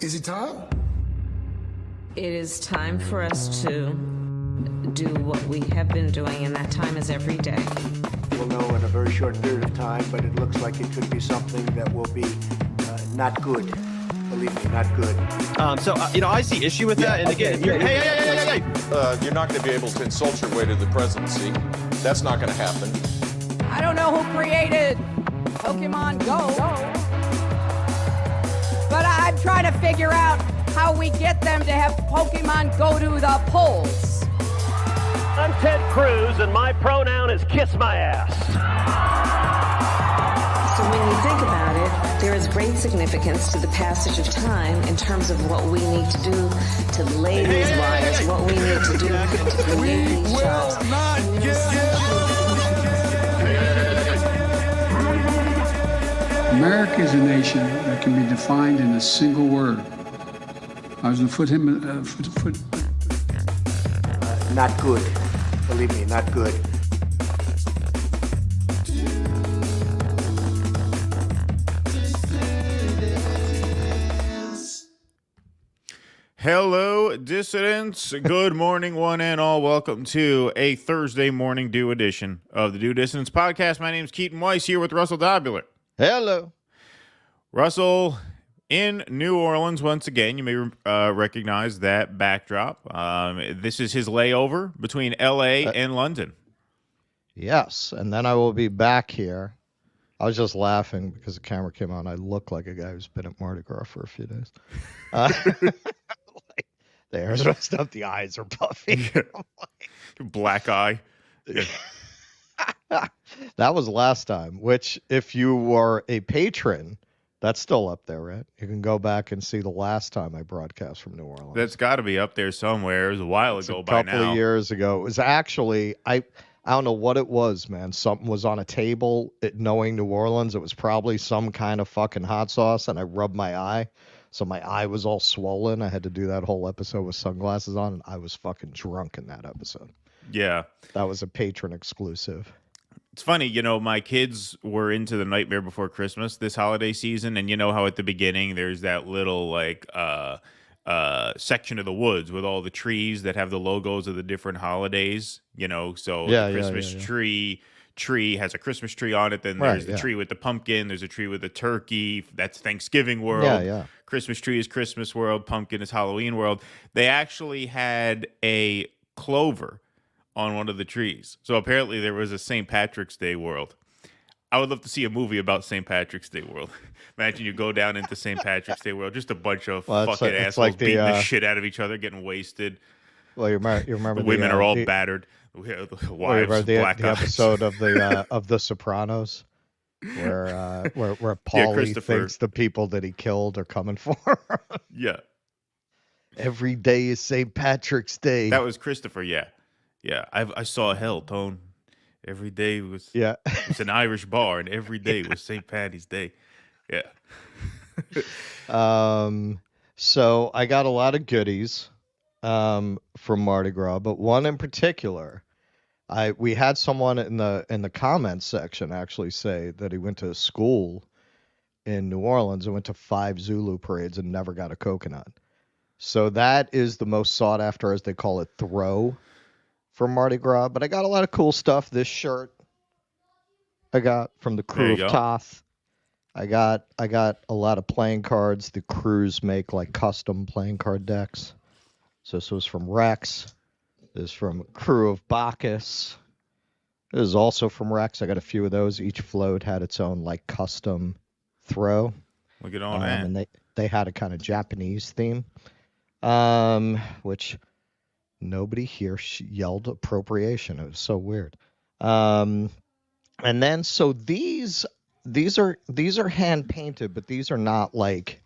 Is it time? It is time for us to do what we have been doing, and that time is every day. We'll know in a very short period of time, but it looks like it could be something that will be not good. Believe me, not good. I see issue with that. And again, hey. You're not going to be able to insult your way to the presidency. That's not going to happen. I don't know who created Pokemon Go, but I'm trying to figure out how we get them to have Pokemon go to the polls. I'm Ted Cruz, and my pronoun is kiss my ass. So when you think about it, there is great significance to the passage of time in terms of what we need to do to lay these wires, what we need to do to create these jobs. America is a nation that can be defined in a single word. I was going to put him. Not good. Believe me, not good. Hello, dissidents. Good morning, one and all. Welcome to a Thursday morning due edition of the Due Dissidents podcast. My name is Keaton Weiss, here with Russell Dobular. Hello. Russell, in New Orleans once again. You may recognize that backdrop. This is his layover between L.A. and London. Yes, and then I will be back here. I was just laughing because the camera came on. I look like a guy who's been at Mardi Gras for a few days. The hair's messed up. The eyes are puffy. Black eye. Yeah. That was last time, which if you were a patron, that's still up there, right? You can go back and see the last time I broadcast from New Orleans. That's got to be up there somewhere. It was a while ago by now. A couple of years ago. It was actually, I don't know what it was, man. Something was on a table. Knowing New Orleans, it was probably some kind of fucking hot sauce, and I rubbed my eye. So my eye was all swollen. I had to do that whole episode with sunglasses on, and I was fucking drunk in that episode. Yeah. That was a patron exclusive. It's funny, my kids were into The Nightmare Before Christmas this holiday season, and you know how at the beginning there's that little section of the woods with all the trees that have the logos of the different holidays, so the Christmas tree has a Christmas tree on it, then there's the tree with the pumpkin, there's a tree with the turkey, that's Thanksgiving world. Christmas tree is Christmas world, pumpkin is Halloween world. They actually had a clover on one of the trees. So apparently there was a St. Patrick's Day world. I would love to see a movie about St. Patrick's Day world. Imagine you go down into St. Patrick's Day world, just a bunch of fucking assholes beating the shit out of each other, getting wasted. Well, you remember the women are all battered. The wives, the black eyes. episode of the Sopranos, where Paulie thinks the people that he killed are coming for him. Yeah. Every day is St. Patrick's Day. That was Christopher. Yeah. I saw hell, Tone. Every day was it's an Irish bar, and every day was St. Patty's Day. Yeah. So I got a lot of goodies from Mardi Gras, but one in particular, we had someone in the comments section actually say that he went to school in New Orleans and went to 5 Zulu parades and never got a coconut. So that is the most sought after, as they call it, throw for Mardi Gras. But I got a lot of cool stuff. This shirt I got from the crew of Toth. I got a lot of playing cards. The crews make like custom playing card decks. So this was from Rex. This is from Crew of Bacchus. This is also from Rex. I got a few of those. Each float had its own like custom throw. Look at all that. And they had a kind of Japanese theme, which nobody here yelled appropriation. It was so weird. And then so these are hand painted, but these are not like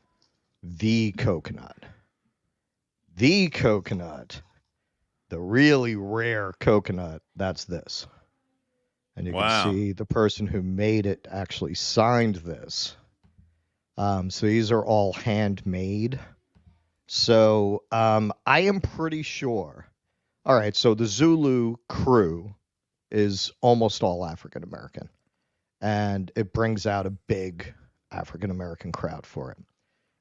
the coconut. The coconut, the really rare coconut, that's this. And you can see the person who made it actually signed this. So these are all handmade. So I am pretty sure. All right, so the Zulu crew is almost all African American. And it brings out a big African American crowd for it.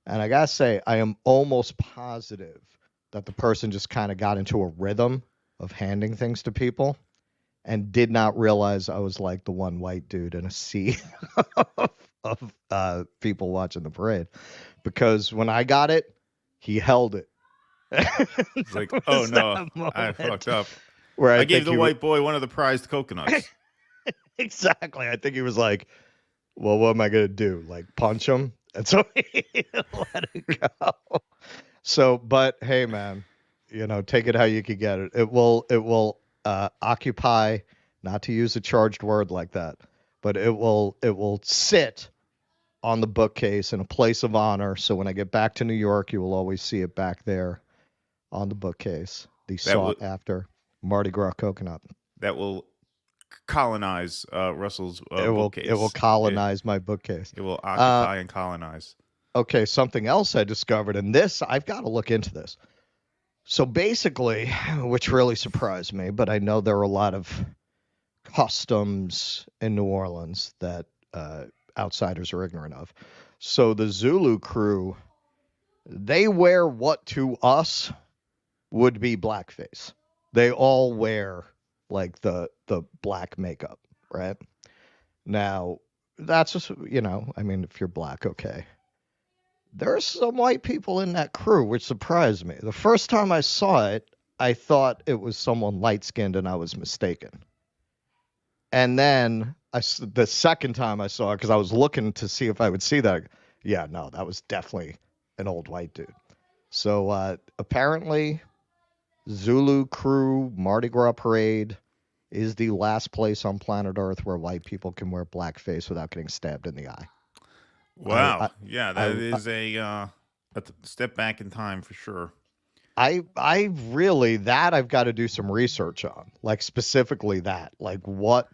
And I gotta say, I am almost positive that the person just kind of got into a rhythm of handing things to people and did not realize I was like the one white dude in a sea of people watching the parade. Because when I got it, he held it. It's like, oh no, I fucked up. Where I gave the white boy one of the prized coconuts. Exactly. I think he was like, well, what am I going to do? Like punch him? And so he let it go. So, but hey, man, take it how you can get it. It will occupy, not to use a charged word like that, but it will sit on the bookcase in a place of honor. So when I get back to New York, you will always see it back there on the bookcase. The sought after Mardi Gras coconut. That will colonize Russell's bookcase. It will colonize my bookcase. It will occupy and colonize. Okay, something else I discovered, and this, I've got to look into this. So basically, which really surprised me, but I know there are a lot of customs in New Orleans that outsiders are ignorant of. So the Zulu crew, they wear what to us would be blackface. They all wear like the black makeup, right? Now, that's just, if you're black, okay. There are some white people in that crew, which surprised me. The first time I saw it, I thought it was someone light-skinned and I was mistaken. And then the second time I saw it, because I was looking to see if I would see that, yeah, no, that was definitely an old white dude. So apparently, Zulu crew Mardi Gras parade is the last place on planet Earth where white people can wear blackface without getting stabbed in the eye. Wow. That is a step back in time for sure. I really, that I've got to do some research on, like specifically that, like what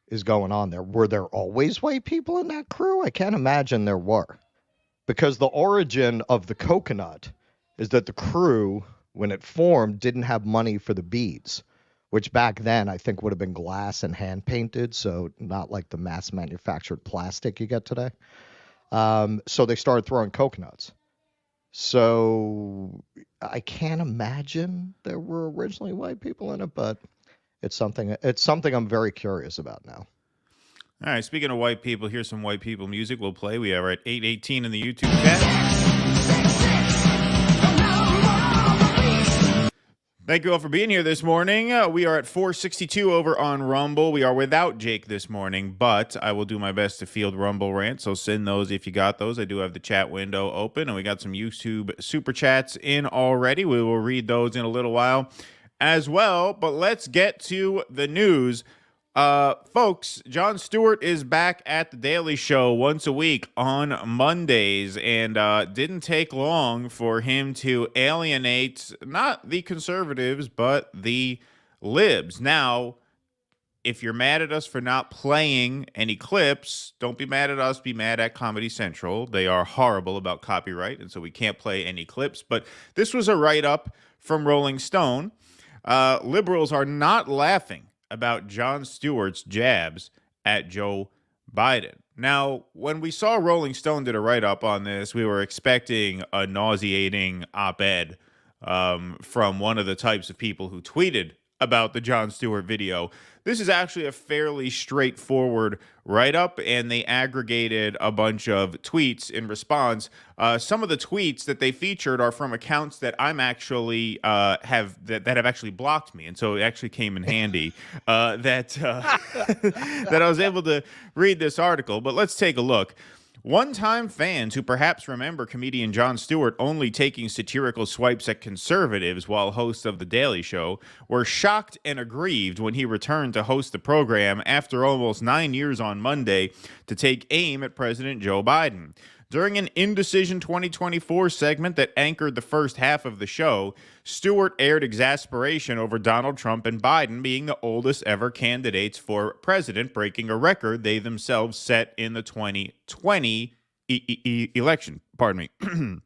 is going on there. Were there always white people in that crew? I can't imagine there were, because the origin of the coconut is that the crew, when it formed, didn't have money for the beads, which back then I think would have been glass and hand painted. So not like the mass manufactured plastic you get today. So they started throwing coconuts. So I can't imagine there were originally white people in it, but it's something I'm very curious about now. All right, speaking of white people, here's some white people music we'll play. We are at 8:18 in the YouTube chat. Thank you all for being here this morning. We are at 462 over on Rumble. We are without Jake this morning, but I will do my best to field Rumble rants, so send those if you got those. I do have the chat window open, and we got some YouTube super chats in already. We will read those in a little while as well, but let's get to the news. Folks, Jon Stewart is back at the Daily Show once a week on Mondays, and didn't take long for him to alienate not the conservatives, but the libs. Now, if you're mad at us for not playing any clips, don't be mad at us, be mad at Comedy Central. They are horrible about copyright, and so we can't play any clips. But this was a write-up from Rolling Stone. Liberals are not laughing about Jon Stewart's jabs at Joe Biden. Now, when we saw Rolling Stone did a write-up on this, we were expecting a nauseating op-ed from one of the types of people who tweeted about the Jon Stewart video. This is actually a fairly straightforward write-up, and they aggregated a bunch of tweets in response. Some of the tweets that they featured are from accounts that I'm actually have actually blocked me, and so it actually came in handy that I was able to read this article. But let's take a look. One-time fans who perhaps remember comedian Jon Stewart only taking satirical swipes at conservatives while host of The Daily Show were shocked and aggrieved when he returned to host the program after almost 9 years on Monday to take aim at President Joe Biden. During an Indecision 2024 segment that anchored the first half of the show, Stewart aired exasperation over Donald Trump and Biden being the oldest ever candidates for president, breaking a record they themselves set in the 2020 election. In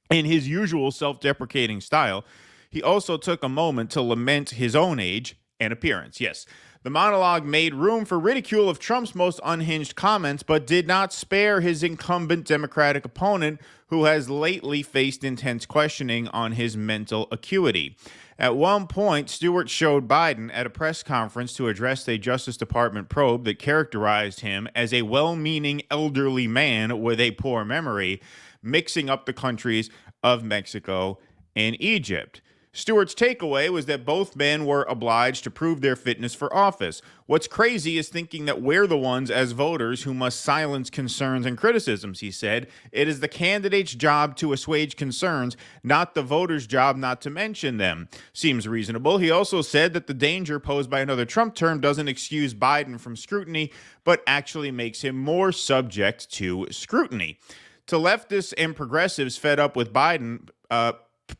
his usual self-deprecating style, he also took a moment to lament his own age and appearance. Yes, The monologue made room for ridicule of Trump's most unhinged comments, but did not spare his incumbent Democratic opponent, who has lately faced intense questioning on his mental acuity. At one point, Stewart showed Biden at a press conference to address a Justice Department probe that characterized him as a well-meaning elderly man with a poor memory, mixing up the countries of Mexico and Egypt. Stewart's takeaway was that both men were obliged to prove their fitness for office. What's crazy is thinking that we're the ones as voters who must silence concerns and criticisms, he said. It is the candidate's job to assuage concerns, not the voter's job not to mention them. Seems reasonable. He also said that the danger posed by another Trump term doesn't excuse Biden from scrutiny, but actually makes him more subject to scrutiny. To leftists and progressives fed up with Biden,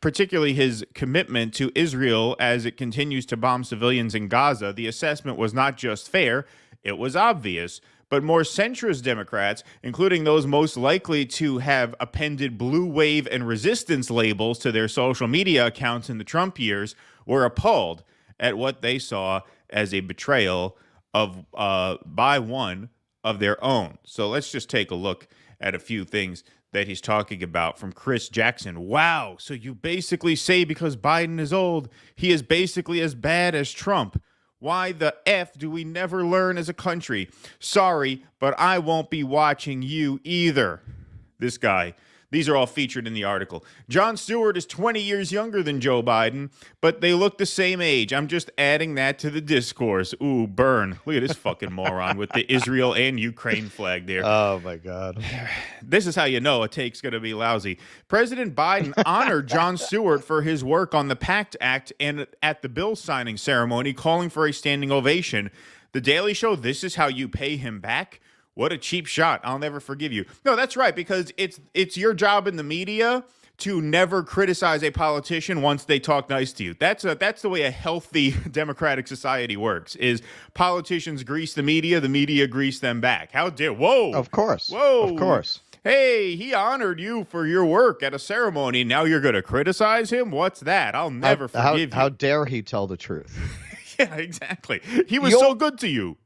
particularly his commitment to Israel as it continues to bomb civilians in Gaza, the assessment was not just fair, it was obvious. But more centrist Democrats, including those most likely to have appended blue wave and resistance labels to their social media accounts in the Trump years, were appalled at what they saw as a betrayal of by one of their own. So let's just take a look at a few things that he's talking about from Chris Jackson. Wow, so you basically say because Biden is old, he is basically as bad as Trump. Why the F do we never learn as a country? Sorry, but I won't be watching you either. This guy. These are all featured in the article. Jon Stewart is 20 years younger than Joe Biden, but they look the same age. I'm just adding that to the discourse. Ooh, burn. Look at this fucking moron with the Israel and Ukraine flag there. Oh, my God. This is how you know a take's going to be lousy. President Biden honored Jon Stewart for his work on the PACT Act and at the bill signing ceremony, calling for a standing ovation. The Daily Show, this is how you pay him back? What a cheap shot. I'll never forgive you. No, that's right, because it's your job in the media to never criticize a politician once they talk nice to you. That's the way a healthy democratic society works, is politicians grease the media grease them back. How dare, whoa. Of course. Whoa. Of course. Hey, he honored you for your work at a ceremony. Now you're going to criticize him? What's that? I'll never forgive you. How dare he tell the truth? Yeah, exactly. He was so good to you.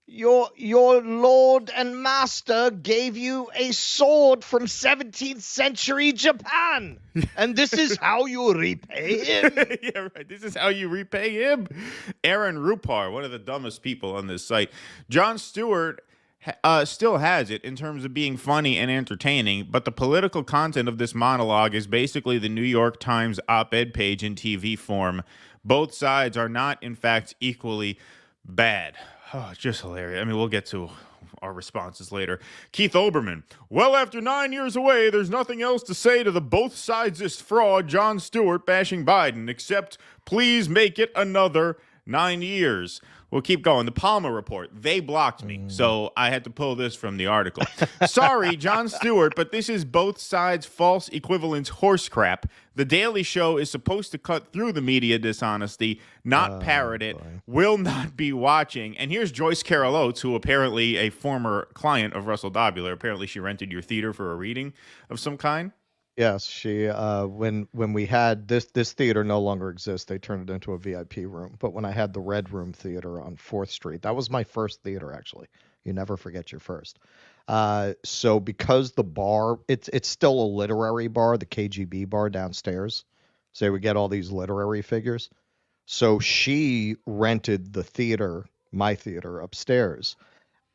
Your lord and master gave you a sword from 17th century Japan, and this is how you repay him. Yeah, right. This is how you repay him. Aaron Rupar, one of the dumbest people on this site. Jon Stewart still has it in terms of being funny and entertaining, but the political content of this monologue is basically the New York Times op-ed page in TV form. Both sides are not, in fact, equally bad. Oh, it's just hilarious. I mean, we'll get to our responses later. Keith Olbermann. Well, after 9 years away, there's nothing else to say to the both sides' fraud Jon Stewart bashing Biden, except please make it another 9 years. We'll keep going. The Palmer Report. They blocked me, so I had to pull this from the article. Sorry, Jon Stewart, but this is both sides' false equivalence horse crap. The Daily Show is supposed to cut through the media dishonesty, not parrot it. Boy. Will not be watching. And here's Joyce Carol Oates, who apparently a former client of Russell Dobular. Apparently she rented your theater for a reading of some kind. Yes, she when we had this theater no longer exists, they turned it into a VIP room. But when I had the Red Room Theater on 4th Street, that was my first theater, actually. You never forget your first. So because the bar, it's still a literary bar, the KGB bar downstairs. So we get all these literary figures. So she rented the theater, my theater, upstairs.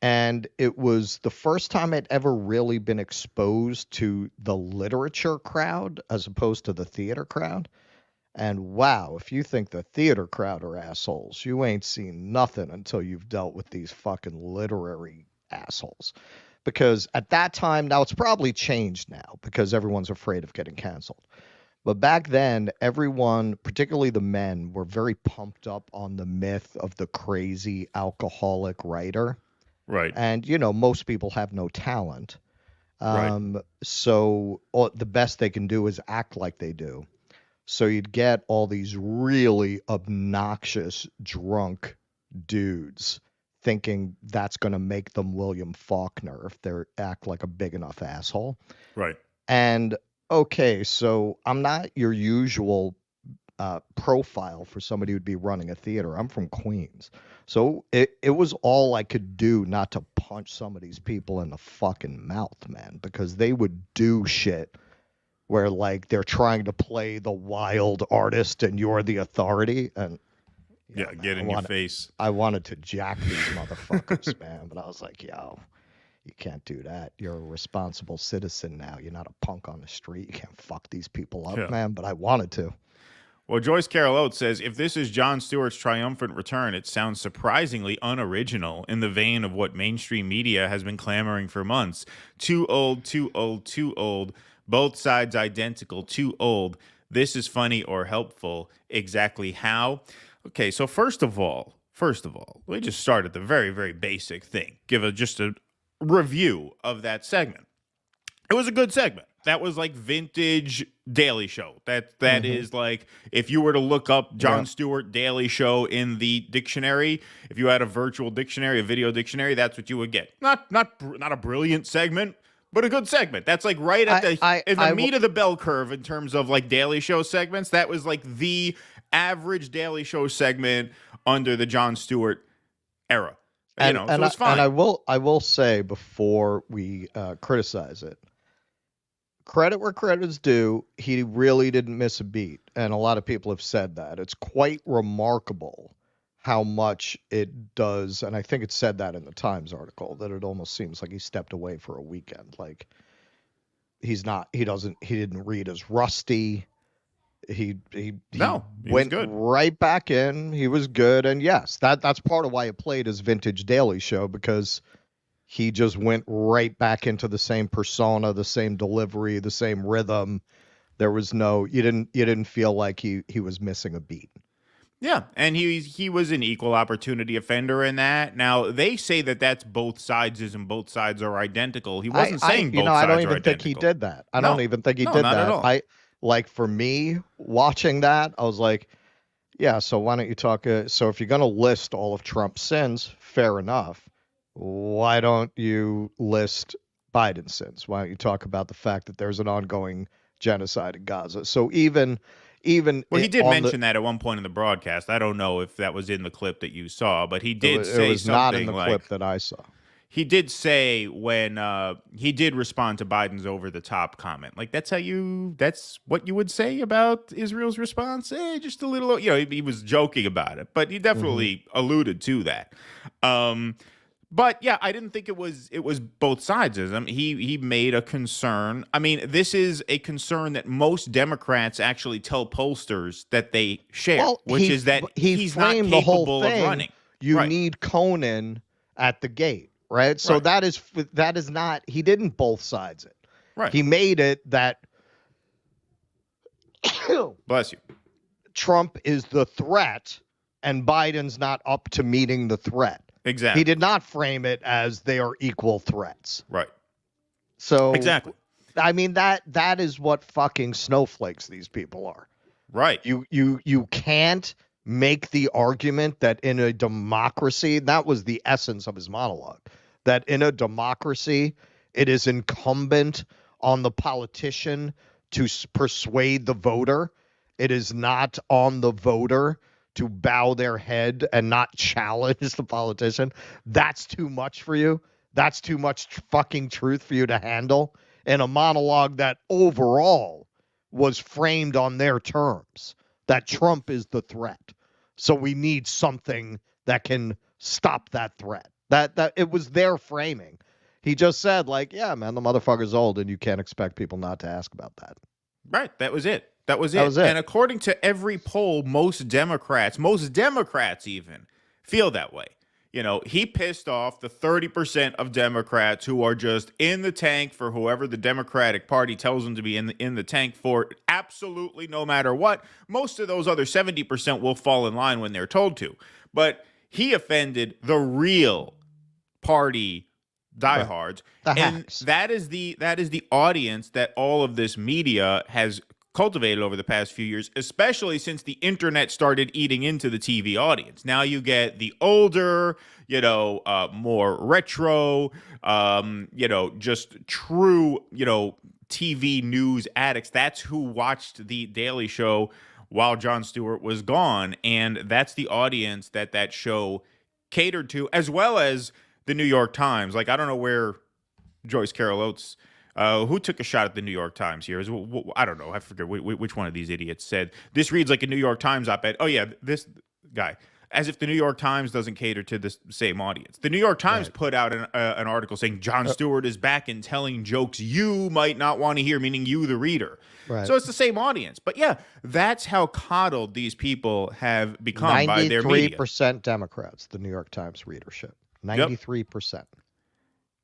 And it was the first time I'd ever really been exposed to the literature crowd as opposed to the theater crowd. And wow, if you think the theater crowd are assholes, you ain't seen nothing until you've dealt with these fucking literary assholes. Because at that time, now it's probably changed now because everyone's afraid of getting canceled. But back then, everyone, particularly the men, were very pumped up on the myth of the crazy alcoholic writer. Right. And, most people have no talent. Right. So the best they can do is act like they do. So you'd get all these really obnoxious, drunk dudes thinking that's going to make them William Faulkner if they act like a big enough asshole. Right. And, okay, so I'm not your usual profile for somebody who'd be running a theater. I'm from Queens. So it was all I could do not to punch some of these people in the fucking mouth, man, because they would do shit where like they're trying to play the wild artist and you're the authority. And yeah, get in your face. I wanted to jack these motherfuckers, man, but I was like, yo, you can't do that. You're a responsible citizen now. You're not a punk on the street. You can't fuck these people up, man, but I wanted to. Well, Joyce Carol Oates says, if this is Jon Stewart's triumphant return, it sounds surprisingly unoriginal in the vein of what mainstream media has been clamoring for months. Too old, too old, too old. Both sides identical, too old. This is funny or helpful. Exactly how? Okay, so first of all, we just start at the very, very basic thing. Give just a review of that segment. It was a good segment. That was like vintage Daily Show. That is like, if you were to look up Jon Stewart Daily Show in the dictionary, if you had a virtual dictionary, a video dictionary, that's what you would get. Not a brilliant segment, but a good segment. That's like right at the meat of the bell curve in terms of like Daily Show segments. That was like the average Daily Show segment under the Jon Stewart era. So it's fine. And I will say before we criticize it, credit where credit is due, he really didn't miss a beat. And a lot of people have said that. It's quite remarkable how much it does. And I think it said that in the Times article, that it almost seems like he stepped away for a weekend. Like he didn't read as rusty. He went good. Right back in. He was good. And yes, that's part of why it played as vintage Daily Show, because he just went right back into the same persona, the same delivery, the same rhythm. There was you didn't feel like he was missing a beat. Yeah, and he was an equal opportunity offender in that. Now, they say that that's both sides and both sides are identical. He wasn't saying both sides are identical. I don't even think he did that. I don't even think he did that. At all. Like for me, watching that, I was like, yeah, so why don't you talk? So if you're going to list all of Trump's sins, fair enough. Why don't you list Biden's sins? Why don't you talk about the fact that there's an ongoing genocide in Gaza? So even well, he did mention that at one point in the broadcast. I don't know if that was in the clip that you saw, but he did say something. It was not in the clip that I saw. He did say when he did respond to Biden's over-the-top comment. Like, that's what you would say about Israel's response? Just a little, he was joking about it, but he definitely alluded to that. But yeah, I didn't think it was both sides. He made a concern. I mean, this is a concern that most Democrats actually tell pollsters that they share, which is that he's not capable of running. You need Conan at the gate. Right. So that is not, he didn't both sides it. Right. He made it that bless you. Trump is the threat and Biden's not up to meeting the threat. Exactly. He did not frame it as they are equal threats. Right. So exactly. I mean, that is what fucking snowflakes these people are. Right. You can't make the argument that in a democracy, that was the essence of his monologue, that in a democracy, it is incumbent on the politician to persuade the voter. It is not on the voter to bow their head and not challenge the politician. That's too much for you. That's too much fucking truth for you to handle in a monologue that overall was framed on their terms, that Trump is the threat. So we need something that can stop that threat. That it was their framing. He just said, like, yeah, man, the motherfucker's old and you can't expect people not to ask about that. Right. That was it. And according to every poll, most Democrats even feel that way. He pissed off the 30% of Democrats who are just in the tank for whoever the Democratic Party tells them to be in the tank for, absolutely no matter what. Most of those other 70% will fall in line when they're told to. But he offended the real party diehards. And that is the audience that all of this media has cultivated over the past few years, especially since the internet started eating into the TV audience. Now you get the older, more retro, just true, TV news addicts. That's who watched the Daily Show while Jon Stewart was gone. And that's the audience that show catered to, as well as the New York Times. Like, I don't know where Joyce Carol Oates, who took a shot at the New York Times here. I don't know. I forget which one of these idiots said, this reads like a New York Times op-ed. Oh, yeah, this guy. As if the New York Times doesn't cater to the same audience. The New York Times put out an article saying Jon Stewart is back and telling jokes you might not want to hear, meaning you, the reader. Right. So it's the same audience. But yeah, that's how coddled these people have become by their media. 93% Democrats, the New York Times readership. 93%. Yep.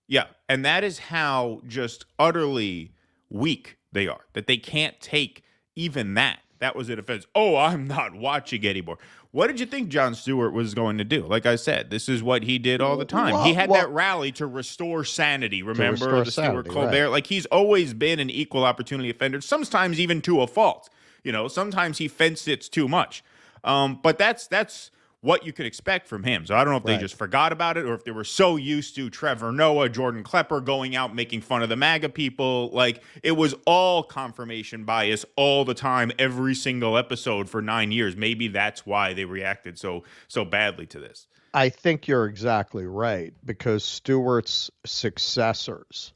Yeah, and that is how just utterly weak they are, that they can't take even that. That was a defense. Oh, I'm not watching anymore. What did you think Jon Stewart was going to do? Like I said, this is what he did all the time. He had that rally to restore sanity. Remember the Stewart Colbert? Right. Like, he's always been an equal opportunity offender, sometimes even to a fault. You know, sometimes he fence-sits too much. But that's what you could expect from him. So I don't know if they just forgot about it or if they were so used to Trevor Noah, Jordan Klepper going out making fun of the MAGA people. Like, it was all confirmation bias all the time, every single episode for 9 years. Maybe that's why they reacted so badly to this. I think you're exactly right, because Stewart's successors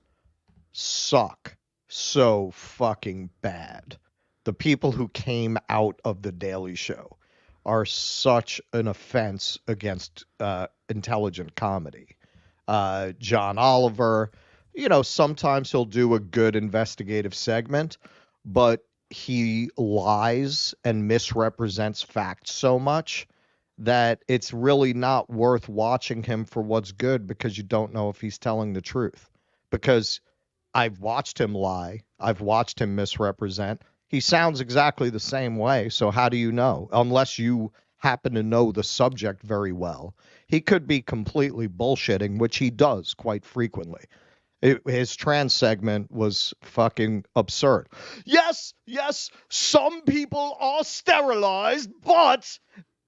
suck so fucking bad. The people who came out of The Daily Show are such an offense against intelligent comedy. John Oliver, you know, sometimes he'll do a good investigative segment, but he lies and misrepresents facts so much that it's really not worth watching him for what's good, because you don't know if he's telling the truth. Because I've watched him lie. I've watched him misrepresent. He sounds exactly the same way, so how do you know? Unless you happen to know the subject very well. He could be completely bullshitting, which he does quite frequently. His trans segment was fucking absurd. Yes, some people are sterilized, but...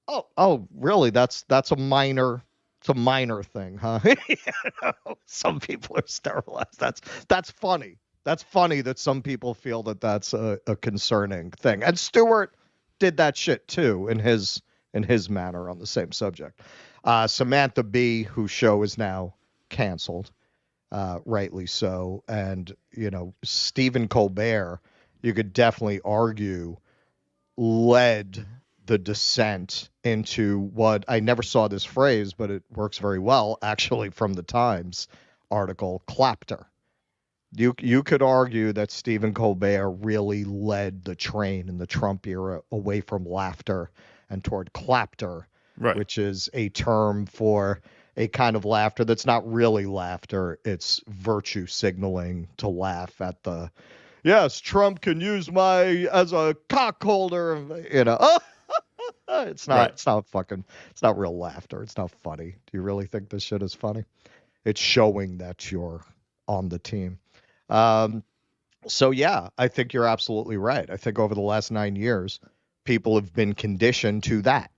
Oh, really? That's a minor... It's a minor thing, huh? You know, some people are sterilized. That's funny. That's funny that some people feel that that's a concerning thing. And Stewart did that shit too in his manner on the same subject. Samantha Bee, whose show is now canceled, rightly so. And, you know, Stephen Colbert, you could definitely argue, led the descent into what, I never saw this phrase, but it works very well, actually, from the Times article, clapter. You could argue that Stephen Colbert really led the train in the Trump era away from laughter and toward clapter, which is a term for a kind of laughter that's not really laughter. It's virtue signaling to laugh at the, yes, Trump can use my as a cock holder, you know. It's not real laughter. It's not funny. Do you really think this shit is funny? It's showing that you're on the team. So yeah, I think you're absolutely right. I think over the last 9 years, people have been conditioned to that.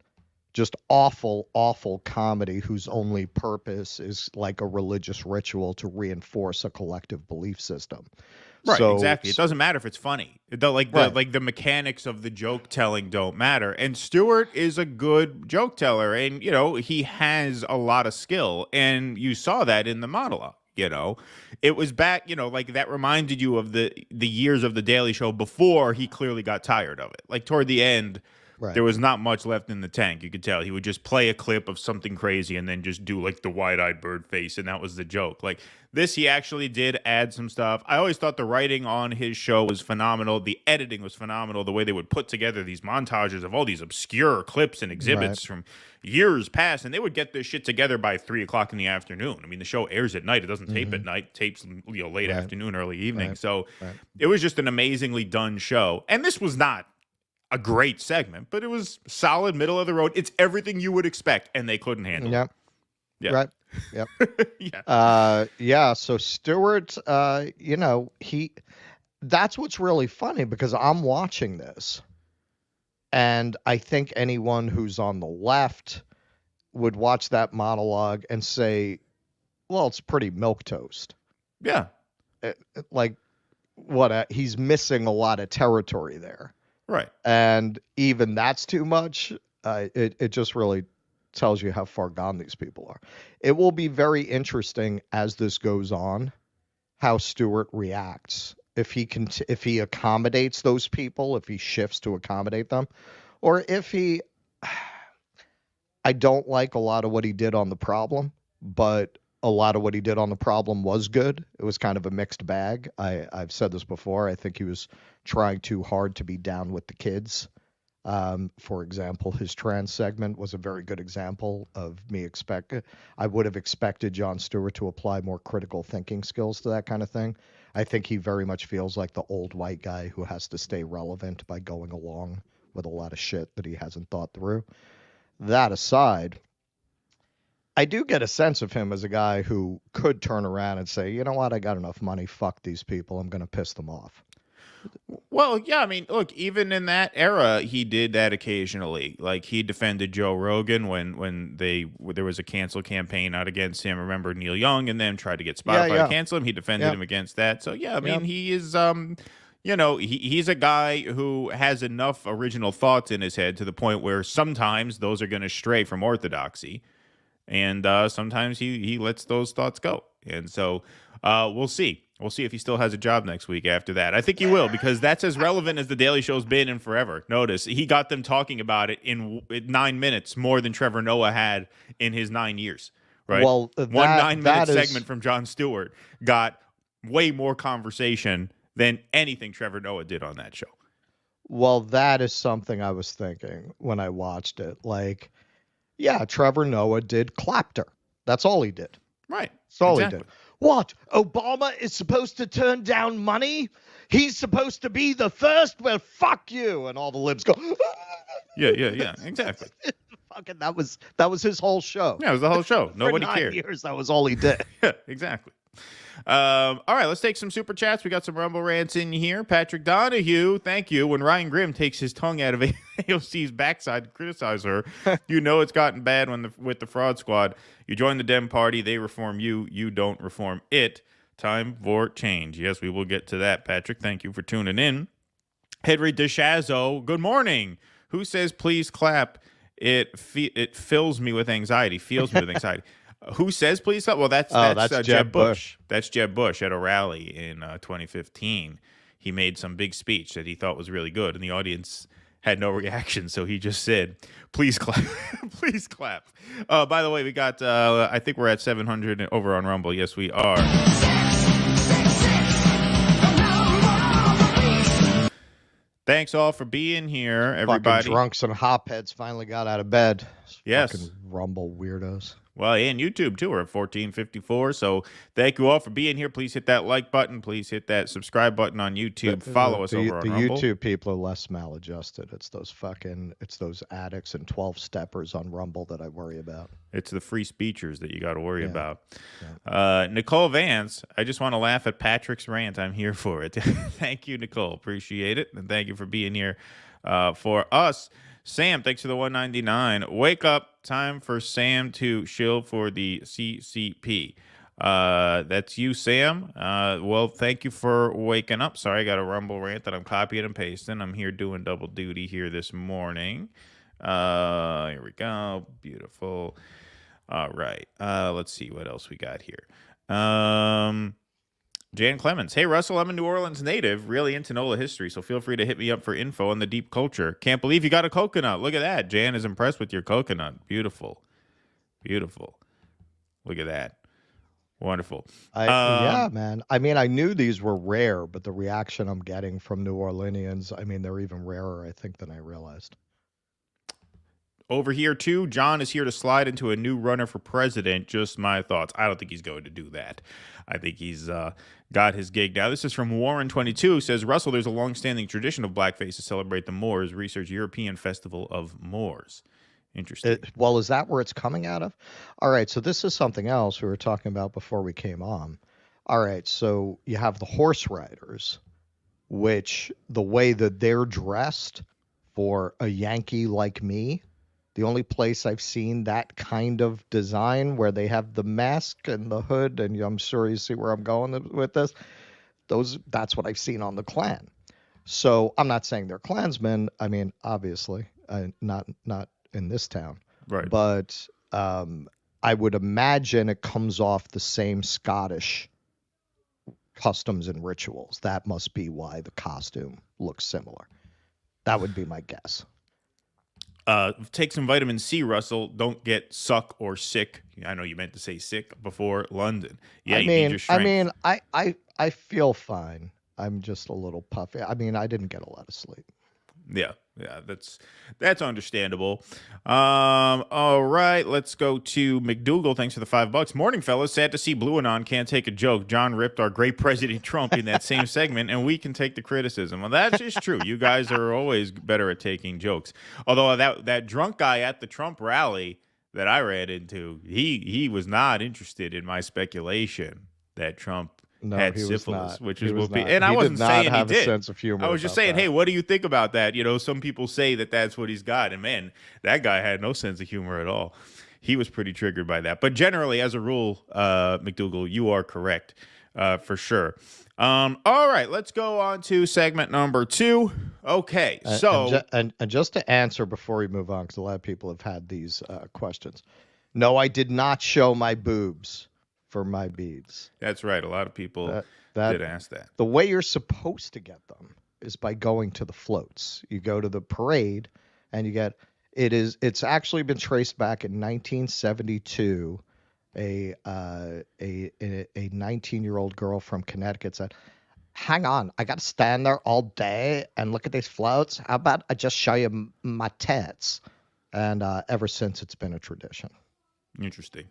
Just awful, awful comedy whose only purpose is like a religious ritual to reinforce a collective belief system. Right, so, exactly. It doesn't matter if it's funny. The mechanics of the joke telling don't matter. And Stewart is a good joke teller, and you know, he has a lot of skill, and you saw that in the monologue. You know, it was back, you know, like that reminded you of the years of The Daily Show before he clearly got tired of it. Like toward the end, there was not much left in the tank. You could tell he would just play a clip of something crazy and then just do like the wide-eyed bird face, and that was the joke. Like this, he actually did add some stuff. I always thought the writing on his show was phenomenal. The editing was phenomenal. The way they would put together these montages of all these obscure clips and exhibits from years past, and they would get this shit together by 3 o'clock in the afternoon. I mean, the show airs at night. It doesn't tape at night. It tapes, you know, late afternoon, early evening. So it was just an amazingly done show. And this was not a great segment, but it was solid, middle of the road. It's everything you would expect, and they couldn't handle it. Yeah. Right. Yep. So Stewart, you know, that's what's really funny, because I'm watching this, and I think anyone who's on the left would watch that monologue and say, well, it's pretty milquetoast. Yeah. Like, he's missing a lot of territory there. Right. And even that's too much. It just really tells you how far gone these people are. It will be very interesting as this goes on, how Stewart reacts. If he accommodates those people, if he shifts to accommodate them, or if he, I don't like a lot of what he did on The Problem, but a lot of what he did on The Problem was good. It was kind of a mixed bag. I've said this before. I think he was trying too hard to be down with the kids. For example, his trans segment was a very good example of me I would have expected Jon Stewart to apply more critical thinking skills to that kind of thing. I think he very much feels like the old white guy who has to stay relevant by going along with a lot of shit that he hasn't thought through. That aside, I do get a sense of him as a guy who could turn around and say, you know what, I got enough money, fuck these people, I'm going to piss them off. Well, yeah, I mean, look, even in that era, he did that occasionally. Like, he defended Joe Rogan when there was a cancel campaign out against him. Remember Neil Young and them tried to get Spotify to cancel him. He defended him against that. So, yeah, I mean, he is, he's a guy who has enough original thoughts in his head to the point where sometimes those are going to stray from orthodoxy. And sometimes he lets those thoughts go. And so we'll see. We'll see if he still has a job next week after that. I think he will, because that's as relevant as The Daily Show's been in forever. Notice, he got them talking about it in 9 minutes more than Trevor Noah had in his 9 years. Right? Well, One 9-minute segment from Jon Stewart got way more conversation than anything Trevor Noah did on that show. Well, that is something I was thinking when I watched it. Like, yeah, Trevor Noah did clapter. That's all he did. Right. That's all he did. What? Obama is supposed to turn down money? He's supposed to be the first? Well, fuck you. And all the libs go. Yeah, exactly. Fucking that was his whole show. Yeah, it was the whole show. Nobody For 9 cared. years, that was all he did. Yeah, exactly. All right, let's take some super chats. We got some Rumble rants in here. Patrick Donahue, thank you. When Ryan Grimm takes his tongue out of AOC's backside to criticize her, you know it's gotten bad with the fraud squad. You join the Dem Party, they reform you. You don't reform it. Time for change. Yes, we will get to that, Patrick. Thank you for tuning in. Henry DeShazo, good morning. Who says please clap? It fills me with anxiety. Feels me with anxiety. Who says please clap? Well, that's Jeb Bush. That's Jeb Bush at a rally in 2015. He made some big speech that he thought was really good, and the audience had no reaction, so he just said, please clap. Please clap. By the way, we got, I think we're at 700 over on Rumble. Yes, we are. Thanks all for being here, everybody. Fucking drunks and hopheads finally got out of bed. Yes. Fucking Rumble weirdos. Well, and YouTube, too. We're at 1454. So thank you all for being here. Please hit that like button. Please hit that subscribe button on YouTube. Follow us over on Rumble. The YouTube people are less maladjusted. It's those addicts and 12-steppers on Rumble that I worry about. It's the free speechers that you got to worry about. Yeah. Nicole Vance, I just want to laugh at Patrick's rant. I'm here for it. Thank you, Nicole. Appreciate it. And thank you for being here for us. Sam, thanks for the $1.99. Wake up. Time for Sam to shill for the CCP. That's you, Sam. Well, thank you for waking up. Sorry, I got a Rumble rant that I'm copying and pasting. I'm here doing double duty here this morning. Here we go. Beautiful. All right. Let's see what else we got here. Jan Clemens. Hey, Russell, I'm a New Orleans native, really into NOLA history, so feel free to hit me up for info on the deep culture. Can't believe you got a coconut. Look at that. Jan is impressed with your coconut. Beautiful. Beautiful. Look at that. Wonderful. Yeah, man. I mean, I knew these were rare, but the reaction I'm getting from New Orleanians, I mean, they're even rarer, I think, than I realized. Over here, too, John is here to slide into a new runner for president. Just my thoughts. I don't think he's going to do that. I think he's got his gig now. This is from Warren22, says, Russell, there's a long-standing tradition of blackface to celebrate the Moors. Research European Festival of Moors. Interesting. Well, is that where it's coming out of? All right, so this is something else we were talking about before we came on. All right, so you have the horse riders, which the way that they're dressed for a Yankee like me, the only place I've seen that kind of design where they have the mask and the hood, and I'm sure you see where I'm going with this, that's what I've seen on the Klan. So I'm not saying they're Klansmen. I mean, obviously, not in this town. Right. But I would imagine it comes off the same Scottish customs and rituals. That must be why the costume looks similar. That would be my guess. Take some vitamin C, Russell. Don't get suck or sick. I know you meant to say sick before London. Yeah, you need your strength. I feel fine. I'm just a little puffy. I mean, I didn't get a lot of sleep. Yeah, that's understandable. All right, let's go to McDougal. Thanks for the $5. Morning, fellas. Sad to see Blue Anon can't take a joke. John ripped our great President Trump in that same segment, and we can take the criticism. Well, that's just true. You guys are always better at taking jokes. Although that drunk guy at the Trump rally that I ran into, he was not interested in my speculation that Trump had syphilis, which is what and I wasn't saying he did. Sense of humor. I was just saying, hey, what do you think about that? You know, some people say that that's what he's got, and man, that guy had no sense of humor at all. He was pretty triggered by that. But generally, as a rule, McDougal, you are correct for sure. All right, let's go on to segment number 2. Okay, so and just to answer before we move on, because a lot of people have had these questions. No, I did not show my boobs for my beads. That's right. A lot of people did ask that. The way you're supposed to get them is by going to the floats. You go to the parade and you get it's actually been traced back in 1972. A 19-year-old girl from Connecticut said, "Hang on, I got to stand there all day and look at these floats. How about I just show you my tits?" And ever since, it's been a tradition. Interesting.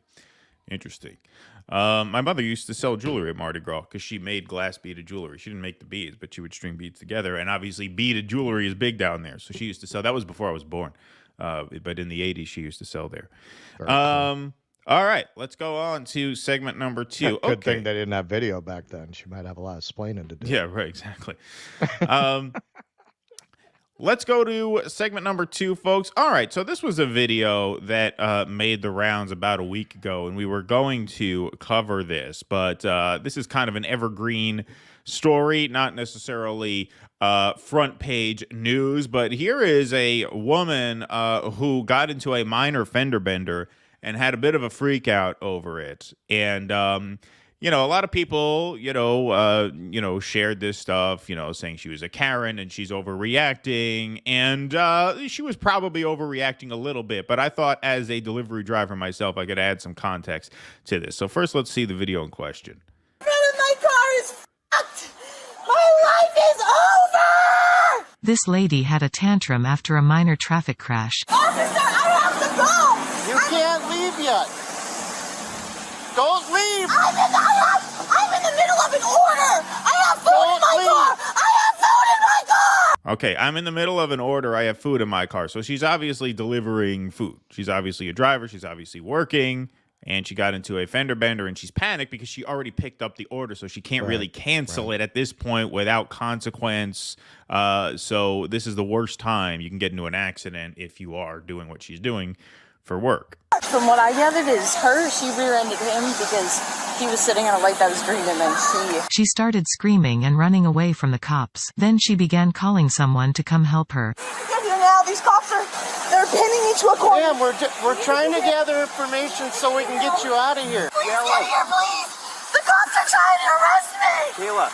My mother used to sell jewelry at Mardi Gras because she made glass beaded jewelry. She didn't make the beads, but she would string beads together. And obviously, beaded jewelry is big down there. So she used to sell. That was before I was born. But in the 80s, she used to sell there. All right, let's go on to segment number 2. Good thing they didn't have video back then. She might have a lot of explaining to do. Yeah, right, exactly. Let's go to segment number 2, folks. All right, so this was a video that made the rounds about a week ago, and we were going to cover this, but this is kind of an evergreen story, not necessarily front page news, but here is a woman who got into a minor fender bender and had a bit of a freak out over it. And you know, a lot of people, shared this stuff, saying she was a Karen and she's overreacting. And she was probably overreacting a little bit. But I thought as a delivery driver myself, I could add some context to this. So first, let's see the video in question. My car is fucked. My life is over. This lady had a tantrum after a minor traffic crash. Officer, I have to go. You can't leave yet. Don't leave! I'm in the middle of an order! I have food in my car! I have food in my car! Okay, I'm in the middle of an order. I have food in my car. So she's obviously delivering food. She's obviously a driver. She's obviously working. And she got into a fender bender and she's panicked because she already picked up the order. So she can't really cancel it at this point without consequence. So this is the worst time you can get into an accident if you are doing what she's doing for work. From what I gathered is she rear-ended him because he was sitting on a light that was green and then She started screaming and running away from the cops. Then she began calling someone to come help her. Get here now, these cops they're pinning me to a corner. Yeah, we're trying to gather information so we can get you out of here. Please get here, please. The cops are trying to arrest me. Kayla,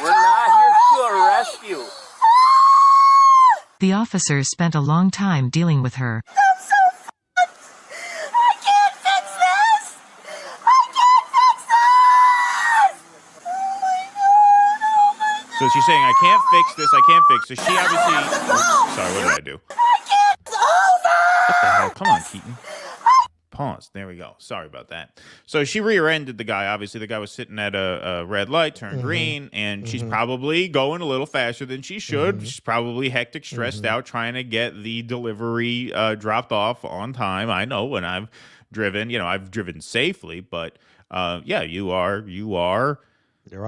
we're not here to arrest you. The officers spent a long time dealing with her. I'm so fucked. I can't fix this. I can't fix this. Oh my God. So she's saying, I can't fix this. I can't fix this. She obviously... Sorry, what did I do? It's over. What the hell? Come on, Keaton. Pause. There we go. Sorry about that. So she rear-ended the guy. Obviously, the guy was sitting at a red light, turned green, and she's probably going a little faster than she should. She's probably hectic, stressed out, trying to get the delivery dropped off on time. I know when I've driven, I've driven safely, but yeah, you're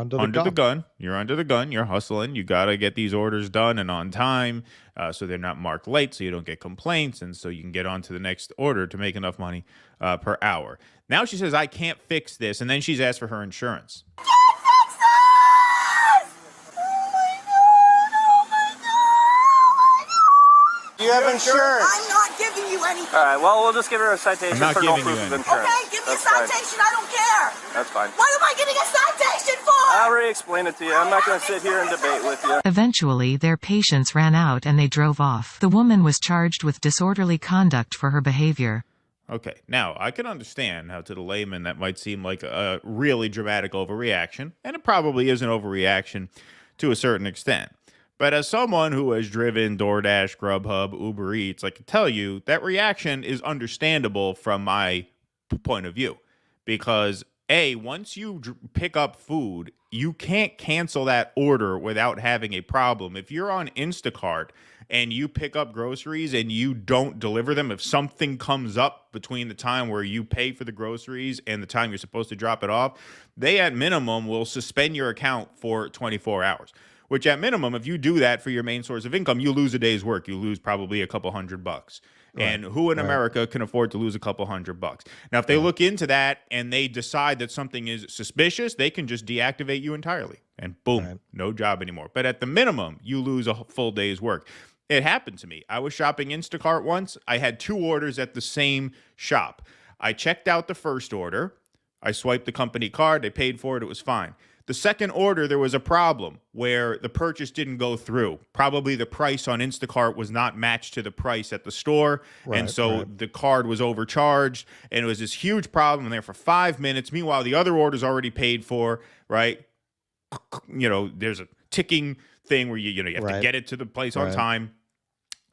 under the gun. You're under the gun. You're hustling. You got to get these orders done and on time so they're not marked late so you don't get complaints and so you can get on to the next order to make enough money per hour. Now she says, I can't fix this. And then she's asked for her insurance. Can't fix this! Oh my God. Oh my have insurance. I'm not giving you anything. All right, well, we'll just give her a citation I'm not for no giving proof you of any. insurance. Okay, give me That's a citation. I don't care. That's fine. What am I getting a citation for? I already explained it to you. I'm not going to sit here and debate with you. Eventually their patience ran out and they drove off. The woman was charged with disorderly conduct for her behavior. Okay, now I can understand how to the layman that might seem like a really dramatic overreaction, and it probably is an overreaction to a certain extent. But as someone who has driven DoorDash, Grubhub, Uber Eats, I can tell you that reaction is understandable from my point of view. Because, A, once you pick up food, you can't cancel that order without having a problem. If you're on Instacart and you pick up groceries and you don't deliver them, if something comes up between the time where you pay for the groceries and the time you're supposed to drop it off, they at minimum will suspend your account for 24 hours. Which at minimum, if you do that for your main source of income, you lose a day's work. You lose probably a couple $100. Right. And who in America can afford to lose a couple $100? Now, if they look into that and they decide that something is suspicious, they can just deactivate you entirely. And boom, no job anymore. But at the minimum, you lose a full day's work. It happened to me. I was shopping Instacart once. I had 2 orders at the same shop. I checked out the first order. I swiped the company card. They paid for it. It was fine. The second order, there was a problem where the purchase didn't go through. Probably the price on Instacart was not matched to the price at the store. And so the card was overcharged. And it was this huge problem there for 5 minutes. Meanwhile, the other order's already paid for, right? You know, there's a ticking thing where you have to get it to the place on time.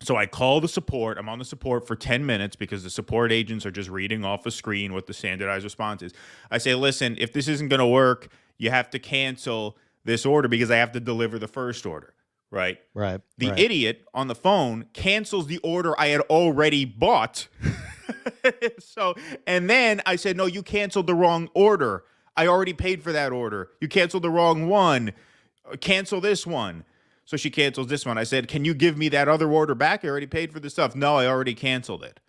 So I call the support. I'm on the support for 10 minutes because the support agents are just reading off a screen what the standardized response is. I say, listen, if this isn't going to work, you have to cancel this order because I have to deliver the first order, right? Right. The idiot on the phone cancels the order I had already bought. And then I said, no, you canceled the wrong order. I already paid for that order. You canceled the wrong one. Cancel this one. So she cancels this one. I said, can you give me that other order back? I already paid for the stuff. No, I already canceled it.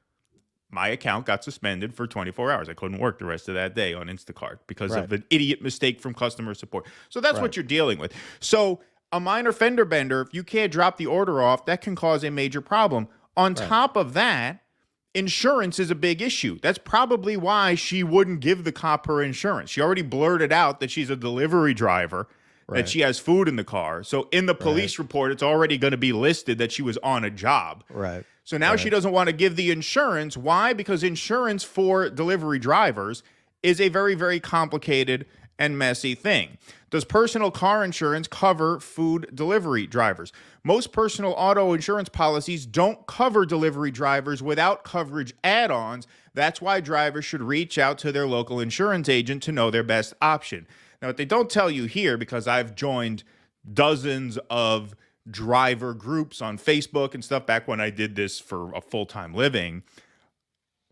My account got suspended for 24 hours. I couldn't work the rest of that day on Instacart because of an idiot mistake from customer support. So that's what you're dealing with. So a minor fender bender, if you can't drop the order off, that can cause a major problem. On top of that, insurance is a big issue. That's probably why she wouldn't give the cop her insurance. She already blurted out that she's a delivery driver, that she has food in the car. So in the police report, it's already going to be listed that she was on a job. Right. So now she doesn't want to give the insurance. Why? Because insurance for delivery drivers is a very, very complicated and messy thing. Does personal car insurance cover food delivery drivers? Most personal auto insurance policies don't cover delivery drivers without coverage add-ons. That's why drivers should reach out to their local insurance agent to know their best option. Now, what they don't tell you here, because I've joined dozens of driver groups on Facebook and stuff back when I did this for a full-time living.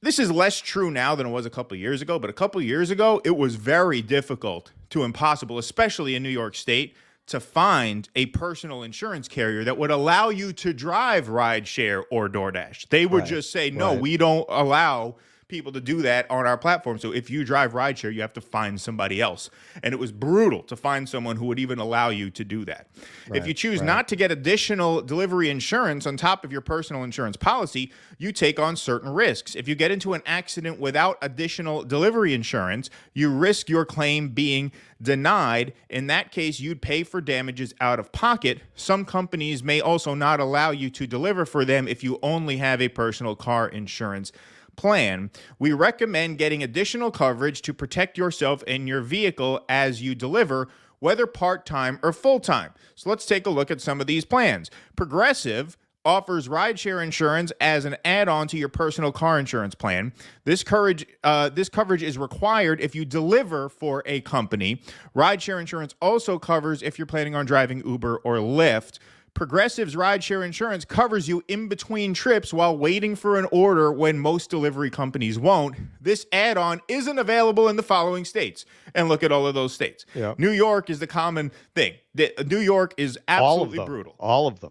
This is less true now than it was a couple of years ago, but a couple of years ago, it was very difficult to impossible, especially in New York State, to find a personal insurance carrier that would allow you to drive rideshare or DoorDash. They would just say, no, we don't allow people to do that on our platform. So if you drive rideshare, you have to find somebody else. And it was brutal to find someone who would even allow you to do that. If you choose not to get additional delivery insurance on top of your personal insurance policy, you take on certain risks. If you get into an accident without additional delivery insurance, you risk your claim being denied. In that case, you'd pay for damages out of pocket. Some companies may also not allow you to deliver for them if you only have a personal car insurance plan. We recommend getting additional coverage to protect yourself and your vehicle as you deliver, whether part-time or full-time. So let's take a look at some of these plans. Progressive offers rideshare insurance as an add-on to your personal car insurance plan. This coverage is required if you deliver for a company. Rideshare insurance also covers if you're planning on driving Uber or Lyft. Progressive's rideshare insurance covers you in between trips while waiting for an order when most delivery companies won't. This add-on isn't available in the following states. And look at all of those states. Yep. New York is the common thing. New York is absolutely brutal. All of them.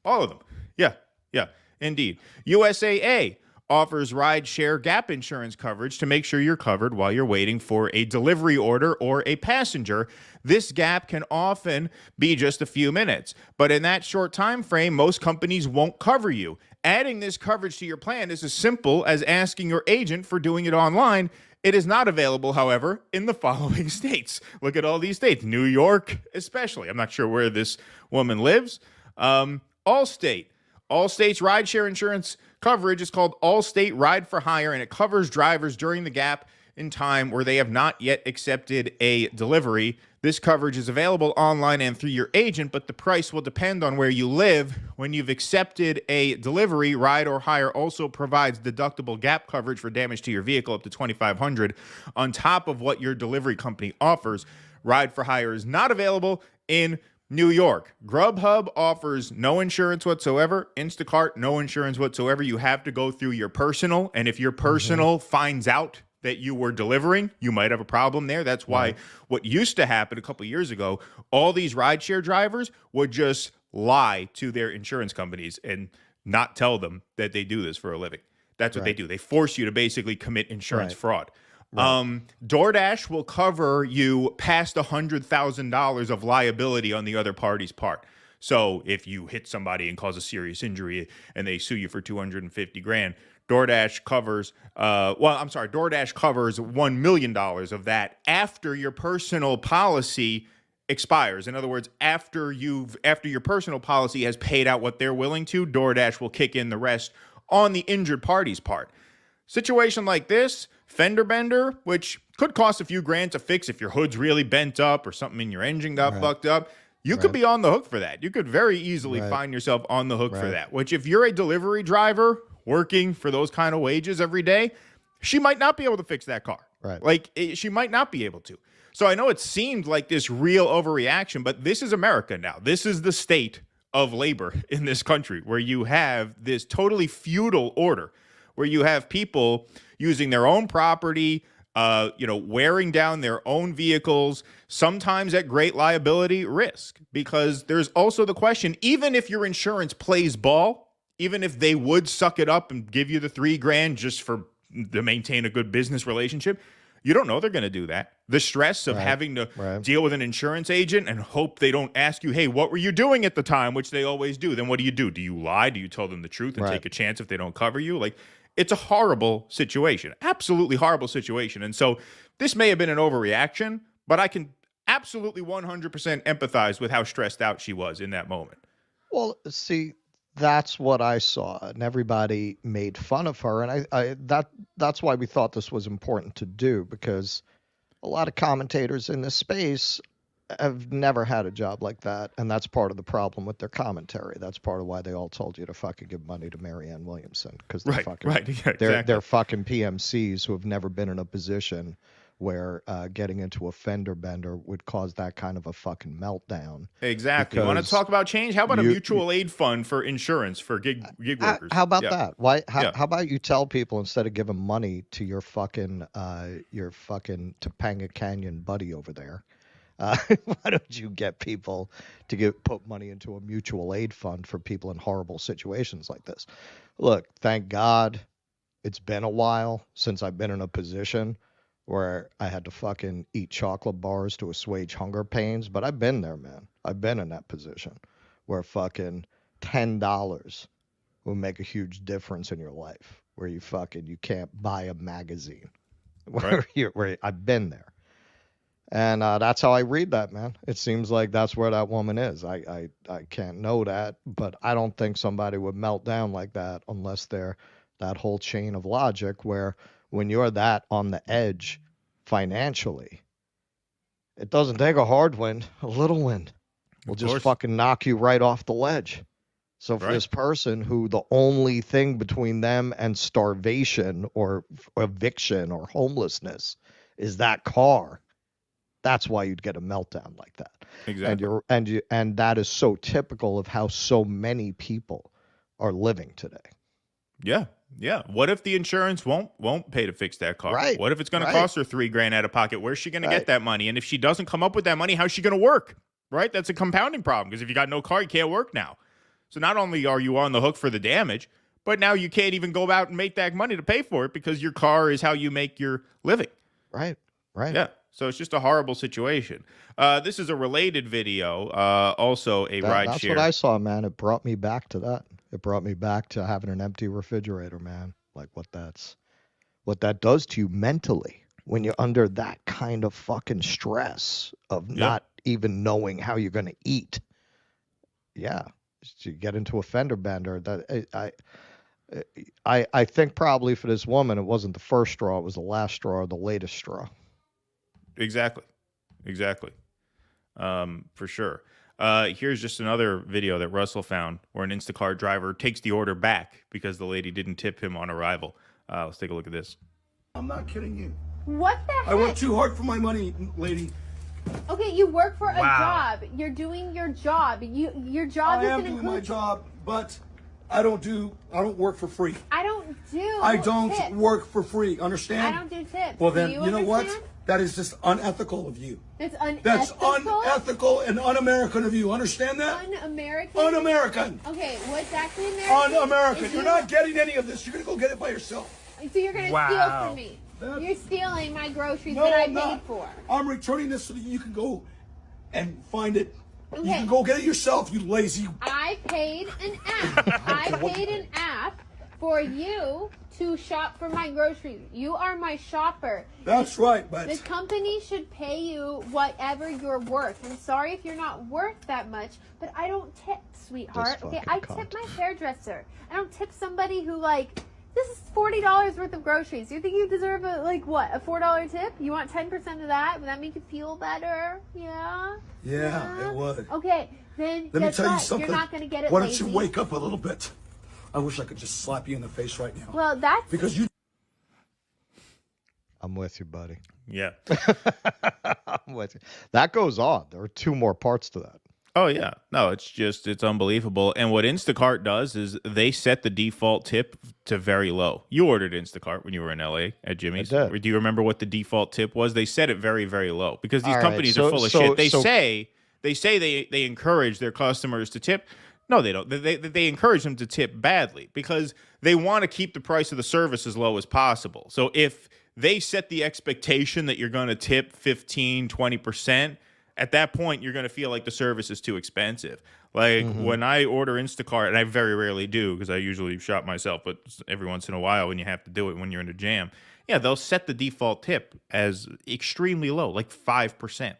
All of them. Yeah, indeed. USAA offers rideshare gap insurance coverage to make sure you're covered while you're waiting for a delivery order or a passenger. This gap can often be just a few minutes, but in that short time frame, most companies won't cover you. Adding this coverage to your plan is as simple as asking your agent for doing it online. It is not available, however, in the following states. Look at all these states. New York, especially. I'm not sure where this woman lives. Allstate. Allstate's rideshare insurance coverage is called Allstate Ride for Hire, and it covers drivers during the gap in time where they have not yet accepted a delivery. This coverage is available online and through your agent, but the price will depend on where you live. When you've accepted a delivery, Ride or Hire also provides deductible gap coverage for damage to your vehicle up to $2,500 on top of what your delivery company offers. Ride for Hire is not available in New York. Grubhub offers no insurance whatsoever. Instacart, no insurance whatsoever. You have to go through your personal, and if your personal finds out that you were delivering, you might have a problem there. That's why what used to happen a couple of years ago, all these rideshare drivers would just lie to their insurance companies and not tell them that they do this for a living. That's what they do. They force you to basically commit insurance fraud. DoorDash will cover you past $100,000 of liability on the other party's part. So if you hit somebody and cause a serious injury and they sue you for $250,000, DoorDash covers, DoorDash covers $1 million of that after your personal policy expires. In other words, after your personal policy has paid out what they're willing to, DoorDash will kick in the rest on the injured party's part. Situation like this, fender bender, which could cost a few grand to fix if your hood's really bent up or something in your engine got fucked up. You could be on the hook for that. You could very easily find yourself on the hook for that, which if you're a delivery driver working for those kind of wages every day, she might not be able to fix that car. She might not be able to. So I know it seemed like this real overreaction, but this is America now. This is the state of labor in this country where you have this totally feudal order where you have people using their own property, wearing down their own vehicles, sometimes at great liability risk. Because there's also the question, even if your insurance plays ball, even if they would suck it up and give you the $3,000 just to maintain a good business relationship, you don't know they're going to do that. The stress of having to deal with an insurance agent and hope they don't ask you, hey, what were you doing at the time, which they always do. Then what do? Do you lie? Do you tell them the truth and take a chance if they don't cover you? It's a horrible situation, absolutely horrible situation. And so this may have been an overreaction, but I can absolutely 100% empathize with how stressed out she was in that moment. Well, see, that's what I saw, and everybody made fun of her, and that's why we thought this was important to do, because a lot of commentators in this space have never had a job like that, and that's part of the problem with their commentary. That's part of why they all told you to fucking give money to Marianne Williamson, because they're they're fucking PMCs who have never been in a position where getting into a fender bender would cause that kind of a fucking meltdown. Exactly. You want to talk about change? How about a mutual aid fund for insurance for gig workers? How about that? Why? How about you tell people, instead of giving money to your fucking Topanga Canyon buddy over there, why don't you get people to put money into a mutual aid fund for people in horrible situations like this? Look, thank God it's been a while since I've been in a position where I had to fucking eat chocolate bars to assuage hunger pains, but I've been there, man. I've been in that position where fucking $10 will make a huge difference in your life, where you can't buy a magazine. Where I've been there. And that's how I read that, man. It seems like that's where that woman is. I can't know that, but I don't think somebody would melt down like that unless they're that whole chain of logic where when you're that on the edge financially, it doesn't take a hard wind. A little wind will just fucking knock you right off the ledge. So for this person who the only thing between them and starvation or eviction or homelessness is that car, that's why you'd get a meltdown like that. Exactly. And that is so typical of how so many people are living today. Yeah. Yeah. What if the insurance won't pay to fix that car? Right. What if it's going to cost her $3,000 out of pocket? Where's she going to get that money? And if she doesn't come up with that money, how's she going to work? Right. That's a compounding problem, because if you got no car, you can't work now. So not only are you on the hook for the damage, but now you can't even go out and make that money to pay for it because your car is how you make your living. Right. Right. Yeah. So it's just a horrible situation. This is a related video, also a rideshare. That's what I saw, man. It brought me back to that. It brought me back to having an empty refrigerator, man. Like what that does to you mentally when you're under that kind of fucking stress of not even knowing how you're going to eat. Yeah. You get into a fender bender. That I think probably for this woman, it wasn't the first straw. It was the last straw or the latest straw. Exactly. For sure. Here's just another video that Russell found where an Instacart driver takes the order back because the lady didn't tip him on arrival. Let's take a look at this. I'm not kidding you. What the heck? I work too hard for my money, lady. Okay, you work for a job. You're doing your job. Your job doesn't include... my job, but I don't work for free. I don't tips. Work for free. Understand? I don't do tips. Well, then, you know what? That is just unethical of you. It's unethical? That's unethical and un-American of you. Understand that? Un-American? Un-American. Okay, what's actually American? Un-American. You're not getting any of this. You're going to go get it by yourself. So you're going to steal from me. You're stealing my groceries that I paid for. I'm returning this so that you can go and find it. Okay. You can go get it yourself, you lazy. I paid an app. For you to shop for my groceries. You are my shopper. That's right, but the company should pay you whatever you're worth. I'm sorry if you're not worth that much, but I don't tip, sweetheart. Okay, I tip my hairdresser. I don't tip somebody who this is $40 worth of groceries. You think you deserve a $4 tip? You want 10% of that? Would that make you feel better? Yeah, it would. Okay, then let me tell you something. You're not going to get it. Why don't you wake up a little bit? I wish I could just slap you in the face right now. Well, that's because you. I'm with you, buddy. Yeah. I'm with you. That goes on. There are 2 more parts to that. Oh, yeah. No, it's unbelievable. And what Instacart does is they set the default tip to very low. You ordered Instacart when you were in LA at Jimmy's. Do you remember what the default tip was? They set it very, very low because these companies are full of shit. They say they encourage their customers to tip. No, they don't. They encourage them to tip badly because they want to keep the price of the service as low as possible. So if they set the expectation that you're going to tip 15, 20%, at that point, you're going to feel like the service is too expensive. Like when I order Instacart, and I very rarely do because I usually shop myself, but every once in a while when you have to do it when you're in a jam, they'll set the default tip as extremely low, like 5%.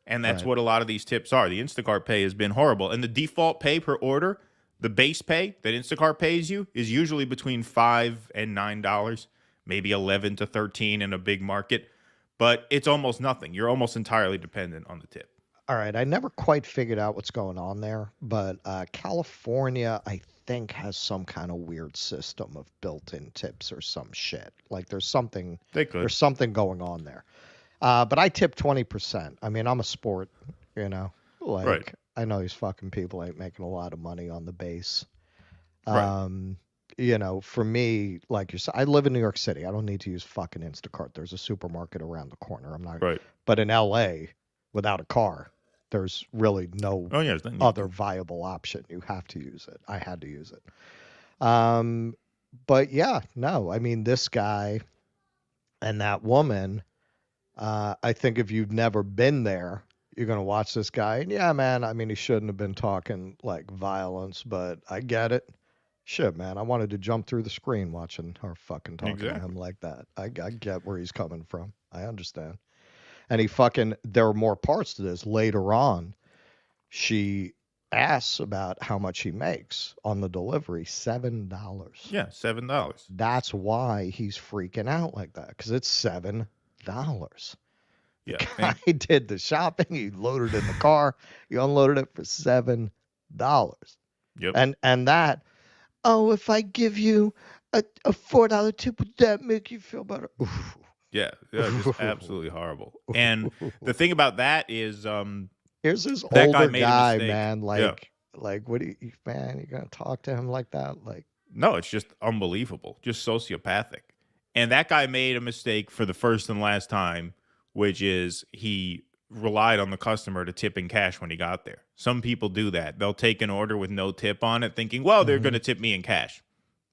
And that's what a lot of these tips are. The Instacart pay has been horrible. And the default pay per order, the base pay that Instacart pays you is usually between $5 and $9, maybe 11 to 13 in a big market. But it's almost nothing. You're almost entirely dependent on the tip. All right. I never quite figured out what's going on there. But California, I think, has some kind of weird system of built-in tips or some shit. Like there's something going on there. But I tip 20%. I mean, I'm a sport, I know these fucking people ain't making a lot of money on the base. For me, like you said, I live in New York City. I don't need to use fucking Instacart. There's a supermarket around the corner. I'm not. Right. But in LA, without a car, there's really no other viable option. You have to use it. I had to use it. But yeah, no. I mean, this guy and that woman. I think if you've never been there, you're going to watch this guy. And yeah, man, I mean, he shouldn't have been talking like violence, but I get it. Shit, man, I wanted to jump through the screen watching her fucking talking to him like that. I get where he's coming from. I understand. And there are more parts to this. Later on, she asks about how much he makes on the delivery. $7. Yeah, $7. That's why he's freaking out like that, because it's $7. Yeah, guy did the shopping. He loaded it in the car. He unloaded it for $7. Yep. And that. Oh, if I give you a $4 tip, would that make you feel better? Oof. Yeah, just absolutely horrible. And the thing about that is, here's this that older guy, man. Like, what do you, man? You gonna talk to him like that? Like, no, it's just unbelievable, just sociopathic. And that guy made a mistake for the first and last time, which is he relied on the customer to tip in cash when he got there. Some people do that. They'll take an order with no tip on it, thinking, well, they're going to tip me in cash.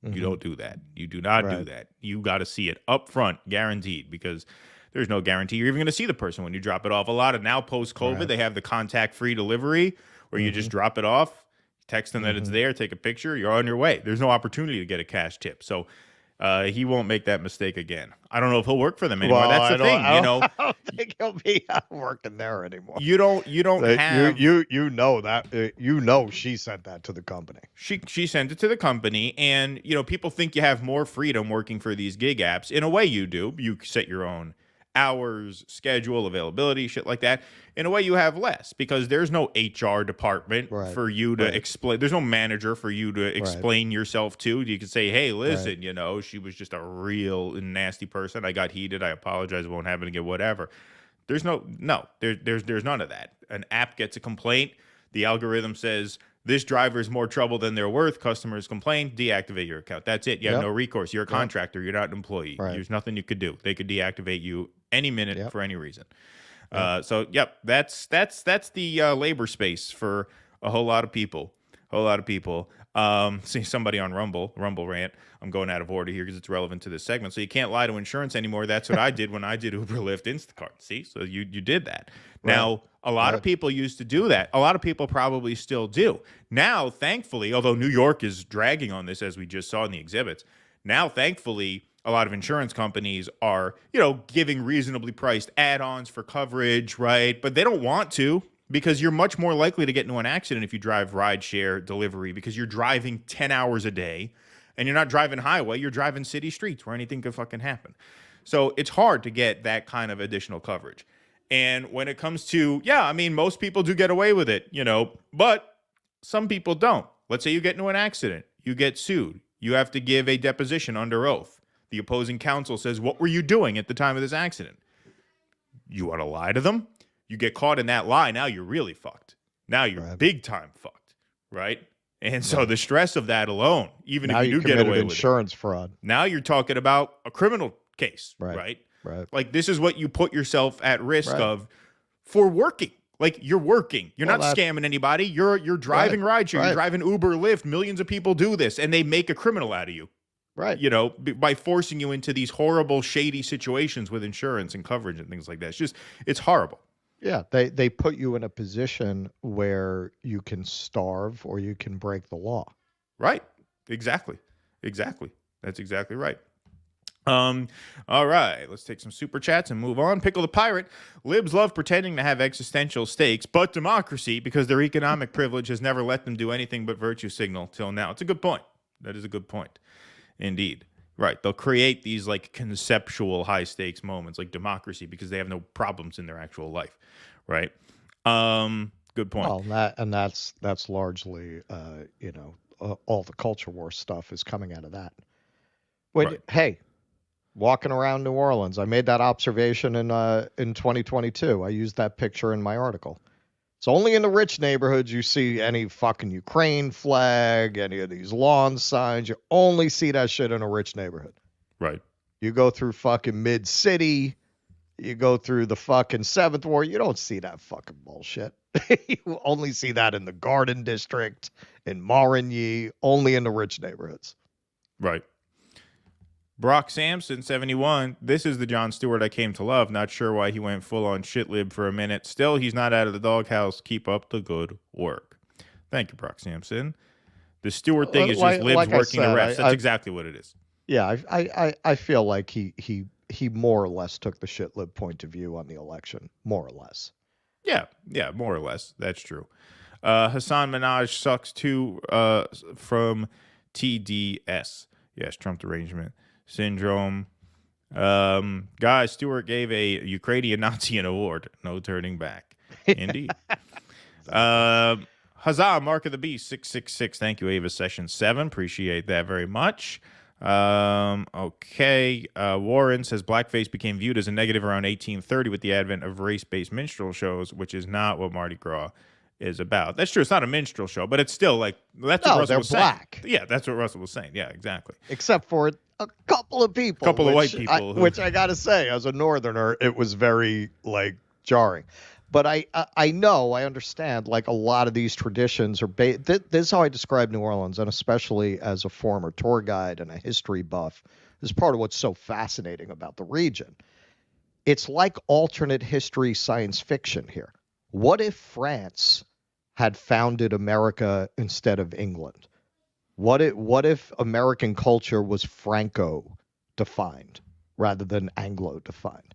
You don't do that. You do not do that. You got to see it up front, guaranteed, because there's no guarantee you're even going to see the person when you drop it off. A lot of now post-COVID, they have the contact-free delivery where you just drop it off. Text them that it's there, take a picture, you're on your way. There's no opportunity to get a cash tip. So he won't make that mistake again. I don't know if he'll work for them anymore. Well, That's the thing, I don't think he'll be working there anymore. You don't have you know that she sent that to the company. She sent it to the company, and people think you have more freedom working for these gig apps. In a way, you do. You set your own hours, schedule, availability, shit like that. In a way, you have less because there's no HR department for you to explain. There's no manager for you to explain yourself to. You can say, hey, listen, she was just a real nasty person. I got heated. I apologize. It won't happen again, whatever. There's there's none of that. An app gets a complaint. The algorithm says, this driver is more trouble than they're worth. Customers complain. Deactivate your account. That's it. You have no recourse. You're a contractor. You're not an employee. There's nothing you could do. They could deactivate you any minute for any reason. That's the labor space for a whole lot of people. See somebody on Rumble rant. I'm going out of order here because it's relevant to this segment. So you can't lie to insurance anymore. That's what I did when I did Uber, Lyft, Instacart. See, so you did that. Now, a lot of people used to do that. A lot of people probably still do. Now, thankfully, although New York is dragging on this, as we just saw in the exhibits, now, thankfully, a lot of insurance companies are, giving reasonably priced add-ons for coverage, right? But they don't want to, because you're much more likely to get into an accident if you drive rideshare delivery, because you're driving 10 hours a day and you're not driving highway, you're driving city streets where anything could fucking happen. So it's hard to get that kind of additional coverage. And when it comes to, most people do get away with it, but some people don't. Let's say you get into an accident, you get sued, you have to give a deposition under oath. The opposing counsel says, what were you doing at the time of this accident? You want to lie to them? You get caught in that lie, now you're really fucked. Now you're big time fucked, right? And so the stress of that alone, even if you do get away with insurance fraud. Now you're talking about a criminal case, right? Right. Like this is what you put yourself at risk of for working. Like you're working. You're not scamming anybody. You're driving rideshare. You're driving Uber, Lyft. Millions of people do this, and they make a criminal out of you. Right. By forcing you into these horrible, shady situations with insurance and coverage and things like that. It's horrible. Yeah, they put you in a position where you can starve or you can break the law. Right. Exactly. That's exactly right. All right, let's take some super chats and move on. Pickle the Pirate. Libs love pretending to have existential stakes, but democracy, because their economic privilege has never let them do anything but virtue signal till now. It's a good point. That is a good point. Indeed. Right. They'll create these like conceptual high stakes moments like democracy because they have no problems in their actual life. Right. Good point. Well, that's largely, all the culture war stuff is coming out of that. Hey, walking around New Orleans, I made that observation in 2022. I used that picture in my article. It's only in the rich neighborhoods you see any fucking Ukraine flag, any of these lawn signs. You only see that shit in a rich neighborhood. Right. You go through fucking mid-city, you go through the fucking 7th Ward, you don't see that fucking bullshit. You only see that in the Garden District, in Marigny, only in the rich neighborhoods. Right. Brock Sampson, 71. This is the Jon Stewart I came to love. Not sure why he went full on shitlib for a minute. Still, he's not out of the doghouse. Keep up the good work. Thank you, Brock Sampson. The Stewart thing is just libs working the refs. That's exactly what it is. Yeah, I feel like he more or less took the shitlib point of view on the election. More or less. Yeah, more or less. That's true. Hassan Minaj sucks too from TDS. Yes, Trump derangement syndrome. Guys, Stewart gave a Ukrainian Nazi an award. No turning back. Indeed. Huzzah, Mark of the Beast, 666. Thank you, Ava Session 7. Appreciate that very much. Okay. Warren says blackface became viewed as a negative around 1830 with the advent of race-based minstrel shows, which is not what Mardi Gras is about. That's true. It's not a minstrel show, but it's still like that's what Russell was black. Saying. Yeah, that's what Russell was saying. Yeah, exactly. Except for a couple of people, of white people, which I gotta say, as a Northerner, it was very like jarring. But I know, I understand. Like a lot of these traditions are this is how I describe New Orleans, and especially as a former tour guide and a history buff, is part of what's so fascinating about the region. It's like alternate history science fiction here. What if France had founded America instead of England? What if American culture was Franco-defined rather than Anglo-defined?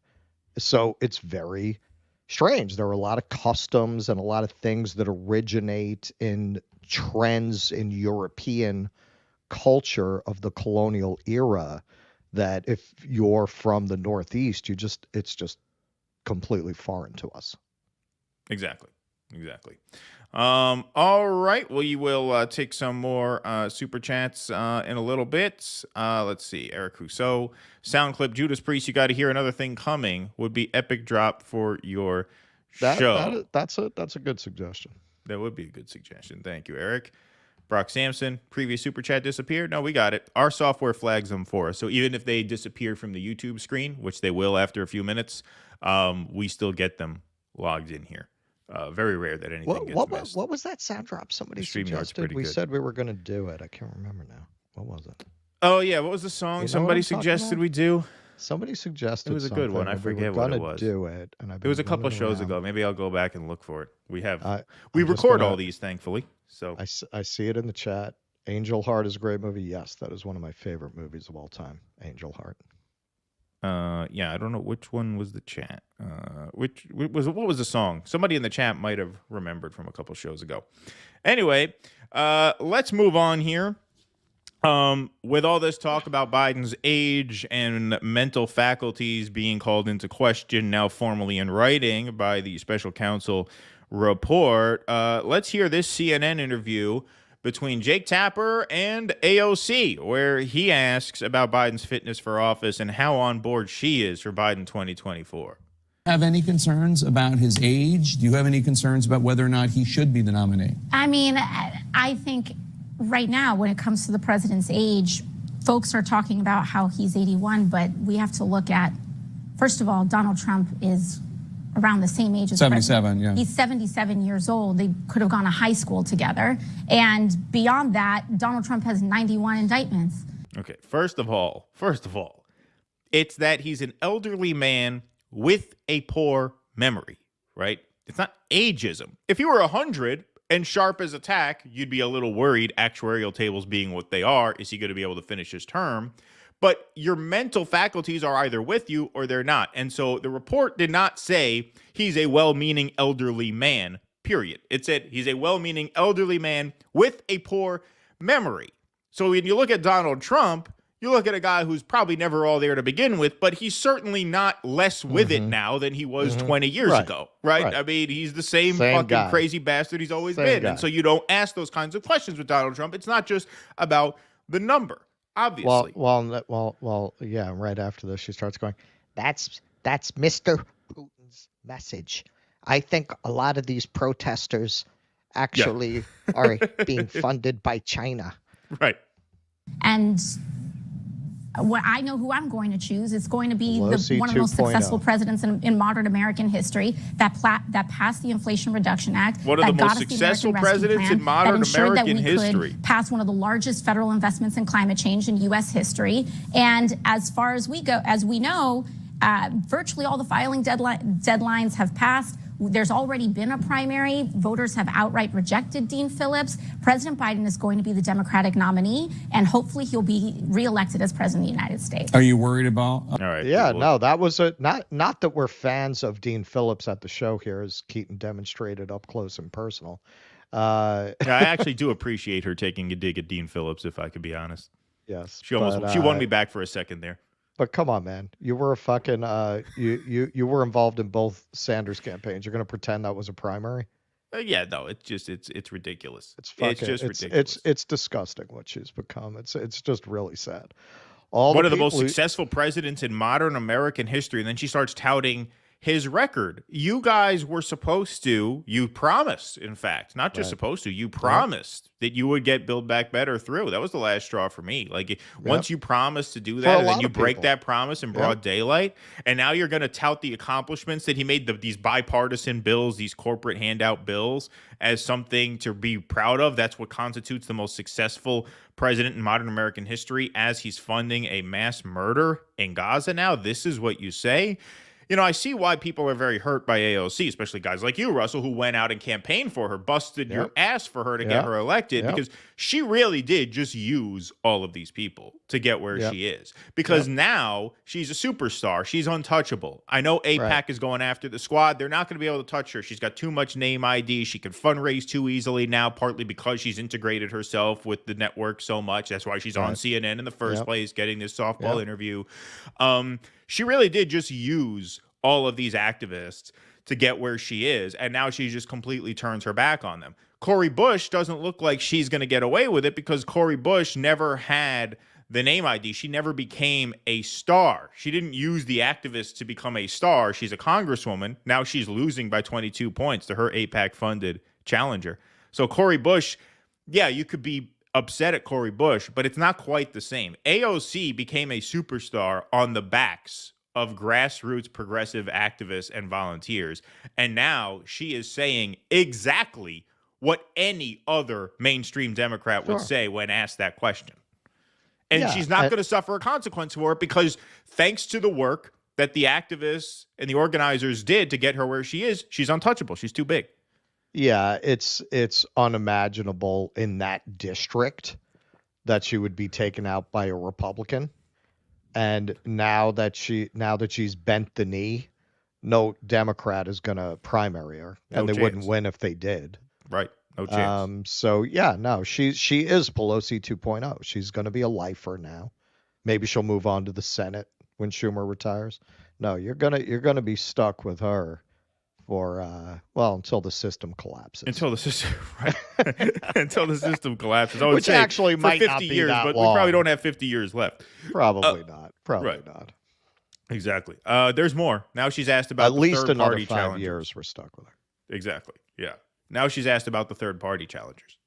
So it's very strange. There are a lot of customs and a lot of things that originate in trends in European culture of the colonial era that if you're from the Northeast, it's just completely foreign to us. Exactly. All right. Well, you will take some more super chats in a little bit. Let's see. Eric Rousseau, sound clip. Judas Priest, you got to hear another thing coming. Would be epic drop for your show. That's a good suggestion. That would be a good suggestion. Thank you, Eric. Brock Sampson, previous super chat disappeared. No, we got it. Our software flags them for us. So even if they disappear from the YouTube screen, which they will after a few minutes, we still get them logged in here. Very rare that anything gets missed. What was that sound drop somebody suggested? We said we were going to do it. I can't remember now. What was it? Oh, yeah. What was the song somebody suggested we do? Somebody suggested it was a good one. I forget what it was. Do it, and it was a couple shows ago. Maybe I'll go back and look for it. We record all these, thankfully. So I see it in the chat. Angel Heart is a great movie. Yes, that is one of my favorite movies of all time. Angel Heart. Yeah, I don't know which one was the chat. What was the song? Somebody in the chat might have remembered from a couple shows ago. Anyway, let's move on here. With all this talk about Biden's age and mental faculties being called into question, now formally in writing by the special counsel report, let's hear this CNN interview between Jake Tapper and AOC, where he asks about Biden's fitness for office and how on board she is for Biden 2024. Have any concerns about his age? Do you have any concerns about whether or not he should be the nominee? I mean, I think right now, when it comes to the president's age, folks are talking about how he's 81, but we have to look at, first of all, Donald Trump is around the same age as 77, yeah. He's 77 years old. They could have gone to high school together. And beyond that, Donald Trump has 91 indictments. Okay, first of all, it's that he's an elderly man with a poor memory, right? It's not ageism. If you were 100 and sharp as a tack, you'd be a little worried, actuarial tables being what they are. Is he going to be able to finish his term? But your mental faculties are either with you or they're not. And so the report did not say he's a well-meaning elderly man, period. It said he's a well-meaning elderly man with a poor memory. So when you look at Donald Trump, you look at a guy who's probably never all there to begin with, but he's certainly not less with it now than he was 20 years ago, right? I mean, he's the same fucking guy. Crazy bastard he's always been. Guy. And so you don't ask those kinds of questions with Donald Trump. It's not just about the number. Obviously. Well, yeah, right after this, she starts going, that's Mr. Putin's message. I think a lot of these protesters actually are being funded by China. Right. And what I know who I'm going to choose. It's going to be one of the most successful presidents in modern American history that passed the Inflation Reduction Act. One of the most successful presidents in modern American history. Passed one of the largest federal investments in climate change in U.S. history. And as far as we go, as we know, virtually all the filing deadlines have passed. There's already been a primary. Voters have outright rejected Dean Phillips. President Biden is going to be the Democratic nominee, and hopefully he'll be reelected as president of the United States. Are you worried about? All right. Yeah, no, that was not that we're fans of Dean Phillips at the show here, as Keaton demonstrated up close and personal. I actually do appreciate her taking a dig at Dean Phillips, if I could be honest. Yes. She won me back for a second there. But come on, man, you were a fucking you were involved in both Sanders campaigns. You're gonna pretend that was a primary? Yeah, no, it's ridiculous. It's just ridiculous. It's disgusting what she's become. It's just really sad. One of the most successful presidents in modern American history, and then she starts touting his record. You guys were supposed to, you promised, in fact, not just supposed to, you promised that you would get Build Back Better through. That was the last straw for me. Like, once you promised to do that, and then you break that promise in broad daylight, and now you're going to tout the accomplishments that he made, these bipartisan bills, these corporate handout bills, as something to be proud of. That's what constitutes the most successful president in modern American history, as he's funding a mass murder in Gaza now. This is what you say. I see why people are very hurt by AOC, especially guys like you, Russell, who went out and campaigned for her, busted your ass for her to get her elected, because she really did just use all of these people to get where she is. Because now she's a superstar. She's untouchable. I know AIPAC is going after the squad. They're not going to be able to touch her. She's got too much name ID. She can fundraise too easily now, partly because she's integrated herself with the network so much. That's why she's on CNN in the first place, getting this softball interview. She really did just use all of these activists to get where she is, and now she just completely turns her back on them. Cori Bush doesn't look like she's going to get away with it, because Cori Bush never had the name ID. She never became a star. She didn't use the activists to become a star. She's a congresswoman. Now she's losing by 22 points to her AIPAC-funded challenger. So Cori Bush, you could be upset at Cori Bush, but it's not quite the same. AOC became a superstar on the backs of grassroots progressive activists and volunteers, and now she is saying exactly what any other mainstream Democrat would say when asked that question. And she's not going to suffer a consequence for it, because thanks to the work that the activists and the organizers did to get her where she is, she's untouchable. She's too big. Yeah, it's unimaginable in that district that she would be taken out by a Republican. And now that she's bent the knee, no Democrat is going to primary her, and they wouldn't win if they did. Right. No chance. So she is Pelosi 2.0. She's going to be a lifer now. Maybe she'll move on to the Senate when Schumer retires. No, you're gonna be stuck with her for until the system collapses. Until the system until the system collapses. Which actually might 50 not be years, that but long. we probably don't have 50 years left. Probably not. Probably not. Exactly. There's more. Now she's asked about at least another 5 challengers. years we're stuck with her. Exactly. Yeah. Now she's asked about the third party challengers.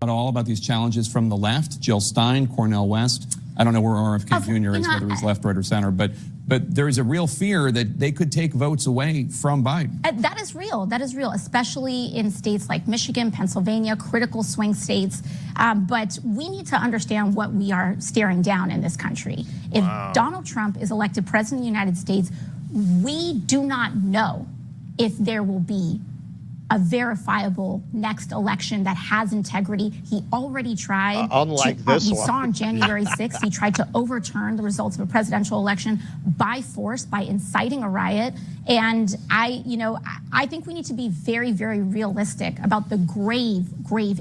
At all about these challenges from the left, Jill Stein, Cornel West. I don't know where RFK Jr. is, whether he's left, right, or center, but there is a real fear that they could take votes away from Biden. That is real. That is real, especially in states like Michigan, Pennsylvania, critical swing states. But we need to understand what we are staring down in this country. If Donald Trump is elected president of the United States, we do not know if there will be a verifiable next election that has integrity. He already tried. Unlike this we one. saw on January 6th, he tried to overturn the results of a presidential election by force, by inciting a riot. And I think we need to be very, very realistic about the grave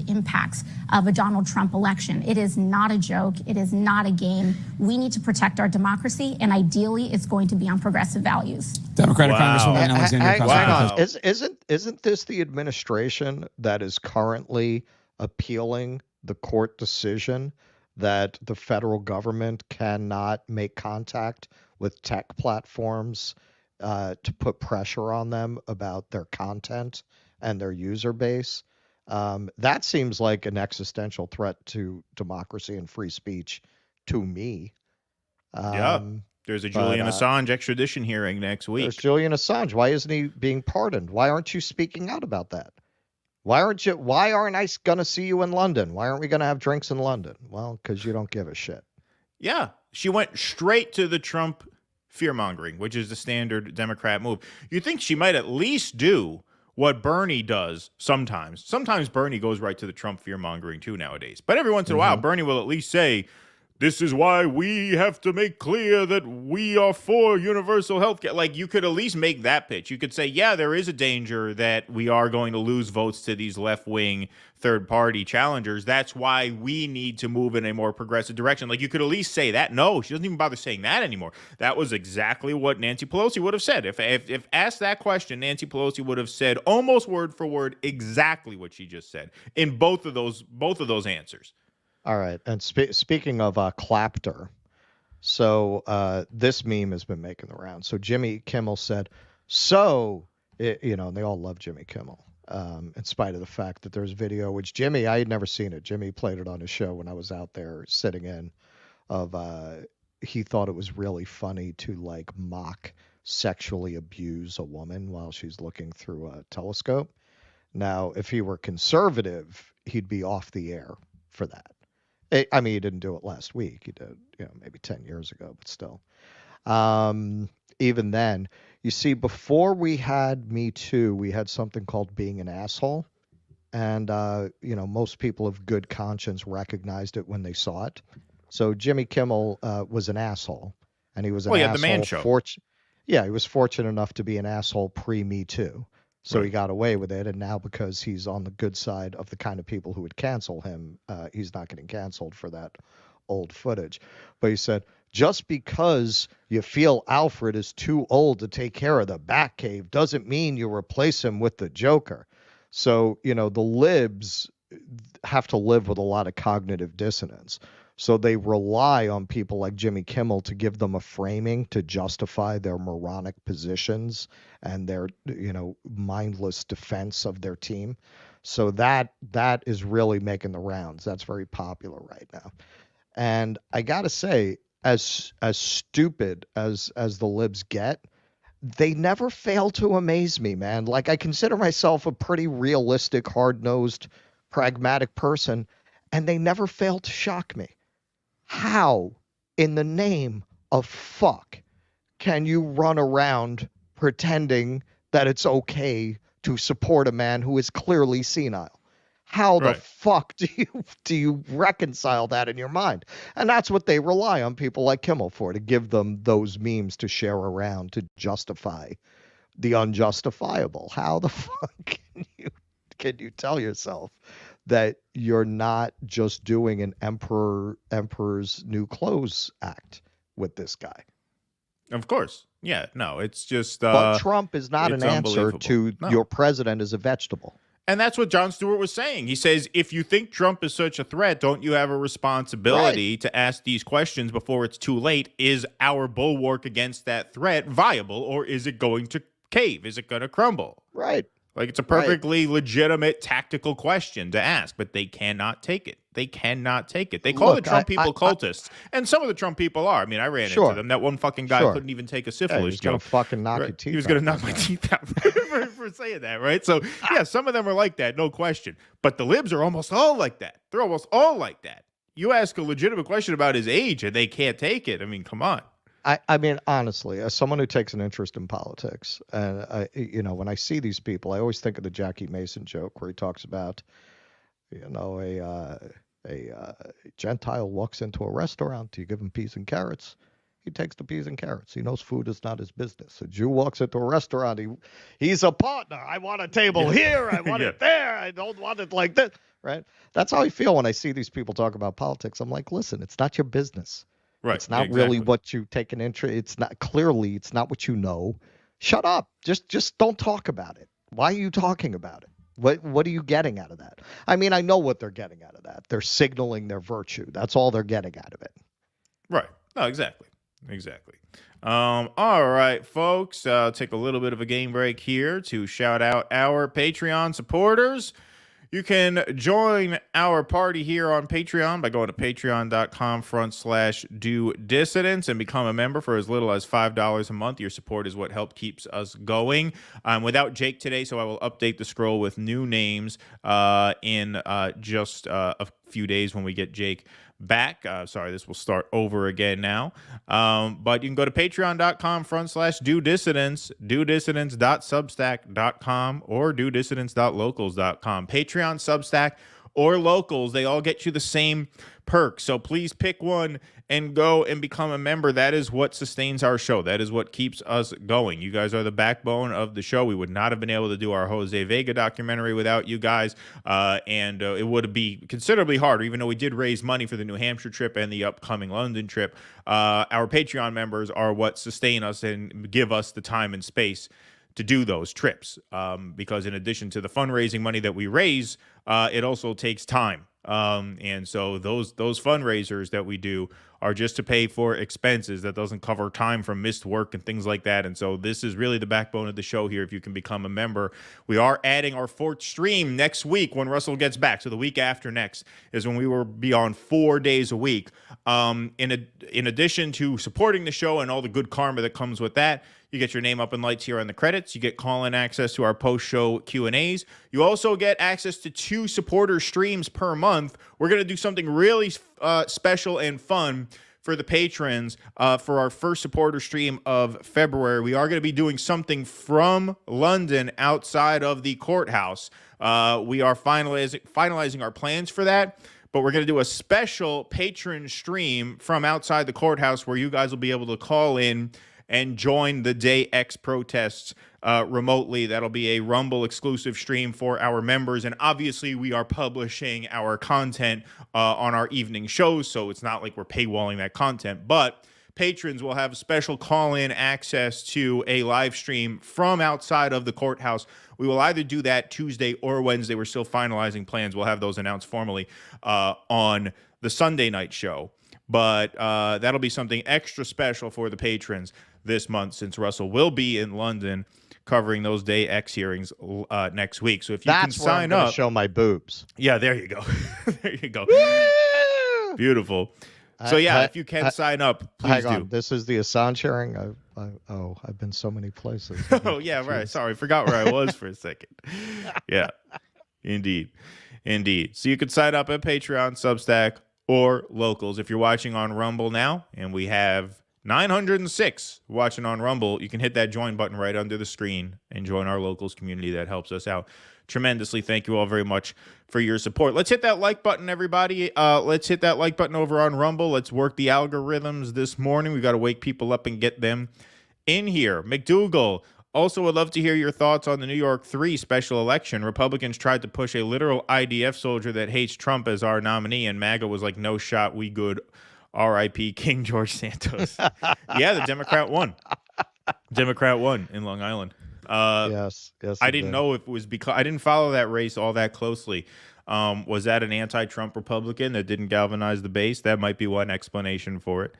impacts of a Donald Trump election. It is not a joke. It is not a game. We need to protect our democracy, and ideally, it's going to be on progressive values. Democratic Congresswoman Alexandria Ocasio-Cortez. Isn't this the administration that is currently appealing the court decision that the federal government cannot make contact with tech platforms to put pressure on them about their content and their user base? That seems like an existential threat to democracy and free speech to me. There's a Julian Assange extradition hearing next week. There's Julian Assange. Why isn't he being pardoned? Why aren't you speaking out about that? Why aren't I going to see you in London? Why aren't we going to have drinks in London? Well, because you don't give a shit. Yeah. She went straight to the Trump fear-mongering, which is the standard Democrat move. You think she might at least do what Bernie does sometimes. Sometimes Bernie goes right to the Trump fear-mongering too nowadays. But every once in a while, Bernie will at least say, this is why we have to make clear that we are for universal health care. Like, you could at least make that pitch. You could say, yeah, there is a danger that we are going to lose votes to these left-wing third-party challengers. That's why we need to move in a more progressive direction. Like, you could at least say that. No, she doesn't even bother saying that anymore. That was exactly what Nancy Pelosi would have said. If asked that question, Nancy Pelosi would have said almost word for word exactly what she just said in both of those answers. All right. And speaking of Clapter, so this meme has been making the round. So Jimmy Kimmel said, and they all love Jimmy Kimmel, in spite of the fact that there's video, which I had never seen it. Jimmy played it on his show when I was out there sitting in, he thought it was really funny to like mock sexually abuse a woman while she's looking through a telescope. Now, if he were conservative, he'd be off the air for that. I mean, he didn't do it last week. He did, maybe 10 years ago, but still. Even then, You see, before we had Me Too, we had something called being an asshole. And, most people of good conscience recognized it when they saw it. So Jimmy Kimmel was an asshole. And he was an asshole. The Man Show. He was fortunate enough to be an asshole pre-Me Too. So he got away with it. And now because he's on the good side of the kind of people who would cancel him, he's not getting canceled for that old footage. But he said, just because you feel Alfred is too old to take care of the Batcave doesn't mean you replace him with the Joker. So, the libs have to live with a lot of cognitive dissonance. So they rely on people like Jimmy Kimmel to give them a framing to justify their moronic positions and their, mindless defense of their team. So that is really making the rounds. That's very popular right now. And I got to say, as stupid as the libs get, they never fail to amaze me, man. Like, I consider myself a pretty realistic, hard-nosed, pragmatic person, and they never fail to shock me. How, in the name of fuck, can you run around pretending that it's okay to support a man who is clearly senile? How the fuck do you reconcile that in your mind? And that's what they rely on people like Kimmel for, to give them those memes to share around to justify the unjustifiable. How the fuck can you tell yourself that you're not just doing an Emperor's New Clothes act with this guy? Of course. Yeah, no, it's just... but Trump is not an answer to your president is a vegetable. And that's what Jon Stewart was saying. He says, if you think Trump is such a threat, don't you have a responsibility to ask these questions before it's too late? Is our bulwark against that threat viable, or is it going to cave? Is it going to crumble? Right. Like, it's a perfectly legitimate tactical question to ask, but they cannot take it. They cannot take it. They call the Trump people cultists, and some of the Trump people are. I mean, I ran into them. That one fucking guy couldn't even take a syphilis he was going to fucking knock your teeth out. He was going to knock my teeth out for saying that, right? So, yeah, some of them are like that, no question. But the libs are almost all like that. They're almost all like that. You ask a legitimate question about his age, and they can't take it. I mean, come on. I mean, honestly, as someone who takes an interest in politics, and when I see these people, I always think of the Jackie Mason joke where he talks about, a Gentile walks into a restaurant. You give him peas and carrots. He takes the peas and carrots. He knows food is not his business. A Jew walks into a restaurant. He's a partner. I want a table here. I want it there. I don't want it like this. Right? That's how I feel when I see these people talk about politics. I'm like, listen, it's not your business. Right. It's not really what you take an interest. It's not it's not what you know. Shut up. Just don't talk about it. Why are you talking about it? What are you getting out of that? I mean, I know what they're getting out of that. They're signaling their virtue. That's all they're getting out of it. Right. No, exactly. All right, folks. Take a little bit of a game break here to shout out our Patreon supporters. You can join our party here on Patreon by going to patreon.com/do-dissidents and become a member for as little as $5 a month. Your support is what helps keeps us going. Without Jake today, so I will update the scroll with new names in just a few days when we get Jake back. Sorry, this will start over again now. But you can go to patreon.com/do-dissidents, do-dissidents.substack.com, or do-dissidents.locals.com. Patreon, Substack, or Locals, they all get you the same perks. So please pick one and go and become a member. That is what sustains our show. That is what keeps us going. You guys are the backbone of the show. We would not have been able to do our Jose Vega documentary without you guys, and it would be considerably harder, even though we did raise money for the New Hampshire trip and the upcoming London trip. Our Patreon members are what sustain us and give us the time and space to do those trips, because in addition to the fundraising money that we raise, it also takes time. And so those fundraisers that we do are just to pay for expenses. That doesn't cover time from missed work and things like that. And so this is really the backbone of the show here. If you can become a member, we are adding our 4th stream next week when Russell gets back. So the week after next is when we will be on 4 days a week. In addition to supporting the show and all the good karma that comes with that, you get your name up in lights here on the credits. You get call-in access to our post-show Q&As. You also get access to 2 supporter streams per month. We're going to do something really special and fun for the patrons, for our first supporter stream of February, we are going to be doing something from London outside of the courthouse. We are finalizing our plans for that, but we're going to do a special patron stream from outside the courthouse where you guys will be able to call in and join the Day X protests remotely. That'll be a Rumble exclusive stream for our members. And obviously we are publishing our content on our evening shows, so it's not like we're paywalling that content, but patrons will have special call-in access to a live stream from outside of the courthouse. We will either do that Tuesday or Wednesday. We're still finalizing plans. We'll have those announced formally on the Sunday night show. But that'll be something extra special for the patrons this month, since Russell will be in London covering those Day X hearings next week. So if you can sign up, show my boobs. Yeah, there you go. There you go. Beautiful. So yeah, if you can sign up, please hang on. do. This is the Assange hearing. I've been so many places. Oh yeah, right. Sorry, forgot where I was for a second. Yeah, indeed. So you can sign up at Patreon, Substack, or Locals. If you're watching on Rumble now, and we have 906 watching on Rumble, you can hit that join button right under the screen and join our Locals community. That helps us out tremendously. Thank you all very much for your support. Let's hit that like button, everybody. Let's hit that like button over on Rumble. Let's work the algorithms this morning. We've got to wake people up and get them in here. McDougal also would love to hear your thoughts on the New York 3 special election. Republicans tried to push a literal IDF soldier that hates Trump as our nominee, and MAGA was like, no shot, we good. R.I.P. King George Santos. Yeah, the Democrat won. Democrat won in Long Island. Yes. I didn't know if it was because I didn't follow that race all that closely. Was that an anti-Trump Republican that didn't galvanize the base? That might be one explanation for it.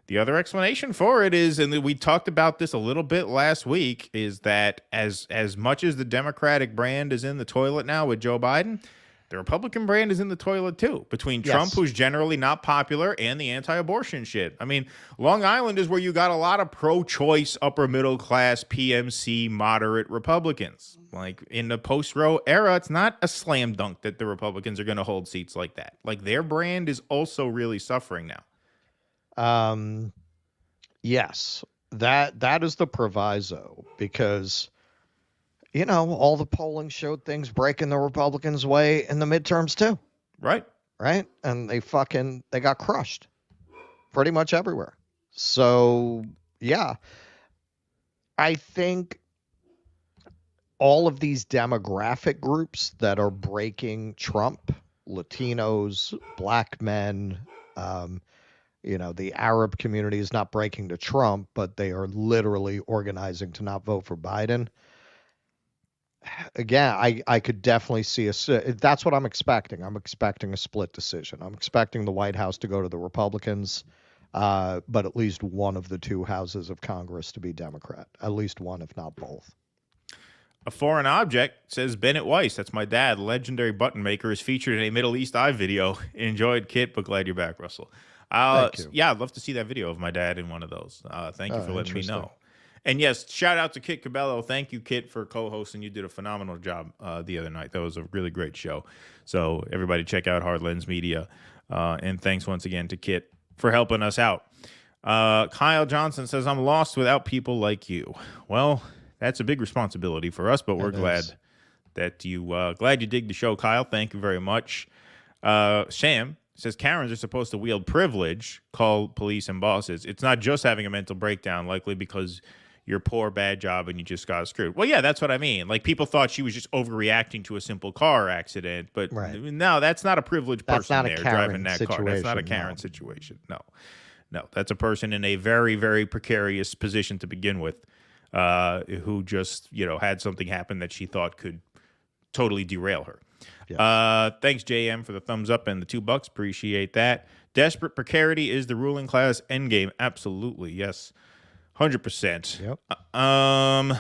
The other explanation for it is, and we talked about this a little bit last week, is that as much as the Democratic brand is in the toilet now with Joe Biden, the Republican brand is in the toilet too, between Trump, who's generally not popular, and the anti-abortion shit. I mean, Long Island is where you got a lot of pro-choice, upper-middle-class, PMC, moderate Republicans. Like, in the post-Roe era, it's not a slam dunk that the Republicans are going to hold seats like that. Like, their brand is also really suffering now. Yes, that is the proviso, because you know, all the polling showed things breaking the Republicans' way in the midterms too. Right. And they got crushed pretty much everywhere. So, yeah, I think all of these demographic groups that are breaking Trump, Latinos, black men, the Arab community is not breaking to Trump, but they are literally organizing to not vote for Biden. Again, I could definitely see that's what I'm expecting. I'm expecting a split decision. I'm expecting the White House to go to the Republicans, but at least one of the two houses of Congress to be Democrat. At least one, if not both. A foreign object, says Bennett Weiss. That's my dad. Legendary button maker is featured in a Middle East Eye video. Enjoyed, Kit, but glad you're back, Russell. Thank you. Yeah, I'd love to see that video of my dad in one of those. Thank you for letting me know. And yes, shout out to Kit Cabello. Thank you, Kit, for co-hosting. You did a phenomenal job the other night. That was a really great show. So everybody check out Hard Lens Media. And thanks once again to Kit for helping us out. Kyle Johnson says, I'm lost without people like you. Well, that's a big responsibility for us, but we're glad that you dig the show, Kyle. Thank you very much. Sam says, Karens are supposed to wield privilege, call police and bosses. It's not just having a mental breakdown, likely because your poor, bad job and you just got screwed. Well, yeah, that's what I mean. Like, people thought she was just overreacting to a simple car accident, but no, that's not a privileged person there driving that car. That's not a Karen situation. No, that's a person in a very, very precarious position to begin with, who just, had something happen that she thought could totally derail her. Yes. Thanks, JM, for the thumbs up and the $2. Appreciate that. Desperate precarity is the ruling class endgame. Absolutely, yes. 100%. Yep.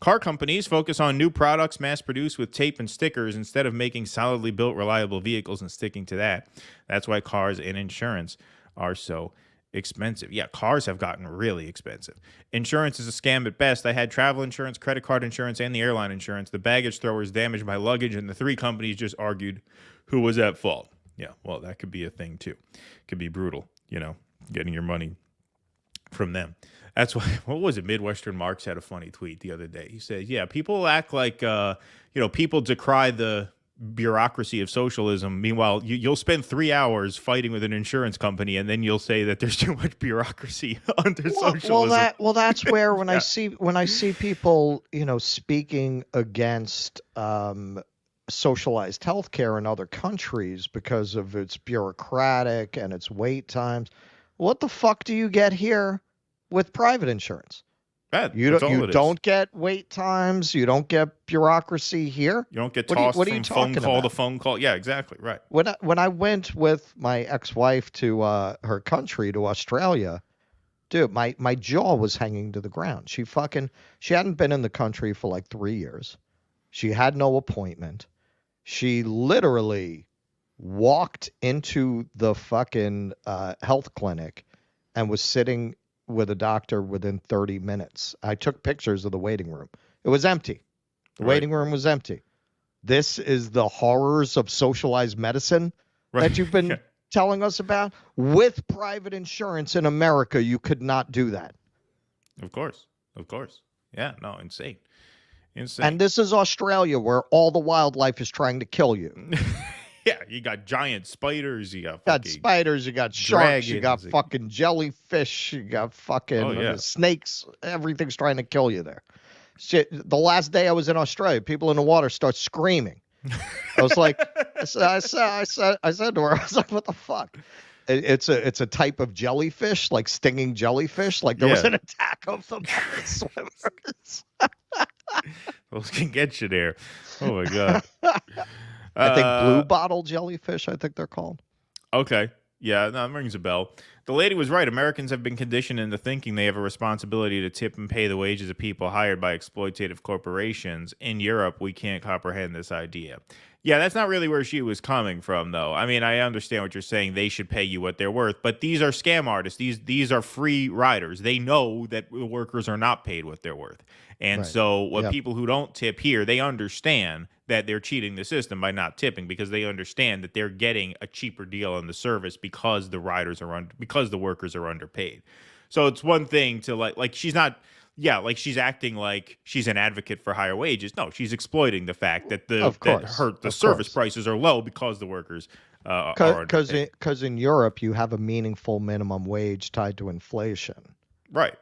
Car companies focus on new products mass-produced with tape and stickers instead of making solidly built, reliable vehicles and sticking to that. That's why cars and insurance are so expensive. Yeah, cars have gotten really expensive. Insurance is a scam at best. I had travel insurance, credit card insurance, and the airline insurance. The baggage throwers damaged my luggage, and the three companies just argued who was at fault. Yeah, well, that could be a thing, too. Could be brutal, getting your money from them. That's why, what was it? Midwestern Marks had a funny tweet the other day. He said, yeah, people act like, people decry the bureaucracy of socialism. Meanwhile, you'll spend 3 hours fighting with an insurance company, and then you'll say that there's too much bureaucracy under socialism. That's where when I see people, speaking against socialized healthcare in other countries because of its bureaucratic and its wait times. What the fuck do you get here with private insurance? You don't get wait times. You don't get bureaucracy here. You don't get tossed from phone call to phone call. Yeah, exactly. Right. When I went with my ex-wife to her country, to Australia, dude, my jaw was hanging to the ground. She hadn't been in the country for like 3 years. She had no appointment. She literally walked into the fucking health clinic and was sitting with a doctor within 30 minutes. I took pictures of the waiting room. It was empty. The waiting room was empty. This is the horrors of socialized medicine that you've been telling us about. With private insurance in America, you could not do that. Of course. Yeah, no, insane. And this is Australia, where all the wildlife is trying to kill you. Yeah, you got giant spiders, you got spiders, you got sharks, you got fucking jellyfish, you got fucking snakes. Everything's trying to kill you there. Shit, the last day I was in Australia, people in the water start screaming. I was like, I said to her, I was like, what the fuck? It's a type of jellyfish, like stinging jellyfish. Like there was an attack of them swimmers. Those can get you there. Oh my god. I think blue bottle jellyfish, I think they're called. Okay. Yeah, that rings a bell. The lady was right. Americans have been conditioned into thinking they have a responsibility to tip and pay the wages of people hired by exploitative corporations. In Europe, we can't comprehend this idea. Yeah, that's not really where she was coming from, though. I mean, I understand what you're saying. They should pay you what they're worth. But these are scam artists. These are free riders. They know that the workers are not paid what they're worth. And so people who don't tip here, they understand that they're cheating the system by not tipping, because they understand that they're getting a cheaper deal on the service because the because the workers are underpaid. So it's one thing to like she's not she's acting like she's an advocate for higher wages. No, she's exploiting the fact that the service prices are low because the workers are underpaid. Because in Europe you have a meaningful minimum wage tied to inflation. Right.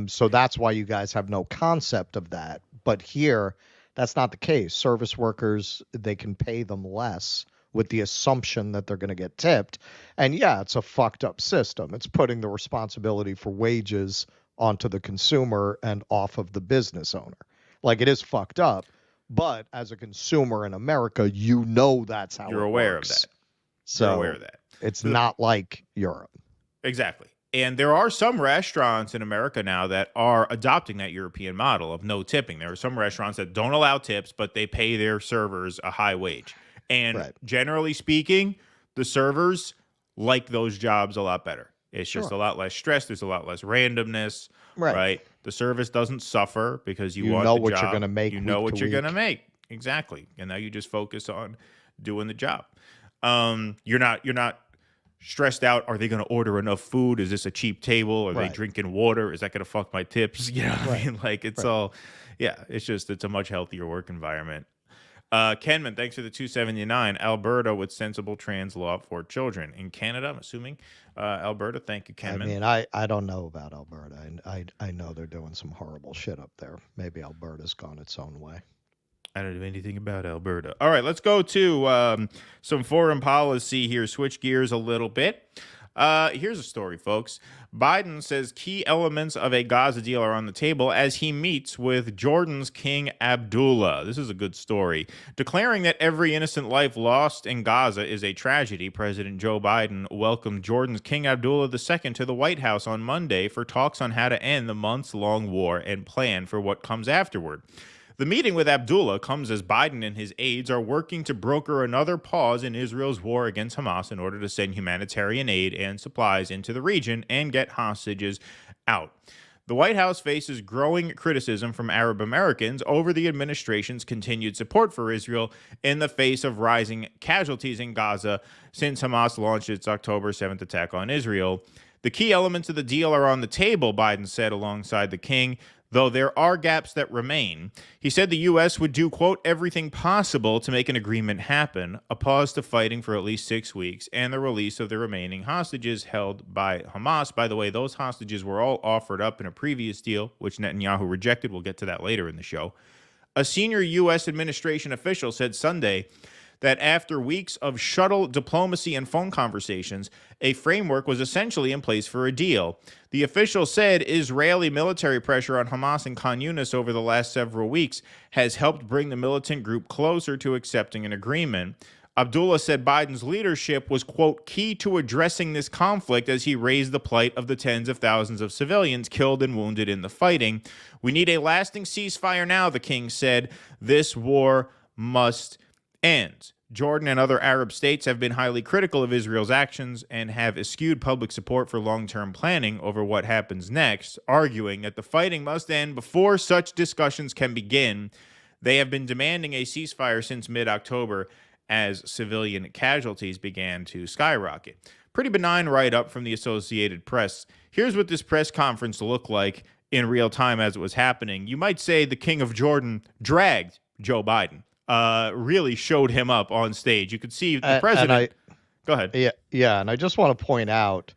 So that's why you guys have no concept of that. But here, that's not the case. Service workers, they can pay them less with the assumption that they're going to get tipped. And yeah, it's a fucked up system. It's putting the responsibility for wages onto the consumer and off of the business owner. Like, it is fucked up. But as a consumer in America, you know that's how you're aware of that. So you're aware of that. It's not like Europe. Exactly. And there are some restaurants in America now that are adopting that European model of no tipping. There are some restaurants that don't allow tips, but they pay their servers a high wage. And generally speaking, the servers like those jobs a lot better. It's just a lot less stress. There's a lot less randomness, right? The service doesn't suffer because you want know the what job. You're going to make. You know what you're going to make. Exactly. And now you just focus on doing the job. You're not stressed out. Are they going to order enough food? Is this a cheap table? Are they drinking water? Is that going to fuck my tips? You know what I mean? Like, it's all, it's a much healthier work environment. Kenman, thanks for the $2.79. Alberta with sensible trans law for children. In Canada, I'm assuming. Alberta, thank you, Kenman. I mean, I don't know about Alberta. I know they're doing some horrible shit up there. Maybe Alberta's gone its own way. I don't know anything about Alberta. All right, let's go to some foreign policy here. Switch gears a little bit. Here's a story, folks. Biden says key elements of a Gaza deal are on the table as he meets with Jordan's King Abdullah. This is a good story. Declaring that every innocent life lost in Gaza is a tragedy, President Joe Biden welcomed Jordan's King Abdullah II to the White House on Monday for talks on how to end the months-long war and plan for what comes afterward. The meeting with Abdullah comes as Biden and his aides are working to broker another pause in Israel's war against Hamas in order to send humanitarian aid and supplies into the region and get hostages out. The White House faces growing criticism from Arab Americans over the administration's continued support for Israel in the face of rising casualties in Gaza since Hamas launched its October 7th attack on Israel. The key elements of the deal are on the table, Biden said alongside the king, though there are gaps that remain. He said the U.S. would do, quote, everything possible to make an agreement happen, a pause to fighting for at least 6 weeks, and the release of the remaining hostages held by Hamas. By the way, those hostages were all offered up in a previous deal, which Netanyahu rejected. We'll get to that later in the show. A senior U.S. administration official said Sunday that after weeks of shuttle diplomacy and phone conversations, a framework was essentially in place for a deal. The official said Israeli military pressure on Hamas and Khan Yunis over the last several weeks has helped bring the militant group closer to accepting an agreement. Abdullah said Biden's leadership was, quote, key to addressing this conflict as he raised the plight of the tens of thousands of civilians killed and wounded in the fighting. We need a lasting ceasefire now, the king said. This war must end. Jordan and other Arab states have been highly critical of Israel's actions and have eschewed public support for long-term planning over what happens next, arguing that the fighting must end before such discussions can begin. They have been demanding a ceasefire since mid-October as civilian casualties began to skyrocket. Pretty benign write-up from the Associated Press. Here's what this press conference looked like in real time as it was happening. You might say the King of Jordan dragged Joe Biden. Really showed him up on stage. You could see the president. Go ahead. Yeah, and I just want to point out,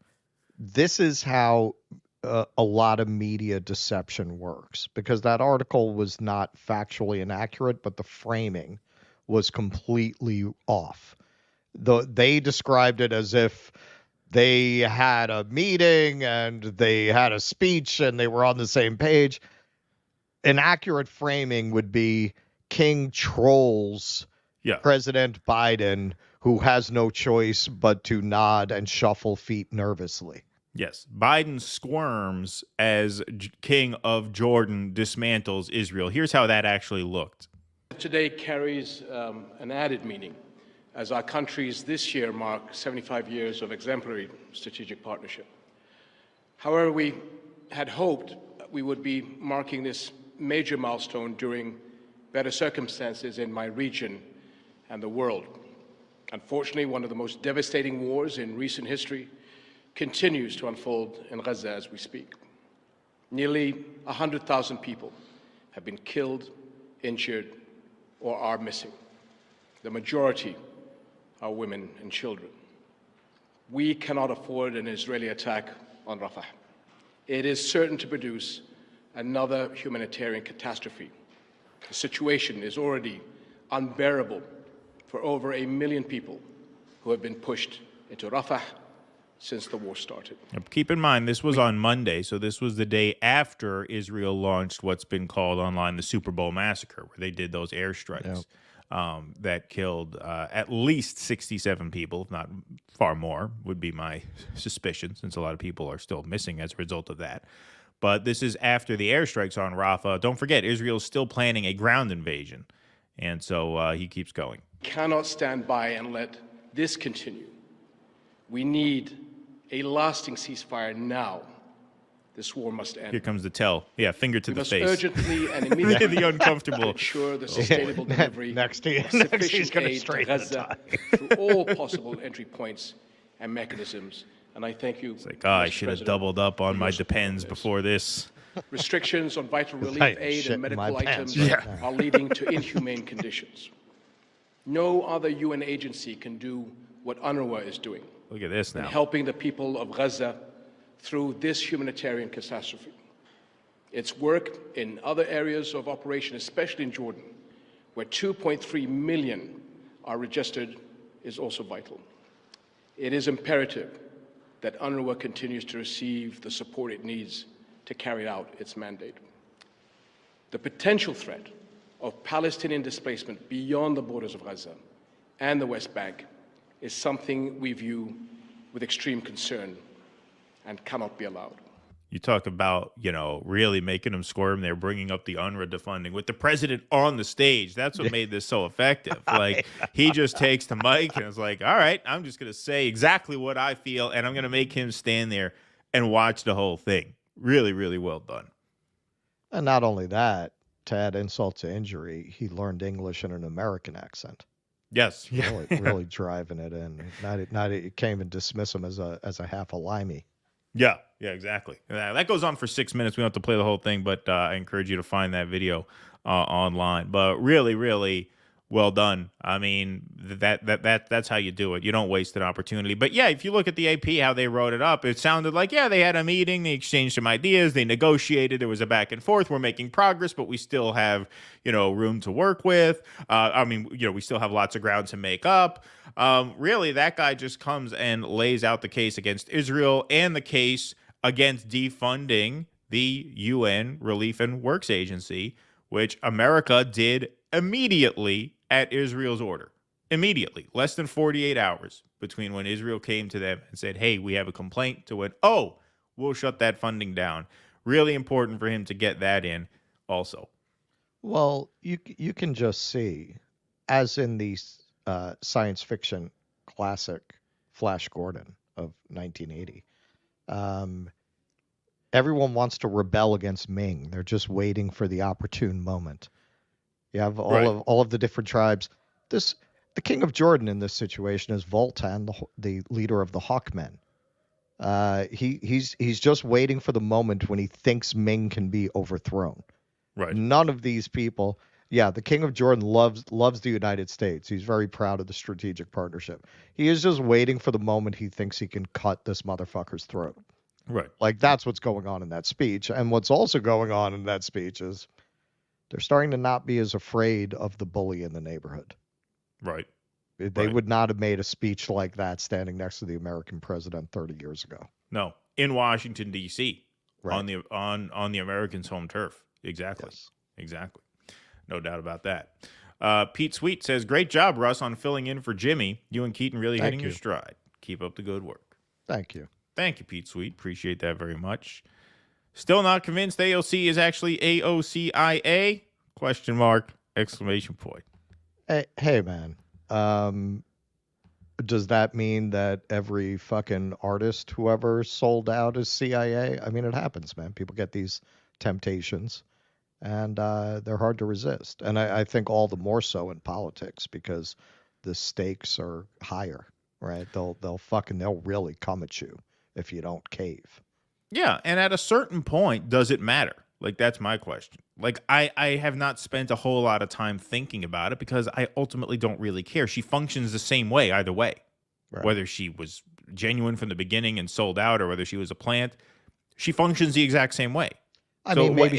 this is how a lot of media deception works, because that article was not factually inaccurate, but the framing was completely off. They described it as if they had a meeting and they had a speech and they were on the same page. An accurate framing would be King trolls President Biden, who has no choice but to nod and shuffle feet nervously. Yes, Biden squirms as King of Jordan dismantles Israel. Here's how that actually looked. Today carries an added meaning, as our countries this year mark 75 years of exemplary strategic partnership. However, we had hoped we would be marking this major milestone during better circumstances in my region and the world. Unfortunately, one of the most devastating wars in recent history continues to unfold in Gaza as we speak. Nearly 100,000 people have been killed, injured, or are missing. The majority are women and children. We cannot afford an Israeli attack on Rafah. It is certain to produce another humanitarian catastrophe. The situation is already unbearable for over 1 million people who have been pushed into Rafah since the war started. Keep in mind, this was on Monday, so this was the day after Israel launched what's been called online the Super Bowl massacre, where they did those airstrikes that killed at least 67 people, if not far more, would be my suspicion, since a lot of people are still missing as a result of that. But this is after the airstrikes on Rafah. Don't forget, Israel's still planning a ground invasion. And so he keeps going. We cannot stand by and let this continue. We need a lasting ceasefire now. This war must end. Here comes the tell. Yeah, finger to the face. Urgently and immediately the uncomfortable. Ensure the sustainable delivery next of sufficient aid to Gaza through all possible entry points and mechanisms. And I thank you. It's like, I should have doubled up on my depends before this. Restrictions on vital relief aid and medical items are leading to inhumane conditions. No other UN agency can do what UNRWA is doing. Look at this now. In helping the people of Gaza through this humanitarian catastrophe. Its work in other areas of operation, especially in Jordan, where 2.3 million are registered, is also vital. It is imperative that UNRWA continues to receive the support it needs to carry out its mandate. The potential threat of Palestinian displacement beyond the borders of Gaza and the West Bank is something we view with extreme concern and cannot be allowed. You talk about, really making them squirm. They're bringing up the UNRWA defunding with the president on the stage. That's what made this so effective. Like, he just takes the mic and is like, all right, I'm just going to say exactly what I feel, and I'm going to make him stand there and watch the whole thing. Really, really well done. And not only that, to add insult to injury, he learned English in an American accent. Yes. Really driving it in. Not he can't even dismiss him as a half a limey. Yeah, exactly. That goes on for 6 minutes. We don't have to play the whole thing, but I encourage you to find that video online. But really, really well done. I mean, that's how you do it. You don't waste an opportunity. But yeah, if you look at the AP, how they wrote it up, it sounded like, yeah, they had a meeting, they exchanged some ideas, they negotiated, there was a back and forth, we're making progress, but we still have, room to work with. We still have lots of ground to make up. Really, that guy just comes and lays out the case against Israel and the case against defunding the UN Relief and Works Agency, which America did immediately at Israel's order. Immediately. Less than 48 hours between when Israel came to them and said, hey, we have a complaint, to when, we'll shut that funding down. Really important for him to get that in also. Well, you can just see, as in the science fiction classic Flash Gordon of 1980, everyone wants to rebel against Ming. They're just waiting for the opportune moment. You have all of the different tribes. The king of Jordan in this situation is Voltan, the leader of the Hawkmen. He's just waiting for the moment when he thinks Ming can be overthrown. Right. None of these people. Yeah, the king of Jordan loves the United States. He's very proud of the strategic partnership. He is just waiting for the moment he thinks he can cut this motherfucker's throat. Right. Like, that's what's going on in that speech. And what's also going on in that speech is they're starting to not be as afraid of the bully in the neighborhood. Right. They would not have made a speech like that standing next to the American president 30 years ago. No, in Washington, D.C., right. on the Americans' home turf. Exactly. Yes. Exactly. No doubt about that. Pete Sweet says, great job, Russ, on filling in for Jimmy. You and Keaton really hitting your stride. Keep up the good work. Thank you. Thank you, Pete Sweet. Appreciate that very much. Still not convinced AOC is actually AOCIA? Question mark, exclamation point. Hey man. Does that mean that every fucking artist, whoever sold out is CIA? I mean, it happens, man. People get these temptations, and they're hard to resist. And I think all the more so in politics because the stakes are higher, right? They'll really come at you if you don't cave. Yeah, and at a certain point, does it matter? Like, that's my question. Like, I have not spent a whole lot of time thinking about it because I ultimately don't really care. She functions the same way either way. Right. Whether she was genuine from the beginning and sold out or whether she was a plant, she functions the exact same way. I mean, maybe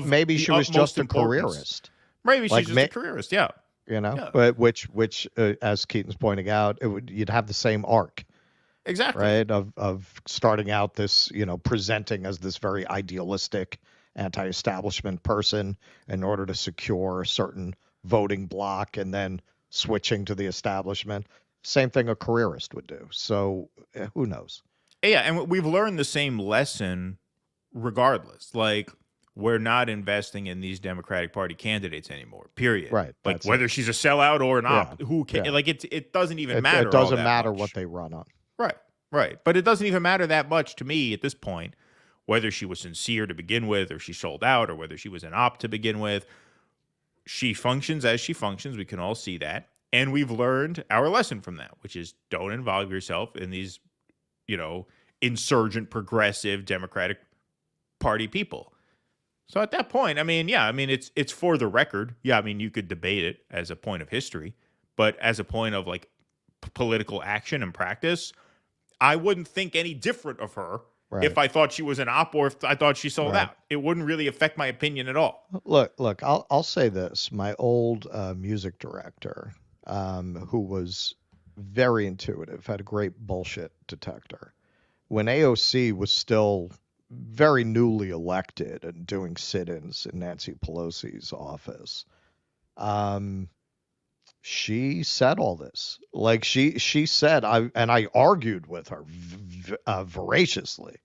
maybe she was just a careerist. Maybe she's just a careerist, yeah. Which as Keaton's pointing out, you'd have the same arc. Exactly. Right. Of starting out this, presenting as this very idealistic anti-establishment person in order to secure a certain voting block and then switching to the establishment. Same thing a careerist would do. So who knows? Yeah. And we've learned the same lesson regardless. Like, we're not investing in these Democratic Party candidates anymore, period. Right. Like, whether she's a sellout or an op, who can, like, it doesn't even matter. It doesn't matter what they run on. Right. But it doesn't even matter that much to me at this point, whether she was sincere to begin with or she sold out or whether she was an op to begin with. She functions as she functions. We can all see that. And we've learned our lesson from that, which is don't involve yourself in these, insurgent, progressive, Democratic Party people. So at that point, it's for the record. Yeah, you could debate it as a point of history, but as a point of like political action and practice, I wouldn't think any different of her if I thought she was an op or if I thought she sold out. It wouldn't really affect my opinion at all. Look, I'll say this. My old music director, who was very intuitive, had a great bullshit detector. When AOC was still very newly elected and doing sit-ins in Nancy Pelosi's office, she said all this. Like she said, I argued with her voraciously,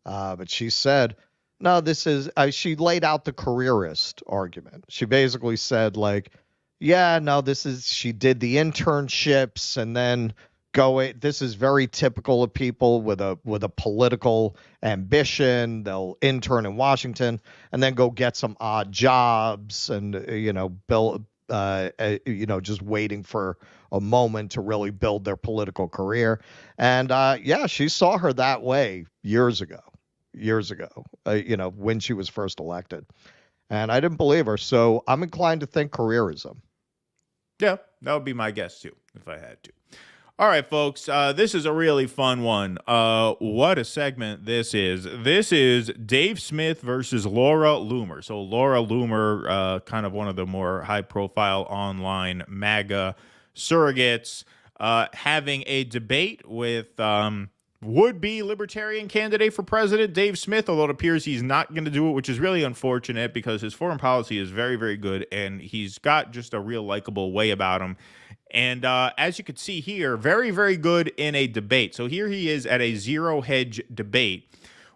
but she said, no, this is, she laid out the careerist argument. She basically said like, yeah, no, she did the internships and then this is very typical of people with a political ambition. They'll intern in Washington and then go get some odd jobs and, build, just waiting for a moment to really build their political career. And yeah, she saw her that way years ago, when she was first elected. And I didn't believe her. So I'm inclined to think careerism. Yeah, that would be my guess too, if I had to. All right, folks, this is a really fun one. What a segment this is. This is Dave Smith versus Laura Loomer. So Laura Loomer, kind of one of the more high-profile online MAGA surrogates, having a debate with would-be libertarian candidate for president, Dave Smith, although it appears he's not going to do it, which is really unfortunate because his foreign policy is very, very good, and he's got just a real likable way about him. And as you can see here, very, very good in a debate. So here he is at a ZeroHedge debate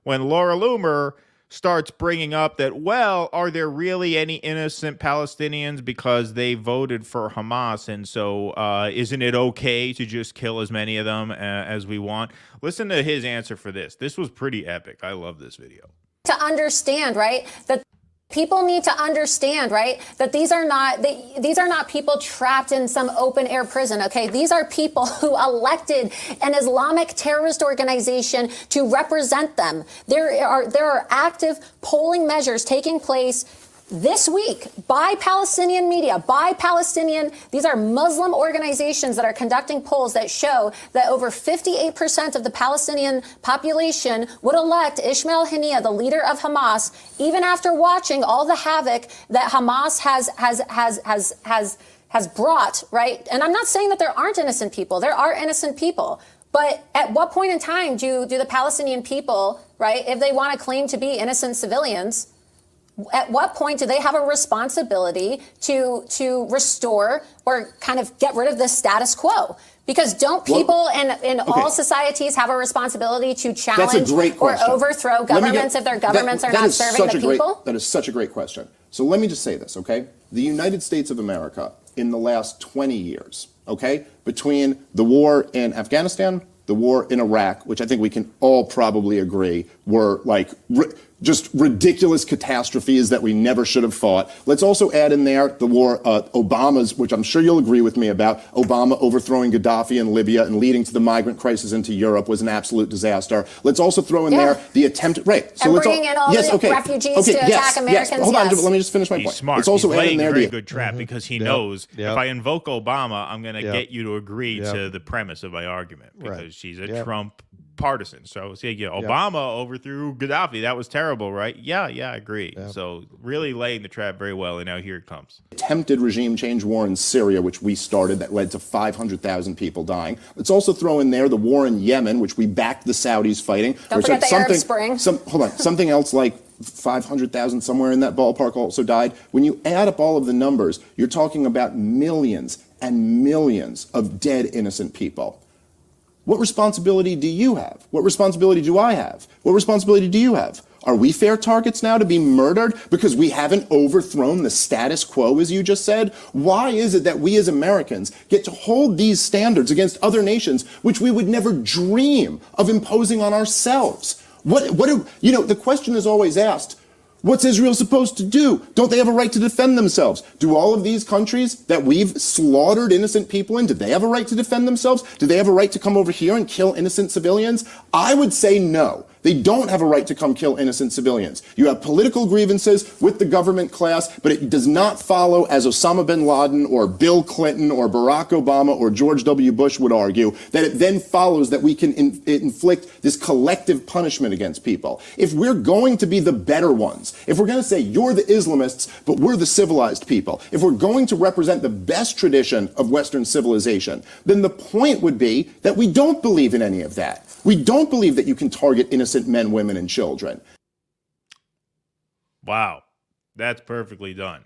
when Laura Loomer starts bringing up that, well, are there really any innocent Palestinians because they voted for Hamas? And so isn't it okay to just kill as many of them as we want? Listen to his answer for this. This was pretty epic. I love this video. To understand, right, that people need to understand, right, that these are not people trapped in some open air prison. OK, these are people who elected an Islamic terrorist organization to represent them. There are active polling measures taking place this week by Palestinian media, these are Muslim organizations that are conducting polls that show that over 58% of the Palestinian population would elect Ismail Haniyeh, the leader of Hamas, even after watching all the havoc that Hamas has brought, right? And I'm not saying that there aren't innocent people. There are innocent people. But at what point in time do the Palestinian people, right, if they want to claim to be innocent civilians, at what point do they have a responsibility to restore or kind of get rid of the status quo? Because don't people in all societies have a responsibility to challenge or overthrow governments if their governments are not serving the people? That is such a great question. So let me just say this, okay? The United States of America in the last 20 years, okay, between the war in Afghanistan, the war in Iraq, which I think we can all probably agree were like just ridiculous catastrophes that we never should have fought. Let's also add in there the war, Obama's, which I'm sure you'll agree with me about, Obama overthrowing Gaddafi in Libya and leading to the migrant crisis into Europe was an absolute disaster. Let's also throw in there the attempt, right? So and bringing in all the refugees to attack Americans. Hold on, let me just finish my point. Smart. Let's also He's laying add in there a very good trap because he knows Yep. if I invoke Obama, I'm going to get you to agree to the premise of my argument because she's a Trump partisan. So Obama overthrew Gaddafi. That was terrible, right? Yeah, I agree. So really laying the trap very well, and now here it comes. Attempted regime change war in Syria, which we started, that led to 500,000 people dying. Let's also throw in there the war in Yemen, which we backed the Saudis fighting. Don't forget the Arab Spring. Something else like 500,000 somewhere in that ballpark also died. When you add up all of the numbers, you're talking about millions and millions of dead innocent people. What responsibility do you have? What responsibility do I have? What responsibility do you have? Are we fair targets now to be murdered because we haven't overthrown the status quo, as you just said? Why is it that we as Americans get to hold these standards against other nations, which we would never dream of imposing on ourselves? The question is always asked, what's Israel supposed to do? Don't they have a right to defend themselves? Do all of these countries that we've slaughtered innocent people in, do they have a right to defend themselves? Do they have a right to come over here and kill innocent civilians? I would say no. They don't have a right to come kill innocent civilians. You have political grievances with the government class, but it does not follow, as Osama bin Laden or Bill Clinton or Barack Obama or George W. Bush would argue, that it then follows that we can inflict this collective punishment against people. If we're going to be the better ones, if we're going to say you're the Islamists, but we're the civilized people, if we're going to represent the best tradition of Western civilization, then the point would be that we don't believe in any of that. We don't believe that you can target innocent men, women, and children. Wow. That's perfectly done.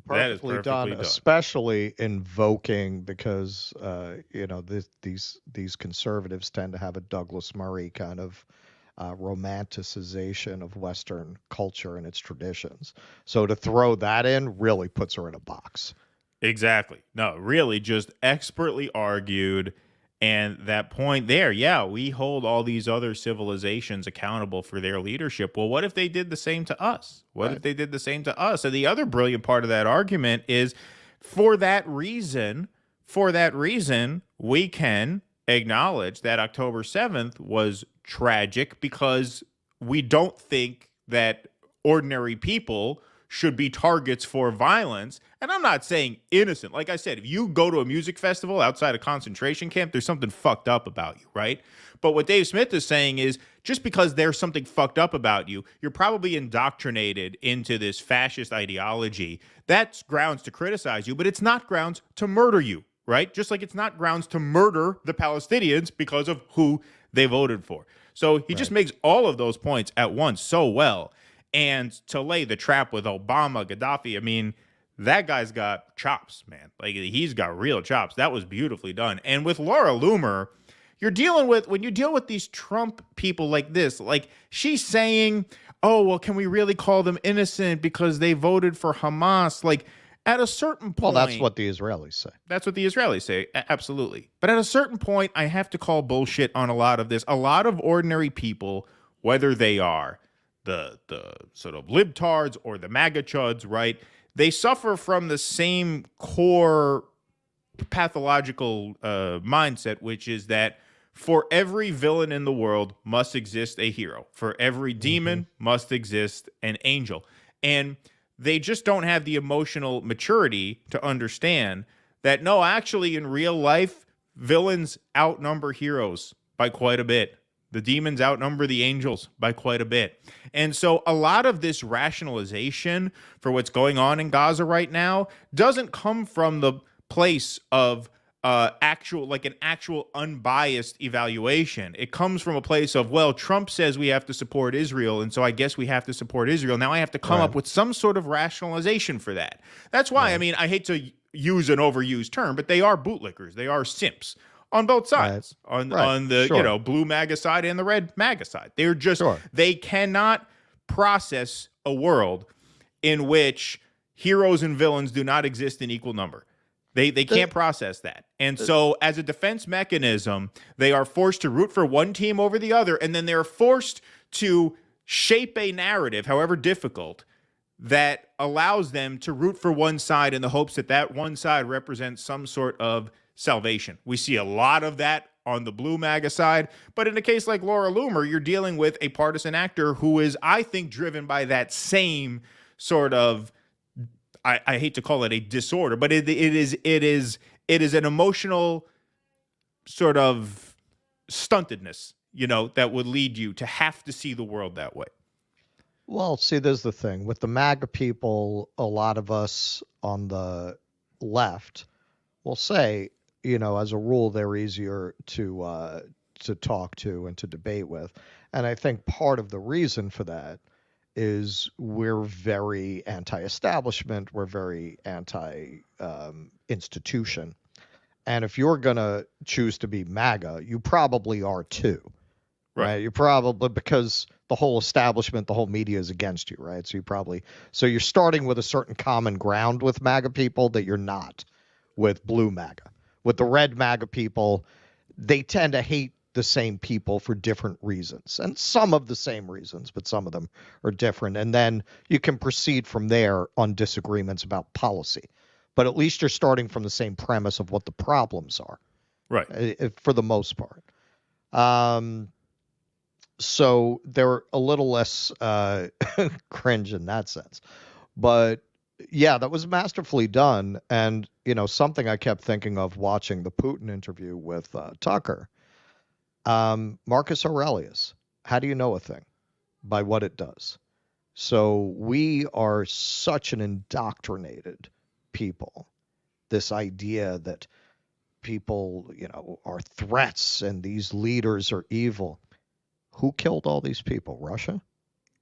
Perfectly done, especially invoking because these conservatives tend to have a Douglas Murray kind of romanticization of Western culture and its traditions. So to throw that in really puts her in a box. Exactly. No, really just expertly argued. And that point there, we hold all these other civilizations accountable for their leadership. Well, what if they did the same to us? What if they did the same to us? And the other brilliant part of that argument is for that reason, for that reason, we can acknowledge that October 7th was tragic because we don't think that ordinary people should be targets for violence. And I'm not saying innocent. Like I said, if you go to a music festival outside a concentration camp, there's something fucked up about you, right? But what Dave Smith is saying is just because there's something fucked up about you, you're probably indoctrinated into this fascist ideology. That's grounds to criticize you, but it's not grounds to murder you, right? Just like it's not grounds to murder the Palestinians because of who they voted for. So he just makes all of those points at once so well. And to lay the trap with Obama, Gaddafi, I mean, that guy's got chops, man. Like, he's got real chops. That was beautifully done. And with Laura Loomer, you're dealing with, when you deal with these Trump people like this, like she's saying, oh, well, can we really call them innocent because they voted for Hamas? Like, at a certain point. Well, that's what the Israelis say. That's what the Israelis say. Absolutely. But at a certain point, I have to call bullshit on a lot of this. A lot of ordinary people, whether they are the sort of libtards or the MAGA chuds, right? They suffer from the same core pathological mindset, which is that for every villain in the world must exist a hero. For every demon must exist an angel. And they just don't have the emotional maturity to understand that, no, actually in real life, villains outnumber heroes by quite a bit. The demons outnumber the angels by quite a bit. And so a lot of this rationalization for what's going on in Gaza right now doesn't come from the place of an actual unbiased evaluation. It comes from a place of, well, Trump says we have to support Israel, and so I guess we have to support Israel. Now I have to come up with some sort of rationalization for that. That's why, I mean, I hate to use an overused term, but they are bootlickers. They are simps. On both sides, on the blue MAGA side and the red MAGA side. They're just they cannot process a world in which heroes and villains do not exist in equal number. They can't process that. And so as a defense mechanism, they are forced to root for one team over the other, and then they're forced to shape a narrative, however difficult, that allows them to root for one side in the hopes that that one side represents some sort of salvation. We see a lot of that on the blue MAGA side, but in a case like Laura Loomer, you're dealing with a partisan actor who is, I think, driven by that same sort of, I hate to call it a disorder, but it is an emotional sort of stuntedness, that would lead you to have to see the world that way. Well, see, there's the thing with the MAGA people. A lot of us on the left will say, as a rule, they're easier to talk to and to debate with. And I think part of the reason for that is we're very anti-establishment. We're very anti-institution. And if you're going to choose to be MAGA, you probably are too, right? You probably, because the whole establishment, the whole media is against you, right? So you're starting with a certain common ground with MAGA people that you're not with blue MAGA. With the red MAGA people, they tend to hate the same people for different reasons, and some of the same reasons, but some of them are different. And then you can proceed from there on disagreements about policy. But at least you're starting from the same premise of what the problems are, right? For the most part. So they're a little less cringe in that sense. But yeah, that was masterfully done. And, something I kept thinking of watching the Putin interview with Tucker, Marcus Aurelius, how do you know a thing? By what it does. So we are such an indoctrinated people. This idea that people, are threats and these leaders are evil. Who killed all these people? Russia?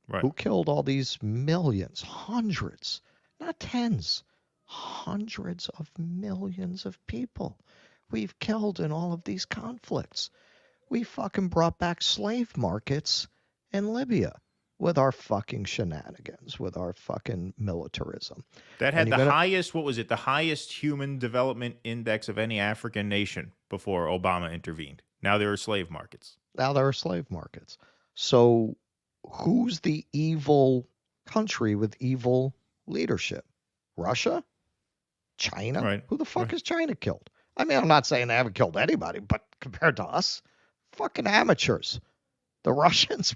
Right. Who killed all these millions, hundreds, not tens, hundreds of millions of people we've killed in all of these conflicts? We fucking brought back slave markets in Libya with our fucking shenanigans, with our fucking militarism. That had the highest, the highest human development index of any African nation before Obama intervened. Now there are slave markets. So who's the evil country with evil leadership? Russia? China? Right. Who the fuck has China killed? I mean, I'm not saying they haven't killed anybody, but compared to us, fucking amateurs. The Russians,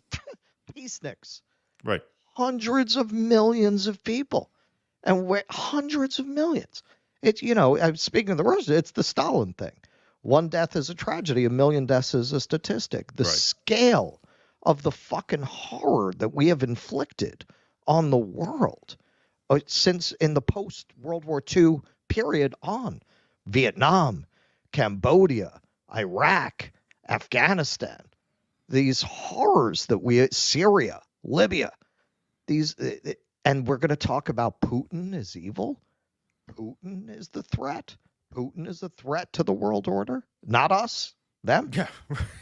peaceniks. Right. Hundreds of millions of people. And hundreds of millions. It's, speaking of the Russians, it's the Stalin thing. One death is a tragedy, a million deaths is a statistic. The scale of the fucking horror that we have inflicted on the world since in the post-World War II period on. Vietnam, Cambodia, Iraq, Afghanistan. These horrors that Syria, Libya, and we're going to talk about Putin is evil. Putin is the threat. Putin is a threat to the world order, not us, them. Yeah.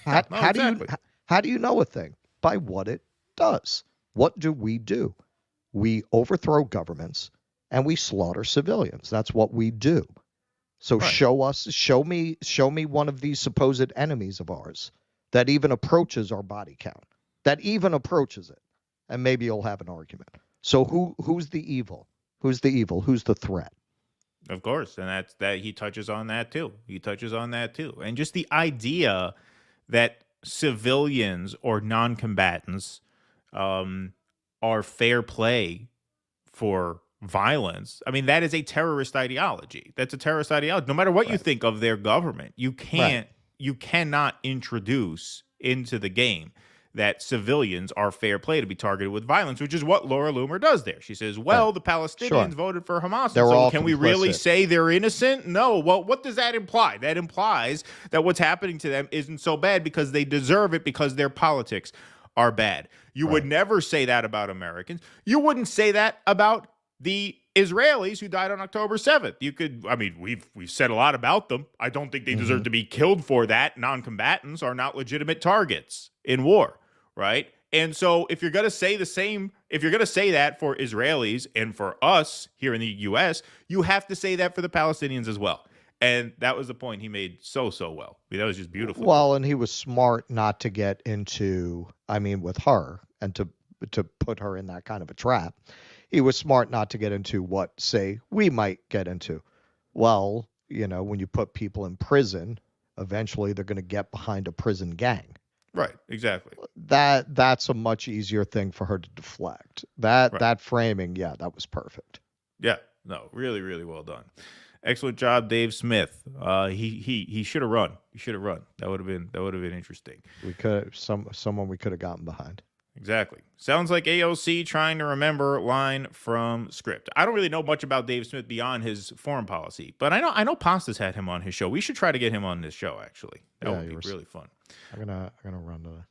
How do you know a thing? By what it does. What do? We overthrow governments and we slaughter civilians. That's what we do. So show me one of these supposed enemies of ours that even approaches our body count, that even approaches it, and maybe you'll have an argument. So who's the evil? Who's the evil? Who's the threat? Of course, and that he touches on that too. And just the idea that civilians or non-combatants are fair play for violence. I mean, that is a terrorist ideology. That's a terrorist ideology. No matter what you think of their government, you cannot introduce into the game that civilians are fair play to be targeted with violence, which is what Laura Loomer does there. She says, well, the Palestinians voted for Hamas. So can we really say they're innocent? No. Well, what does that imply? That implies that what's happening to them isn't so bad because they deserve it because their politics are bad. You would never say that about Americans. You wouldn't say that about the Israelis who died on October 7th. We've said a lot about them. I don't think they deserve to be killed for that. Non-combatants are not legitimate targets in war, right? And so if you're going to say if you're going to say that for Israelis and for us here in the U.S., you have to say that for the Palestinians as well. And that was the point he made so well. That was just beautiful. Well, and he was smart not to get into, with her and to put her in that kind of a trap. He was smart not to get into what, say, we might get into. Well, when you put people in prison, eventually they're going to get behind a prison gang. Right, exactly. That's a much easier thing for her to deflect. That framing, that was perfect. Yeah, no, really, really well done. Excellent job, Dave Smith. He should have run. He should have run. That would have been interesting. We could someone we could have gotten behind. Exactly. Sounds like AOC trying to remember line from script. I don't really know much about Dave Smith beyond his foreign policy, but I know Pasta's had him on his show. We should try to get him on this show, actually. That would be really fun. I'm gonna run to the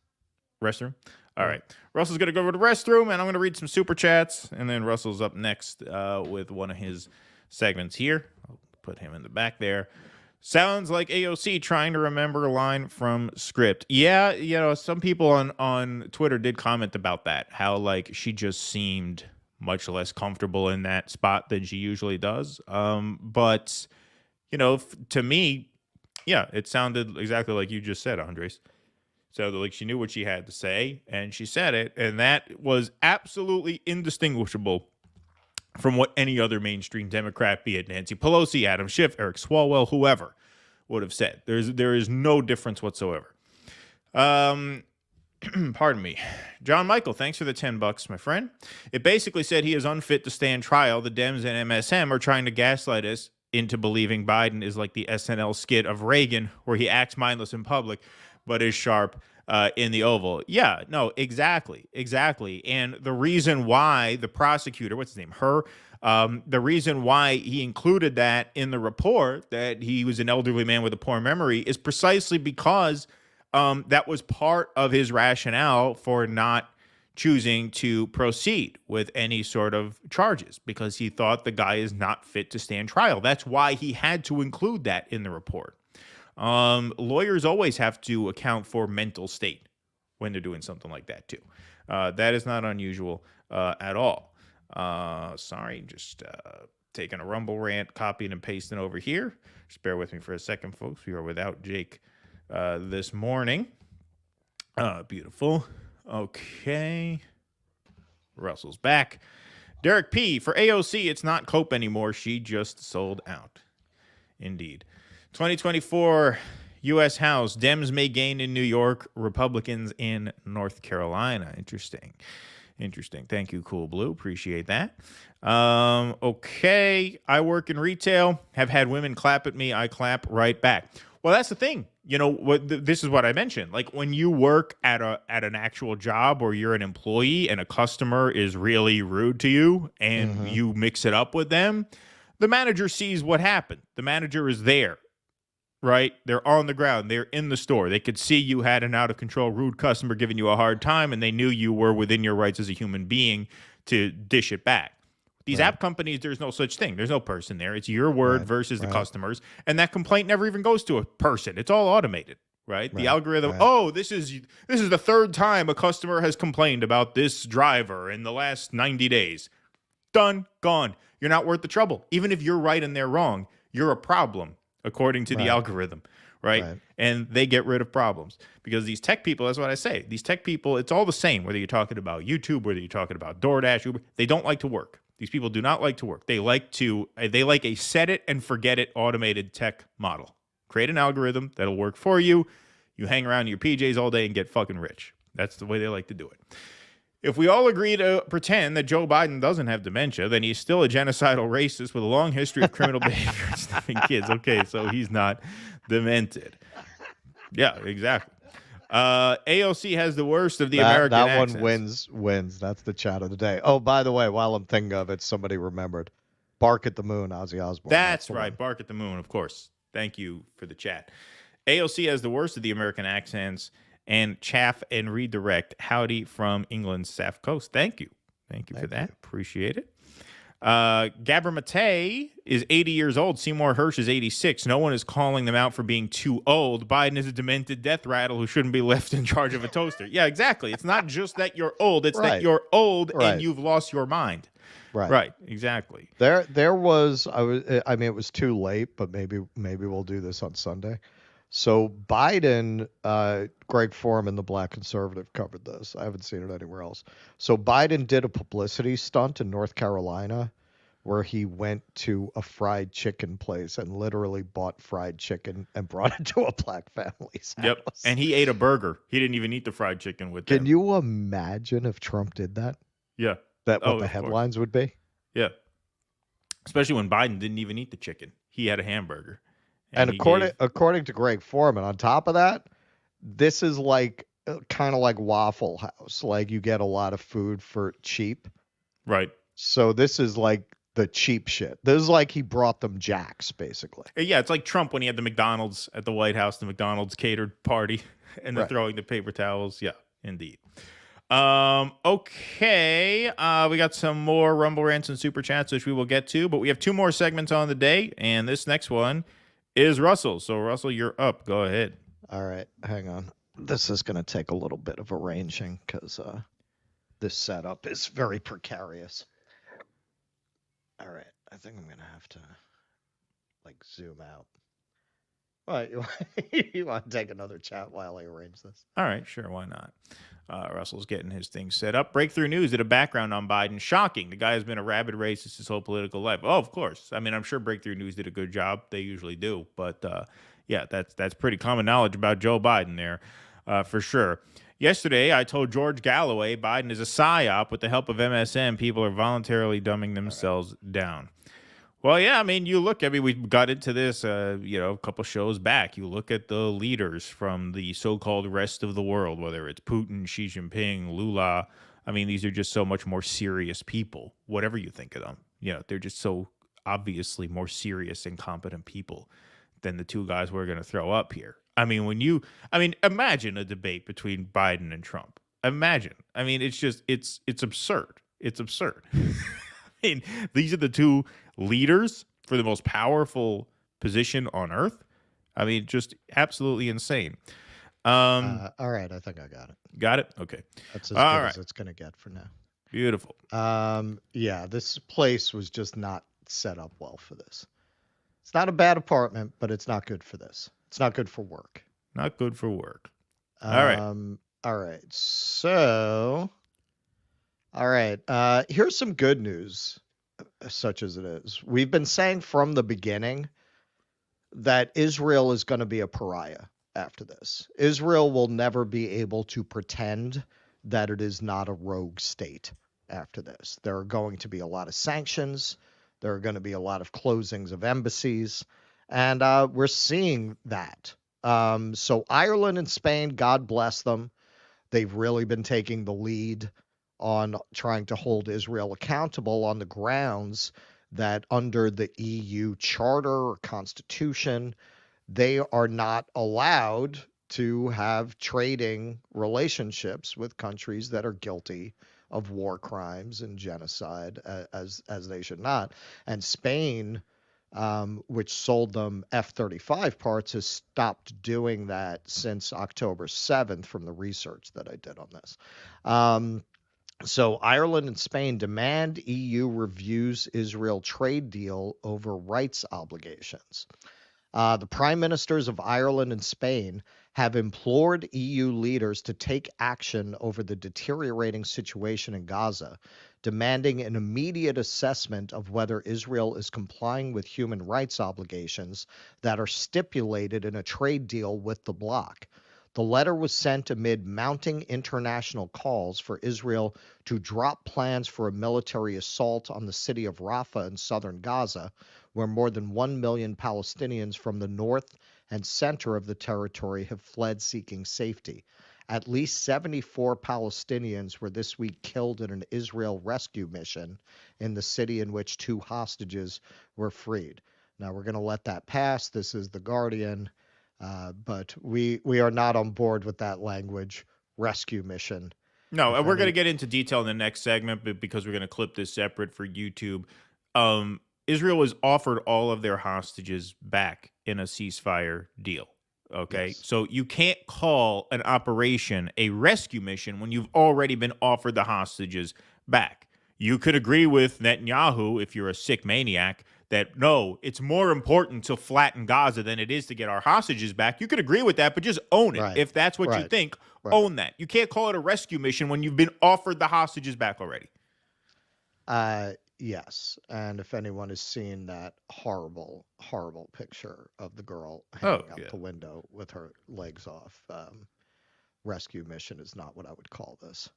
restroom. All right. Russell's gonna go over to the restroom, and I'm gonna read some super chats, and then Russell's up next with one of his segments here. I'll put him in the back there. Sounds like AOC trying to remember a line from script. Yeah, some people on Twitter did comment about that, how she just seemed much less comfortable in that spot than she usually does. But to me, it sounded exactly like you just said, Andres. Sounded like she knew what she had to say, and she said it, and that was absolutely indistinguishable from what any other mainstream Democrat, be it Nancy Pelosi, Adam Schiff, Eric Swalwell, whoever, would have said. There is no difference whatsoever. Pardon me. John Michael, thanks for the $10, my friend. It basically said he is unfit to stand trial. The Dems and MSM are trying to gaslight us into believing Biden is like the SNL skit of Reagan, where he acts mindless in public, but is sharp in the Oval. Yeah, no, exactly. And the reason why the prosecutor, what's his name, the reason why he included that in the report, that he was an elderly man with a poor memory, is precisely because that was part of his rationale for not choosing to proceed with any sort of charges, because he thought the guy is not fit to stand trial. That's why he had to include that in the report. Lawyers always have to account for mental state when they're doing something like that too. That is not unusual at all. Sorry, just taking a Rumble rant, copying and pasting over here. Just bear with me for a second, folks. We are without Jake this morning. Beautiful. Okay. Russell's back. Derek P. For AOC, it's not Cope anymore. She just sold out. Indeed. 2024 U.S. House. Dems may gain in New York, Republicans in North Carolina. Interesting. Thank you, Cool Blue. Appreciate that. Okay. I work in retail. Have had women clap at me. I clap right back. Well, that's the thing. This is what I mentioned. Like when you work at an actual job or you're an employee and a customer is really rude to you and you mix it up with them, the manager sees what happened. The manager is there. Right? They're on the ground. They're in the store. They could see you had an out-of-control, rude customer giving you a hard time, and they knew you were within your rights as a human being to dish it back. These app companies, there's no such thing. There's no person there. It's your word versus the customer's, and that complaint never even goes to a person. It's all automated, right? The algorithm, this is the third time a customer has complained about this driver in the last 90 days. Done, gone. You're not worth the trouble. Even if you're right and they're wrong, you're a problem. According to the algorithm, right? And they get rid of problems because these tech people, that's what I say. These tech people, it's all the same, whether you're talking about YouTube, whether you're talking about DoorDash, Uber, they don't like to work. These people do not like to work. They like a set it and forget it automated tech model. Create an algorithm that'll work for you. You hang around in your PJs all day and get fucking rich. That's the way they like to do it. If we all agree to pretend that Joe Biden doesn't have dementia, then he's still a genocidal racist with a long history of criminal behavior and sniffing kids. Okay, so he's not demented. Yeah, exactly. AOC has the worst of the American accents. That one wins. That's the chat of the day. Oh, by the way, while I'm thinking of it, somebody remembered. Bark at the Moon, Ozzy Osbourne. That's right, Bark at the Moon, of course. Thank you for the chat. AOC has the worst of the American accents. And chaff and redirect. Howdy from England's South Coast. Thank you. Thank you for that. Appreciate it. Gabor Mate is 80 years old. Seymour Hersh is 86. No one is calling them out for being too old. Biden is a demented death rattle who shouldn't be left in charge of a toaster. Yeah, exactly. It's not just that you're old. It's that you're old and you've lost your mind. Right. Exactly. There was, it was too late, but maybe we'll do this on Sunday. So Biden, Greg Foreman, the Black conservative, covered this. I haven't seen it anywhere else. So Biden did a publicity stunt in North Carolina where he went to a fried chicken place and literally bought fried chicken and brought it to a black family's house. Yep. And he ate a burger. He didn't even eat the fried chicken with them. Can you imagine if Trump did that? Yeah. What the headlines would be? Yeah. Especially when Biden didn't even eat the chicken. He had a hamburger. And according to Greg Foreman, on top of that, this is like kind of like Waffle House. Like you get a lot of food for cheap. Right. So this is like the cheap shit. This is like he brought them Jacks, basically. Yeah, it's like Trump when he had the McDonald's at the White House, the McDonald's catered party, and they're throwing the paper towels. Yeah, indeed. Okay. We got some more Rumble Rants and Super Chats, which we will get to, but we have two more segments on the day, and this next one is Russell. So, Russell, you're up. Go ahead. All right. Hang on. This is going to take a little bit of arranging because this setup is very precarious. All right. I think I'm going to have to, zoom out. What? You want to take another chat while I arrange this? All right. Sure. Why not? Russell's getting his thing set up. Breakthrough News did a background on Biden. Shocking. The guy has been a rabid racist his whole political life. Oh, of course. I mean, I'm sure Breakthrough News did a good job. They usually do. But, yeah, that's pretty common knowledge about Joe Biden there, for sure. Yesterday, I told George Galloway Biden is a psyop. With the help of MSM, people are voluntarily dumbing themselves down. Well, yeah, I mean, we got into this, a couple shows back. You look at the leaders from the so-called rest of the world, whether it's Putin, Xi Jinping, Lula. I mean, these are just so much more serious people, whatever you think of them. They're just so obviously more serious and competent people than the two guys we're going to throw up here. I mean, imagine a debate between Biden and Trump. Imagine. I mean, it's absurd. It's absurd. I mean, these are the two leaders for the most powerful position on earth. I mean, just absolutely insane. All right, I think I got it. Got it? Okay. That's as good as it's going to get for now. Beautiful. Yeah, this place was just not set up well for this. It's not a bad apartment, but it's not good for this. It's not good for work. Not good for work. All right. All right. So, all right. Here's some good news, such as it is. We've been saying from the beginning that Israel is going to be a pariah after this. Israel will never be able to pretend that it is not a rogue state after this. There are going to be a lot of sanctions. There are going to be a lot of closings of embassies. And we're seeing that. So Ireland and Spain, God bless them. They've really been taking the lead on trying to hold Israel accountable on the grounds that under the EU charter or constitution, they are not allowed to have trading relationships with countries that are guilty of war crimes and genocide, as they should not. And Spain, which sold them F-35 parts, has stopped doing that since October 7th from the research that I did on this. So Ireland and Spain demand EU reviews Israel trade deal over rights obligations. The prime ministers of Ireland and Spain have implored EU leaders to take action over the deteriorating situation in Gaza, demanding an immediate assessment of whether Israel is complying with human rights obligations that are stipulated in a trade deal with the bloc. The letter was sent amid mounting international calls for Israel to drop plans for a military assault on the city of Rafah in southern Gaza, where more than 1 million Palestinians from the north and center of the territory have fled seeking safety. At least 74 Palestinians were this week killed in an Israel rescue mission in the city in which 2 hostages were freed. Now, we're going to let that pass. This is The Guardian. But we are not on board with that language, rescue mission. No, and we're going to get into detail in the next segment, but because we're going to clip this separate for YouTube. Israel was offered all of their hostages back in a ceasefire deal. Okay, yes. So you can't call an operation a rescue mission when you've already been offered the hostages back. You could agree with Netanyahu, if you're a sick maniac, that no, it's more important to flatten Gaza than it is to get our hostages back. You could agree with that, but just own it. Right. If that's what you think, own that. You can't call it a rescue mission when you've been offered the hostages back already. Yes, and if anyone has seen that horrible, horrible picture of the girl hanging out the window with her legs off, rescue mission is not what I would call this.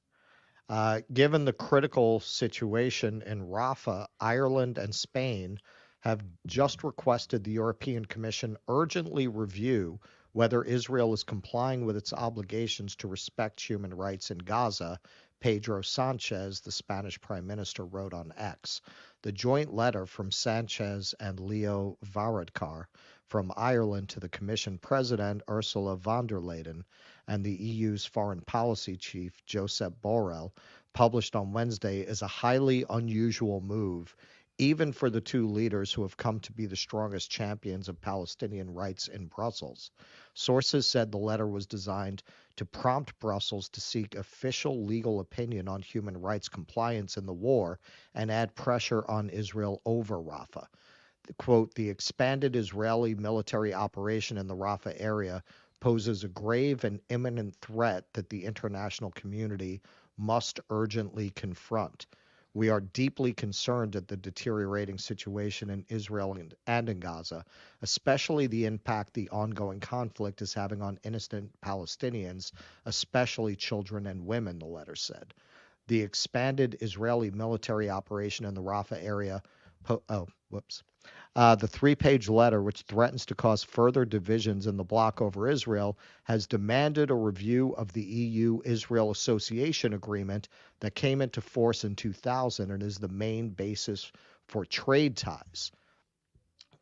Given the critical situation in Rafah, Ireland and Spain have just requested the European Commission urgently review whether Israel is complying with its obligations to respect human rights in Gaza, Pedro Sanchez, the Spanish Prime Minister, wrote on X. The joint letter from Sanchez and Leo Varadkar from Ireland to the Commission President Ursula von der Leyen and the EU's foreign policy chief, Josep Borrell, published on Wednesday, is a highly unusual move, even for the 2 leaders who have come to be the strongest champions of Palestinian rights in Brussels. Sources said the letter was designed to prompt Brussels to seek official legal opinion on human rights compliance in the war and add pressure on Israel over Rafah. Quote, the expanded Israeli military operation in the Rafah area poses a grave and imminent threat that the international community must urgently confront. We are deeply concerned at the deteriorating situation in Israel and in Gaza, especially the impact the ongoing conflict is having on innocent Palestinians, especially children and women, the letter said. The expanded Israeli military operation in the Rafah area the 3-page letter, which threatens to cause further divisions in the bloc over Israel, has demanded a review of the EU-Israel Association Agreement that came into force in 2000 and is the main basis for trade ties.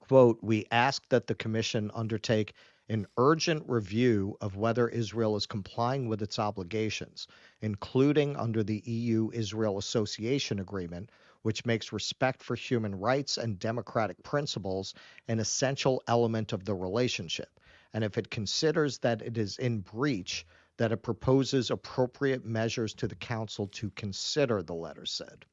Quote, we ask that the Commission undertake an urgent review of whether Israel is complying with its obligations, including under the EU-Israel Association Agreement, which makes respect for human rights and democratic principles an essential element of the relationship. And if it considers that it is in breach, that it proposes appropriate measures to the Council to consider, the letter said.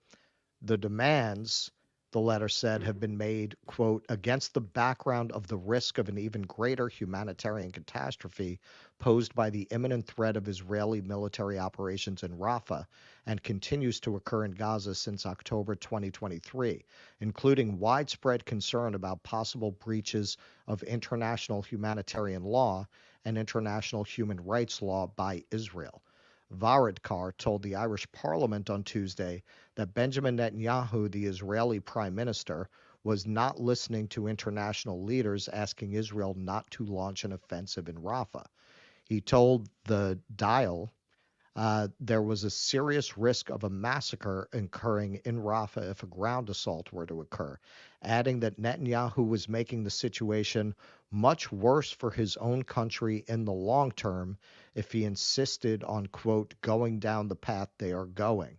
The demands the letter said, have been made, quote, against the background of the risk of an even greater humanitarian catastrophe posed by the imminent threat of Israeli military operations in Rafah and continues to occur in Gaza since October 2023, including widespread concern about possible breaches of international humanitarian law and international human rights law by Israel. Varadkar told the Irish Parliament on Tuesday that Benjamin Netanyahu, the Israeli prime minister, was not listening to international leaders asking Israel not to launch an offensive in Rafah. He told the Dial there was a serious risk of a massacre occurring in Rafah if a ground assault were to occur, adding that Netanyahu was making the situation much worse for his own country in the long term if he insisted on, quote, going down the path they are going.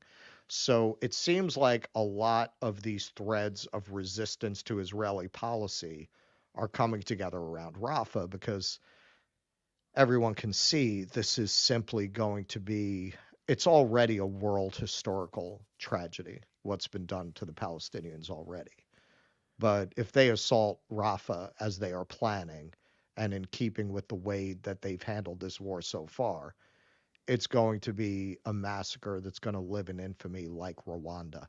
So it seems like a lot of these threads of resistance to Israeli policy are coming together around Rafah because everyone can see this is simply going to be, it's already a world historical tragedy, what's been done to the Palestinians already. But if they assault Rafah as they are planning, and in keeping with the way that they've handled this war so far, it's going to be a massacre that's going to live in infamy like Rwanda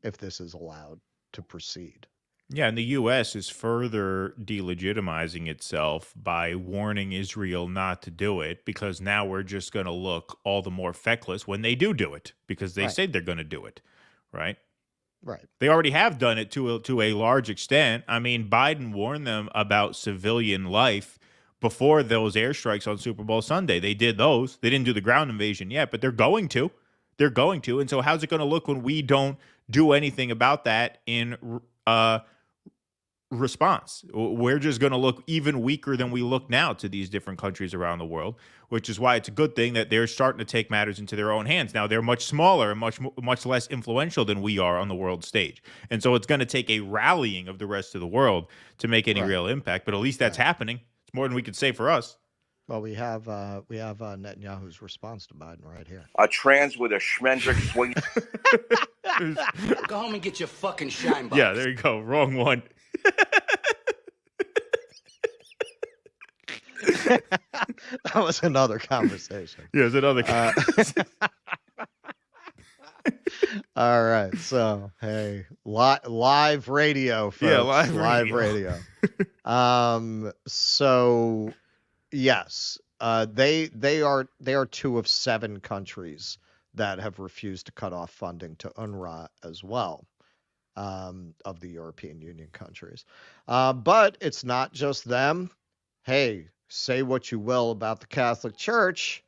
if this is allowed to proceed. Yeah, and the U.S. is further delegitimizing itself by warning Israel not to do it because now we're just going to look all the more feckless when they do it because they say they're going to do it, right? Right. They already have done it to a large extent. I mean, Biden warned them about civilian life before those airstrikes on Super Bowl Sunday. They did those. They didn't do the ground invasion yet, but they're going to. They're going to. And so how's it going to look when we don't do anything about that in response? We're just going to look even weaker than we look now to these different countries around the world, which is why it's a good thing that they're starting to take matters into their own hands. Now, they're much smaller and much less influential than we are on the world stage. And so it's going to take a rallying of the rest of the world to make any real impact. But at least that's happening. It's more than we could say for us. Well, we have Netanyahu's response to Biden right here. A trans with a schmendrick swing. Go home and get your fucking shine box. Yeah, there you go. Wrong one. That was another conversation. Yeah, it's another conversation. All right. So, hey, live radio, folks. Yeah, live radio. So, yes, they are 2 of 7 countries that have refused to cut off funding to UNRWA as well, of the European Union countries. But it's not just them. Hey, say what you will about the Catholic Church.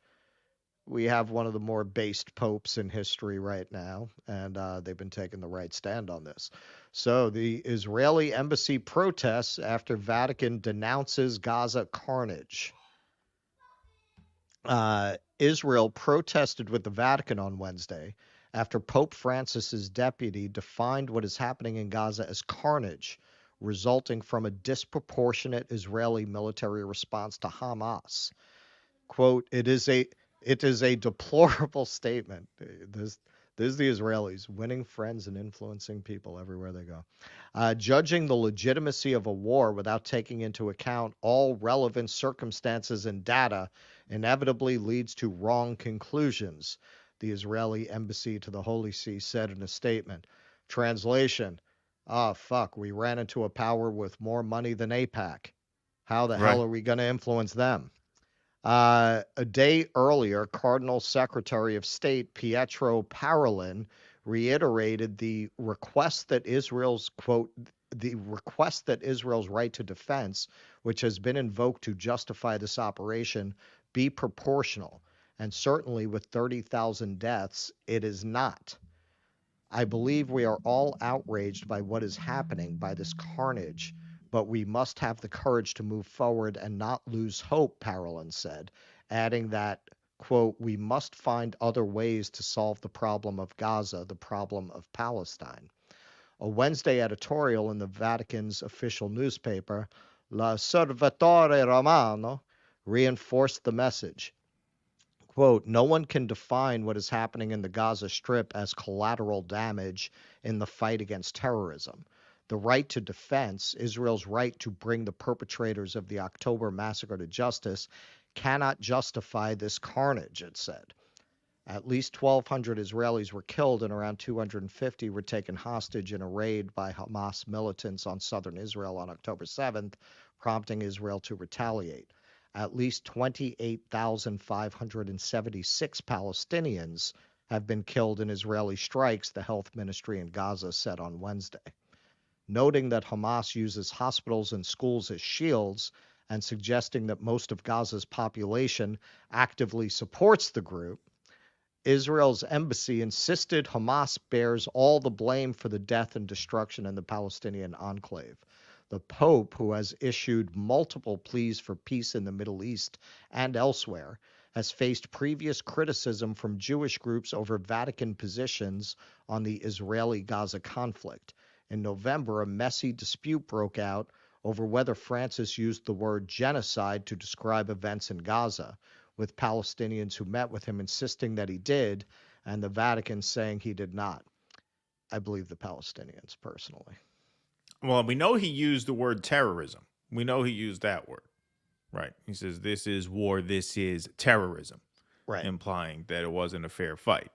We have one of the more based popes in history right now, and they've been taking the right stand on this. So the Israeli embassy protests after Vatican denounces Gaza carnage. Israel protested with the Vatican on Wednesday after Pope Francis's deputy defined what is happening in Gaza as carnage, resulting from a disproportionate Israeli military response to Hamas. Quote, it is a deplorable statement. This is the Israelis winning friends and influencing people everywhere they go. Judging the legitimacy of a war without taking into account all relevant circumstances and data inevitably leads to wrong conclusions, the Israeli embassy to the Holy See said in a statement. Translation, fuck, we ran into a power with more money than AIPAC. How the hell are we going to influence them? A day earlier, Cardinal Secretary of State Pietro Parolin reiterated the request that Israel's, quote, the request that Israel's right to defense, which has been invoked to justify this operation, be proportional. And certainly with 30,000 deaths, it is not. I believe we are all outraged by what is happening, by this carnage, but we must have the courage to move forward and not lose hope, Parolin said, adding that, quote, we must find other ways to solve the problem of Gaza, the problem of Palestine. A Wednesday editorial in the Vatican's official newspaper, L'Osservatore Romano, reinforced the message. Quote, no one can define what is happening in the Gaza Strip as collateral damage in the fight against terrorism. The right to defense, Israel's right to bring the perpetrators of the October massacre to justice, cannot justify this carnage, it said. At least 1,200 Israelis were killed and around 250 were taken hostage in a raid by Hamas militants on southern Israel on October 7th, prompting Israel to retaliate. At least 28,576 Palestinians have been killed in Israeli strikes, the health ministry in Gaza said on Wednesday. Noting that Hamas uses hospitals and schools as shields and suggesting that most of Gaza's population actively supports the group, Israel's embassy insisted Hamas bears all the blame for the death and destruction in the Palestinian enclave. The Pope, who has issued multiple pleas for peace in the Middle East and elsewhere, has faced previous criticism from Jewish groups over Vatican positions on the Israeli-Gaza conflict. In November, a messy dispute broke out over whether Francis used the word genocide to describe events in Gaza, with Palestinians who met with him insisting that he did, and the Vatican saying he did not. I believe the Palestinians, personally. Well, we know he used the word terrorism. We know he used that word. Right. He says, this is war, this is terrorism. Right. Implying that it wasn't a fair fight.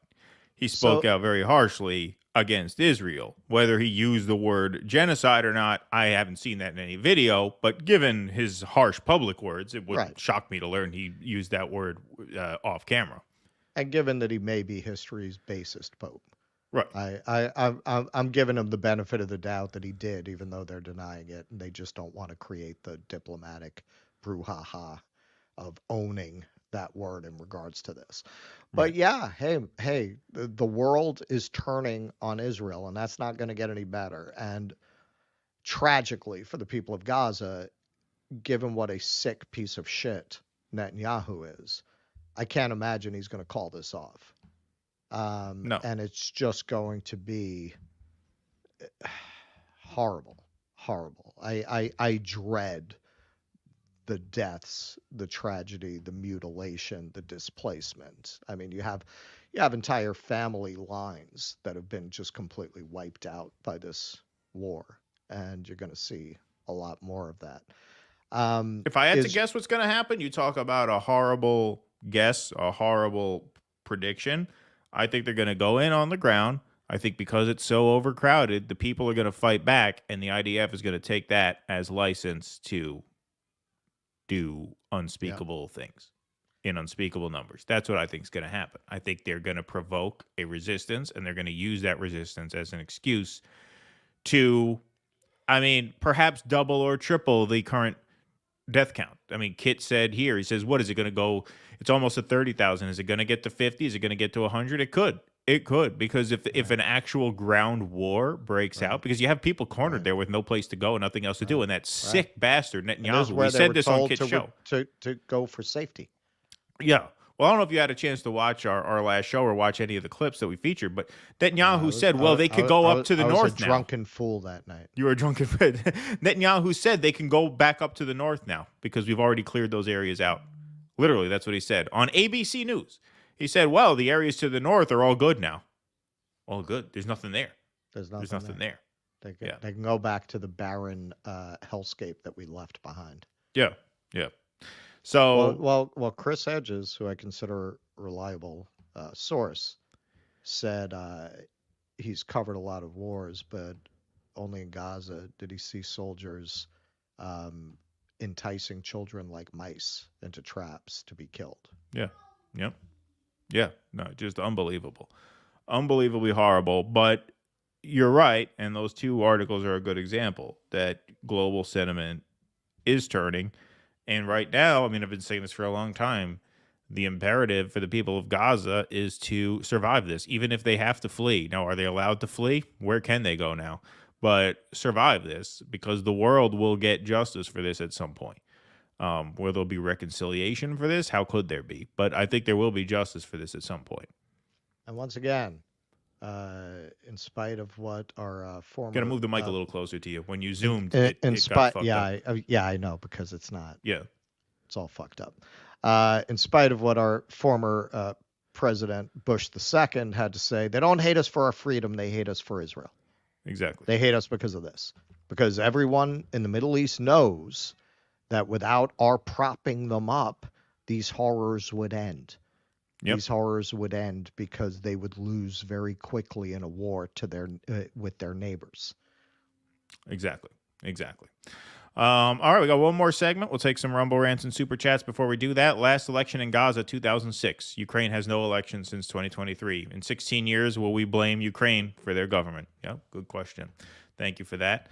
He spoke out very harshly against Israel. Whether he used the word genocide or not, I haven't seen that in any video, but given his harsh public words, it wouldn't shock me to learn he used that word off camera. And given that he may be history's basest pope. Right. I'm giving him the benefit of the doubt that he did, even though they're denying it, and they just don't want to create the diplomatic brouhaha of owning that word in regards to this. But yeah, hey, the world is turning on Israel, and that's not going to get any better. And tragically for the people of Gaza, given what a sick piece of shit Netanyahu is, I can't imagine he's going to call this off. No. And it's just going to be horrible. I dread the deaths, the tragedy, the mutilation, the displacement. I mean, you have entire family lines that have been just completely wiped out by this war, and you're going to see a lot more of that. If I had to guess what's going to happen, you talk about a horrible guess, a horrible prediction. I think they're going to go in on the ground. I think because it's so overcrowded, the people are going to fight back, and the IDF is going to take that as license to do unspeakable things in unspeakable numbers. That's what I think is going to happen. I think they're going to provoke a resistance, and they're going to use that resistance as an excuse to, I mean, perhaps double or triple the current death count. I mean, Kit said here, he says, what is it going to go? It's almost at 30,000. Is it going to get to 50? Is it going to get to 100? It could. It could, because if an actual ground war breaks out, because you have people cornered there with no place to go and nothing else to do, and that sick bastard Netanyahu, we said this on Kit's show. To go for safety. Yeah. Well, I don't know if you had a chance to watch our last show or watch any of the clips that we featured, but Netanyahu said, well, they could go up to the north now. I was a drunken fool that night. You were a drunken fool. Netanyahu said they can go back up to the north now because we've already cleared those areas out. Literally, that's what he said on ABC News. He said, well, the areas to the north are all good now. All good. There's nothing there. There's nothing there. They can go back to the barren hellscape that we left behind. Yeah. So, well, Chris Hedges, who I consider a reliable source, said he's covered a lot of wars, but only in Gaza did he see soldiers enticing children like mice into traps to be killed. Yeah, no, just unbelievable. Unbelievably horrible. But you're right, and those two articles are a good example that global sentiment is turning. And right now, I mean, I've been saying this for a long time, the imperative for the people of Gaza is to survive this, even if they have to flee. Now, are they allowed to flee? Where can they go now? But survive this, because the world will get justice for this at some point. Will there be reconciliation for this? How could there be? But I think there will be justice for this at some point. And once again, in spite of what our former... Got to move the mic a little closer to you. When you zoomed, it got fucked up. I know, because it's not. Yeah. It's all fucked up. In spite of what our former President Bush II had to say, they don't hate us for our freedom, they hate us for Israel. Exactly. They hate us because of this. Because everyone in the Middle East knows that without our propping them up, these horrors would end. Yep. These horrors would end because they would lose very quickly in a war to their with their neighbors. Exactly. All right, we got one more segment. We'll take some Rumble rants and super chats before we do that. Last election in Gaza, 2006. Ukraine has no election since 2023. In 16 years, will we blame Ukraine for their government? Yep, good question. Thank you for that.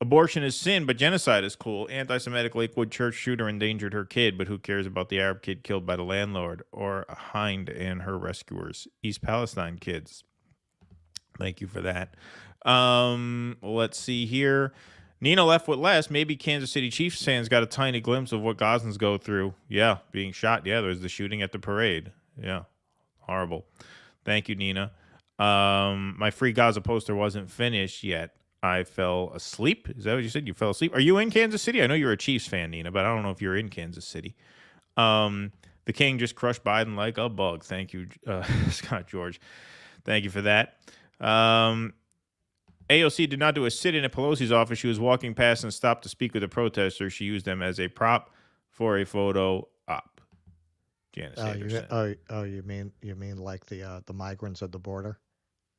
Abortion is sin, but genocide is cool. Anti-Semitic Lakewood church shooter endangered her kid, but who cares about the Arab kid killed by the landlord or a hind and her rescuers? East Palestine kids. Thank you for that. Let's see here. Nina left with less. Maybe Kansas City Chiefs fans got a tiny glimpse of what Gazans go through. Yeah, being shot. Yeah, there's the shooting at the parade. Yeah, horrible. Thank you, Nina. My free Gaza poster wasn't finished yet. I fell asleep. Is that what you said? You fell asleep? Are you in Kansas City? I know you're a Chiefs fan, Nina, but I don't know if you're in Kansas City. The king just crushed Biden like a bug. Thank you, Scott George. Thank you for that. AOC did not do a sit-in at Pelosi's office. She was walking past and stopped to speak with the protesters. She used them as a prop for a photo op. Janice Anderson. You mean like the migrants at the border?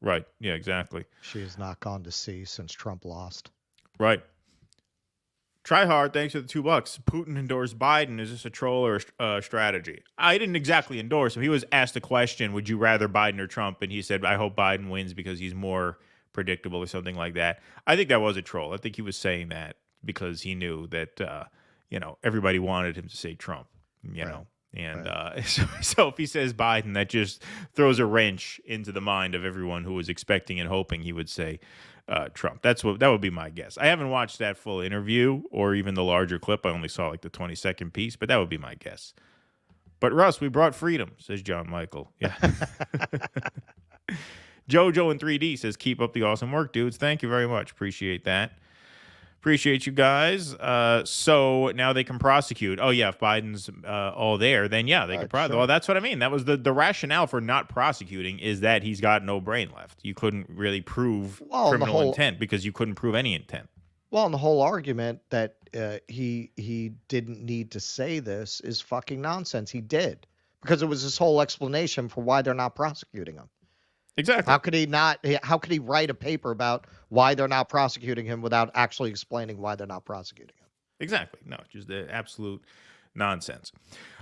Right. Yeah, exactly. She has not gone to sea since Trump lost. Right. Try hard. Thanks for the $2. Putin endorsed Biden. Is this a troll or a strategy? I didn't exactly endorse him. He was asked a question, would you rather Biden or Trump? And he said, I hope Biden wins because he's more predictable or something like that. I think that was a troll. I think he was saying that because he knew that, everybody wanted him to say Trump, you know. And so if he says Biden, that just throws a wrench into the mind of everyone who was expecting and hoping he would say Trump. That would be my guess. I haven't watched that full interview or even the larger clip. I only saw like the 20-second piece, but that would be my guess. But Russ, we brought freedom, says John Michael. Yeah. Jojo in 3D says, keep up the awesome work, dudes. Thank you very much. Appreciate that. Appreciate you guys. So now they can prosecute. Oh, yeah, if Biden's all there, then, yeah, they can prosecute. Sure. Well, that's what I mean. That was the rationale for not prosecuting is that he's got no brain left. You couldn't really prove criminal intent because you couldn't prove any intent. Well, and the whole argument that he didn't need to say this is fucking nonsense. He did because it was his whole explanation for why they're not prosecuting him. Exactly. How could he write a paper about why they're not prosecuting him without actually explaining why they're not prosecuting him? Exactly. No, just the absolute nonsense.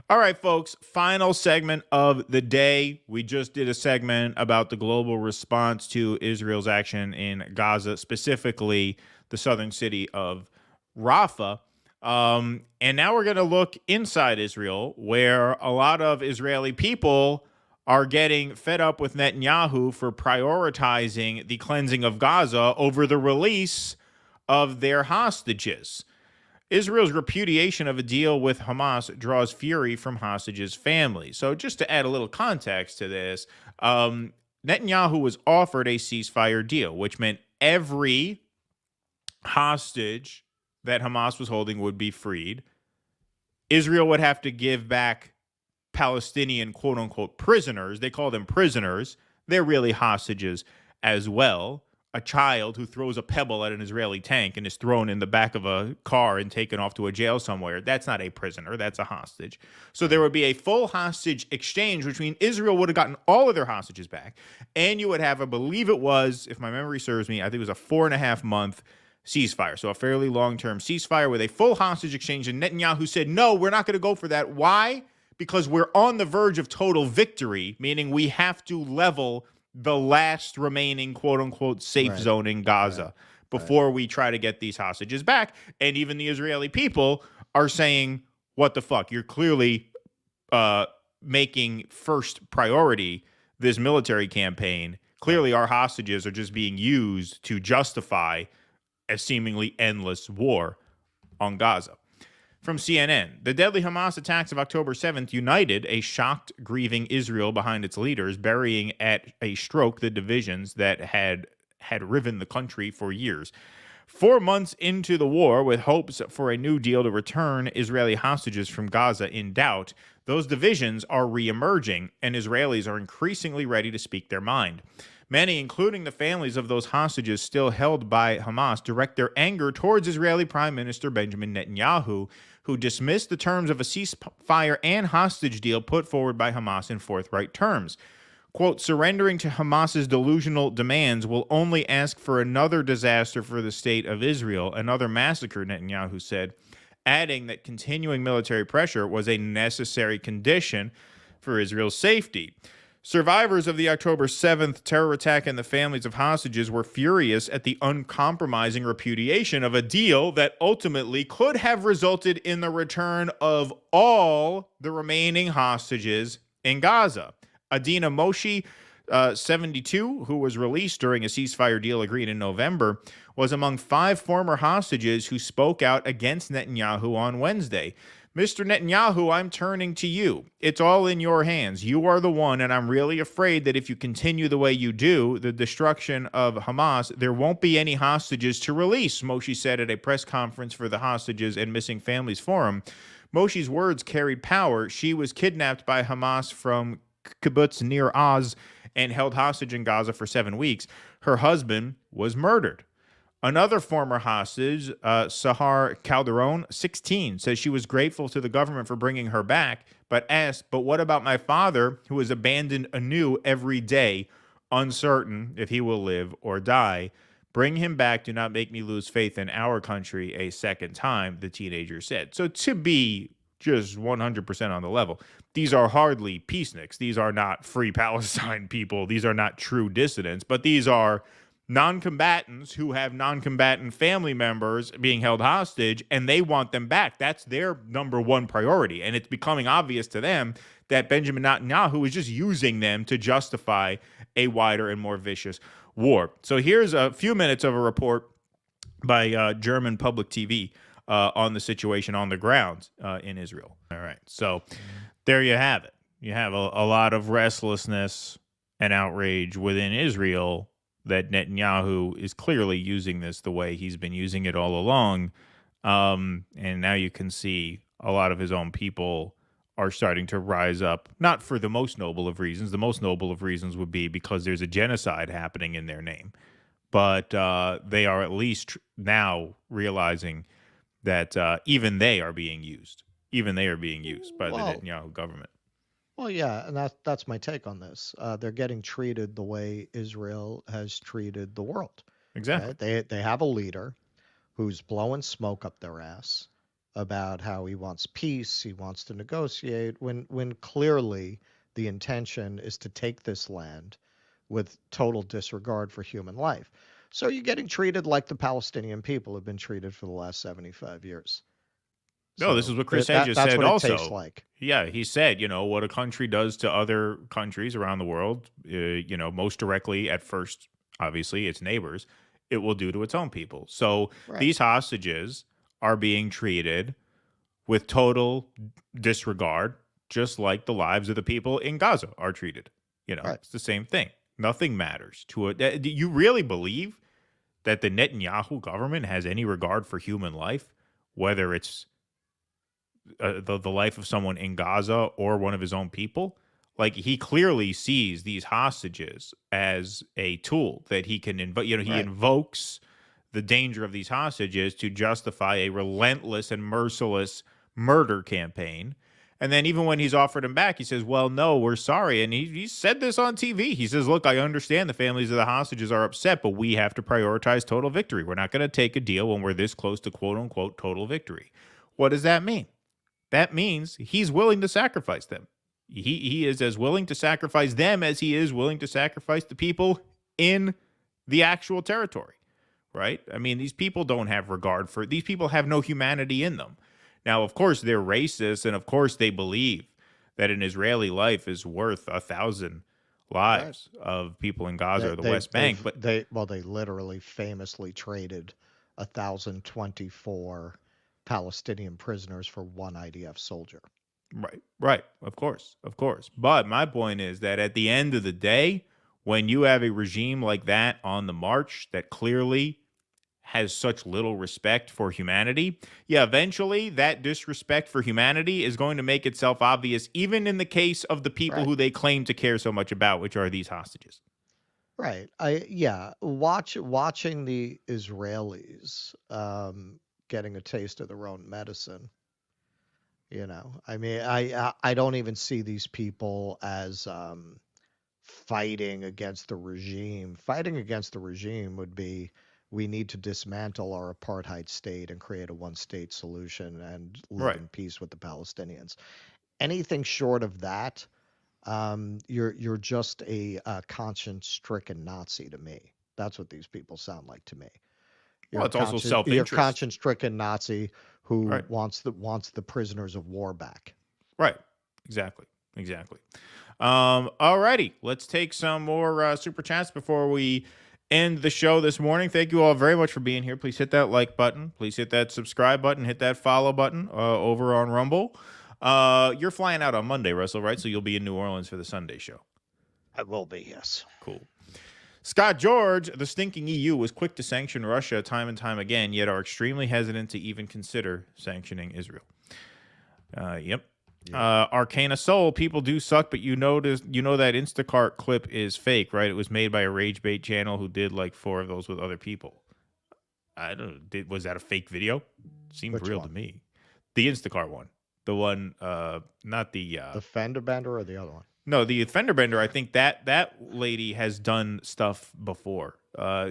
All right, folks, final segment of the day. We just did a segment about the global response to Israel's action in Gaza, specifically the southern city of Rafah. And now we're going to look inside Israel, where a lot of Israeli people are getting fed up with Netanyahu for prioritizing the cleansing of Gaza over the release of their hostages. Israel's repudiation of a deal with Hamas draws fury from hostages' families. So just to add a little context to this, Netanyahu was offered a ceasefire deal, which meant every hostage that Hamas was holding would be freed. Israel would have to give back Palestinian quote-unquote prisoners. They call them prisoners. They're really hostages as well. A child who throws a pebble at an Israeli tank and is thrown in the back of a car and taken off to a jail somewhere, that's not a prisoner. That's a hostage. So there would be a full hostage exchange, which means Israel would have gotten all of their hostages back. And you would have, I believe it was, if my memory serves me, I think it was a 4.5-month ceasefire. So a fairly long-term ceasefire with a full hostage exchange. And Netanyahu said, no, we're not going to go for that. Why? Because we're on the verge of total victory, meaning we have to level the last remaining quote-unquote safe zone in Gaza before we try to get these hostages back. And even the Israeli people are saying, what the fuck? You're clearly making first priority this military campaign. Clearly our hostages are just being used to justify a seemingly endless war on Gaza. From CNN, the deadly Hamas attacks of October 7th united a shocked, grieving Israel behind its leaders, burying at a stroke the divisions that had riven the country for years. 4 months into the war, with hopes for a new deal to return Israeli hostages from Gaza in doubt, those divisions are re-emerging, and Israelis are increasingly ready to speak their mind. Many, including the families of those hostages still held by Hamas, direct their anger towards Israeli Prime Minister Benjamin Netanyahu, who dismissed the terms of a ceasefire and hostage deal put forward by Hamas in forthright terms. Quote, surrendering to Hamas's delusional demands will only ask for another disaster for the state of Israel, another massacre, Netanyahu said, adding that continuing military pressure was a necessary condition for Israel's safety. Survivors of the October 7th terror attack and the families of hostages were furious at the uncompromising repudiation of a deal that ultimately could have resulted in the return of all the remaining hostages in Gaza. Adina Moshe, 72, who was released during a ceasefire deal agreed in November, was among 5 former hostages who spoke out against Netanyahu on Wednesday. Mr. Netanyahu, I'm turning to you. It's all in your hands. You are the one, and I'm really afraid that if you continue the way you do, the destruction of Hamas, there won't be any hostages to release, Moshe said at a press conference for the Hostages and Missing Families Forum. Moshe's words carried power. She was kidnapped by Hamas from kibbutz near Oz and held hostage in Gaza for 7 weeks. Her husband was murdered. Another former hostage, Sahar Calderon, 16, says she was grateful to the government for bringing her back, but asked, but what about my father, who is abandoned anew every day, uncertain if he will live or die? Bring him back. Do not make me lose faith in our country a second time, the teenager said. So to be just 100% on the level, these are hardly peaceniks. These are not free Palestine people. These are not true dissidents, but these are non-combatants who have non-combatant family members being held hostage, and they want them back. That's their number one priority, and it's becoming obvious to them that Benjamin Netanyahu is just using them to justify a wider and more vicious war. So here's a few minutes of a report by German public TV on the situation on the ground in Israel. All right, so there you have it. You have a lot of restlessness and outrage within Israel that Netanyahu is clearly using this the way he's been using it all along. And now you can see a lot of his own people are starting to rise up, not for the most noble of reasons. The most noble of reasons would be because there's a genocide happening in their name. But they are at least now realizing that even they are being used. Even they are being used by the Netanyahu government. Well, yeah, and that's my take on this. They're getting treated the way Israel has treated the world. Exactly. Right? They have a leader who's blowing smoke up their ass about how he wants peace, he wants to negotiate, when clearly the intention is to take this land with total disregard for human life. So you're getting treated like the Palestinian people have been treated for the last 75 years. No, this is what Chris Hedges said what also. It tastes like. Yeah, he said, what a country does to other countries around the world, most directly at first, obviously, its neighbors, it will do to its own people. So these hostages are being treated with total disregard, just like the lives of the people in Gaza are treated. It's the same thing. Nothing matters to it. Do you really believe that the Netanyahu government has any regard for human life, whether it's the life of someone in Gaza or one of his own people? Like, he clearly sees these hostages as a tool that he can invoke. He invokes the danger of these hostages to justify a relentless and merciless murder campaign. And then even when he's offered him back, he says, well, no, we're sorry. And he said this on TV. He says, look, I understand the families of the hostages are upset, but we have to prioritize total victory. We're not going to take a deal when we're this close to quote unquote total victory. What does that mean? That means he's willing to sacrifice them. He is as willing to sacrifice them as he is willing to sacrifice the people in the actual territory, right? I mean, these people don't have regard for, these people have no humanity in them. Now, of course, they're racist, and of course they believe that an Israeli life is worth 1,000 lives of people in Gaza or the West Bank. But they literally famously traded 1,024 Palestinian prisoners for one IDF soldier. Right. Of course. But my point is that at the end of the day, when you have a regime like that on the march that clearly has such little respect for humanity, eventually that disrespect for humanity is going to make itself obvious, even in the case of the people who they claim to care so much about, which are these hostages. Right. Watching the Israelis getting a taste of their own medicine. I mean, I don't even see these people as fighting against the regime. Fighting against the regime would be, we need to dismantle our apartheid state and create a one-state solution and live in peace with the Palestinians. Anything short of that, you're just a conscience-stricken Nazi to me. That's what these people sound like to me. Well, it's also self-interest. You're a conscience-stricken Nazi who wants the prisoners of war back. Right. Exactly. All righty. Let's take some more super chats before we end the show this morning. Thank you all very much for being here. Please hit that like button. Please hit that subscribe button. Hit that follow button over on Rumble. You're flying out on Monday, Russell, right? So you'll be in New Orleans for the Sunday show. I will be, yes. Cool. Scott George, the stinking EU was quick to sanction Russia time and time again, yet are extremely hesitant to even consider sanctioning Israel. Yep. Arcana Soul, people do suck, but you know that Instacart clip is fake, right? It was made by a rage bait channel who did like 4 of those with other people. I don't know. Was that a fake video? Seemed real to me. The Instacart one. The one, not the fender bender or the other one? No, the fender bender. I think that lady has done stuff before.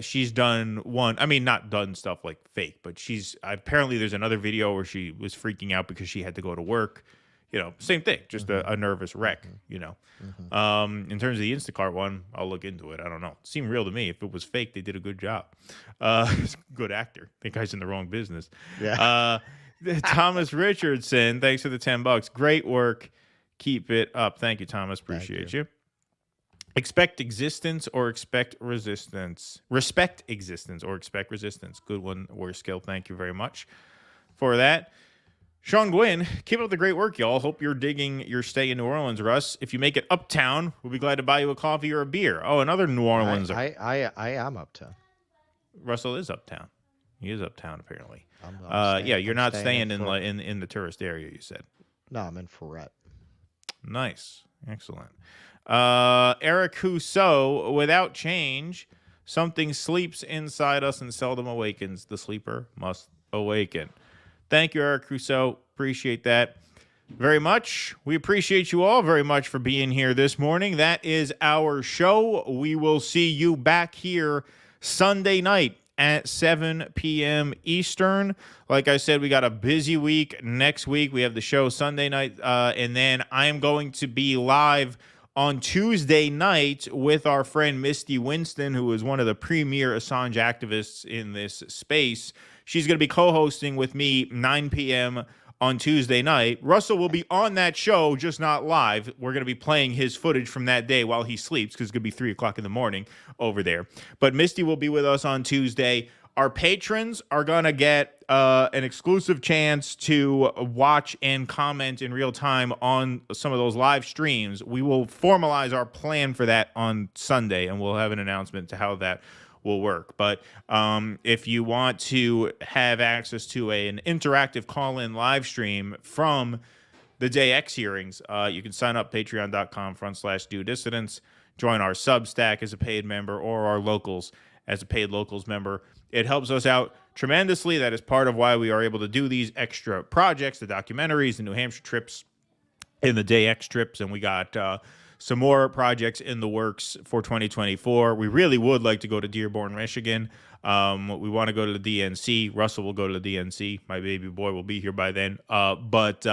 She's done one. I mean, not done stuff like fake, but apparently there's another video where she was freaking out because she had to go to work. Same thing, just a nervous wreck. In terms of the Instacart one, I'll look into it. I don't know. It seemed real to me. If it was fake, they did a good job. Good actor. I think guy's in the wrong business. Yeah. Thomas Richardson, thanks for the $10. Great work. Keep it up. Thank you, Thomas. Appreciate you. Expect existence or expect resistance. Respect existence or expect resistance. Good one, Warskill. Thank you very much for that. Sean Gwynn, keep up the great work, y'all. Hope you're digging your stay in New Orleans, Russ. If you make it uptown, we'll be glad to buy you a coffee or a beer. Oh, another New Orleans. I am uptown. Russell is uptown. He is uptown, apparently. You're I'm not staying staying in the tourist area, you said. No, I'm in Ferret. Nice. Excellent. Eric Housseau, without change, something sleeps inside us and seldom awakens. The sleeper must awaken. Thank you, Eric Housseau. Appreciate that very much. We appreciate you all very much for being here this morning. That is our show. We will see you back here Sunday night at 7 p.m. Eastern. Like I said, we got a busy week. Next week, we have the show Sunday night, and then I am going to be live on Tuesday night with our friend Misty Winston, who is one of the premier Assange activists in this space. She's going to be co-hosting with me 9 p.m. on Tuesday night. Russell will be on that show, just not live. We're going to be playing his footage from that day while he sleeps, because it's going to be 3 o'clock in the morning over there. But Misty will be with us on Tuesday. Our patrons are going to get an exclusive chance to watch and comment in real time on some of those live streams. We will formalize our plan for that on Sunday, and we'll have an announcement to how that will work. But if you want to have access to an interactive call-in live stream from the Day X hearings, you can sign up patreon.com/DoDissidents, join our Substack as a paid member, or our locals as a paid locals member. It helps us out tremendously. That is part of why we are able to do these extra projects, the documentaries, the New Hampshire trips, and the Day X trips. And we got some more projects in the works for 2024. We really would like to go to Dearborn, Michigan. We want to go to the DNC. Russell will go to the DNC. My baby boy will be here by then. But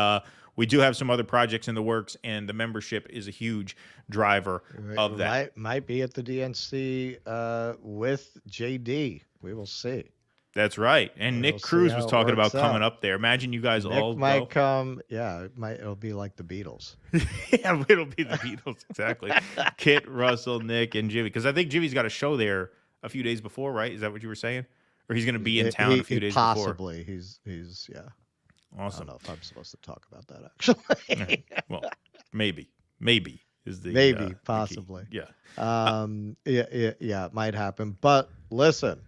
we do have some other projects in the works, and the membership is a huge driver of that. Might be at the DNC with JD. We will see. That's right. And Nick Cruz was talking about coming up there. Imagine you guys all might come. Yeah, it'll be like the Beatles. Yeah, it'll be the Beatles. Exactly. Kit, Russell, Nick, and Jimmy. Because I think Jimmy's got a show there a few days before, right? Is that what you were saying? Or he's going to be in town a few days possibly. before? Possibly. He's yeah. Awesome. I don't know if I'm supposed to talk about that, actually. Well, maybe is the maybe possibly. The key. Yeah, it might happen. But listen,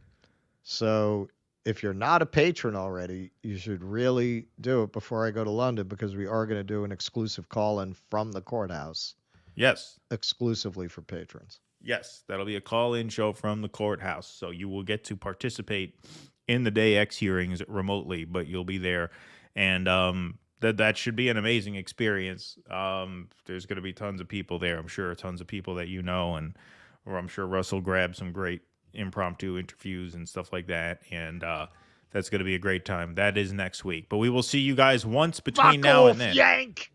so if you're not a patron already, you should really do it before I go to London, because we are going to do an exclusive call-in from the courthouse. Yes. Exclusively for patrons. Yes, that'll be a call-in show from the courthouse. So you will get to participate in the Day X hearings remotely, but you'll be there. And that should be an amazing experience. There's going to be tons of people there. I'm sure tons of people that you know, or I'm sure Russell grabbed some great impromptu interviews and stuff like that. And that's going to be a great time. That is next week. But we will see you guys once between now and then. Yank!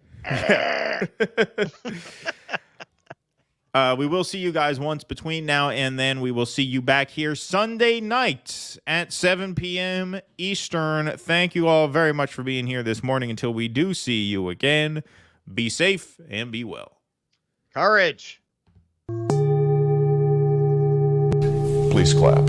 We will see you guys once between now and then. We will see you back here Sunday night at 7 p.m. Eastern. Thank you all very much for being here this morning. Until we do see you again, be safe and be well. Courage. Please clap.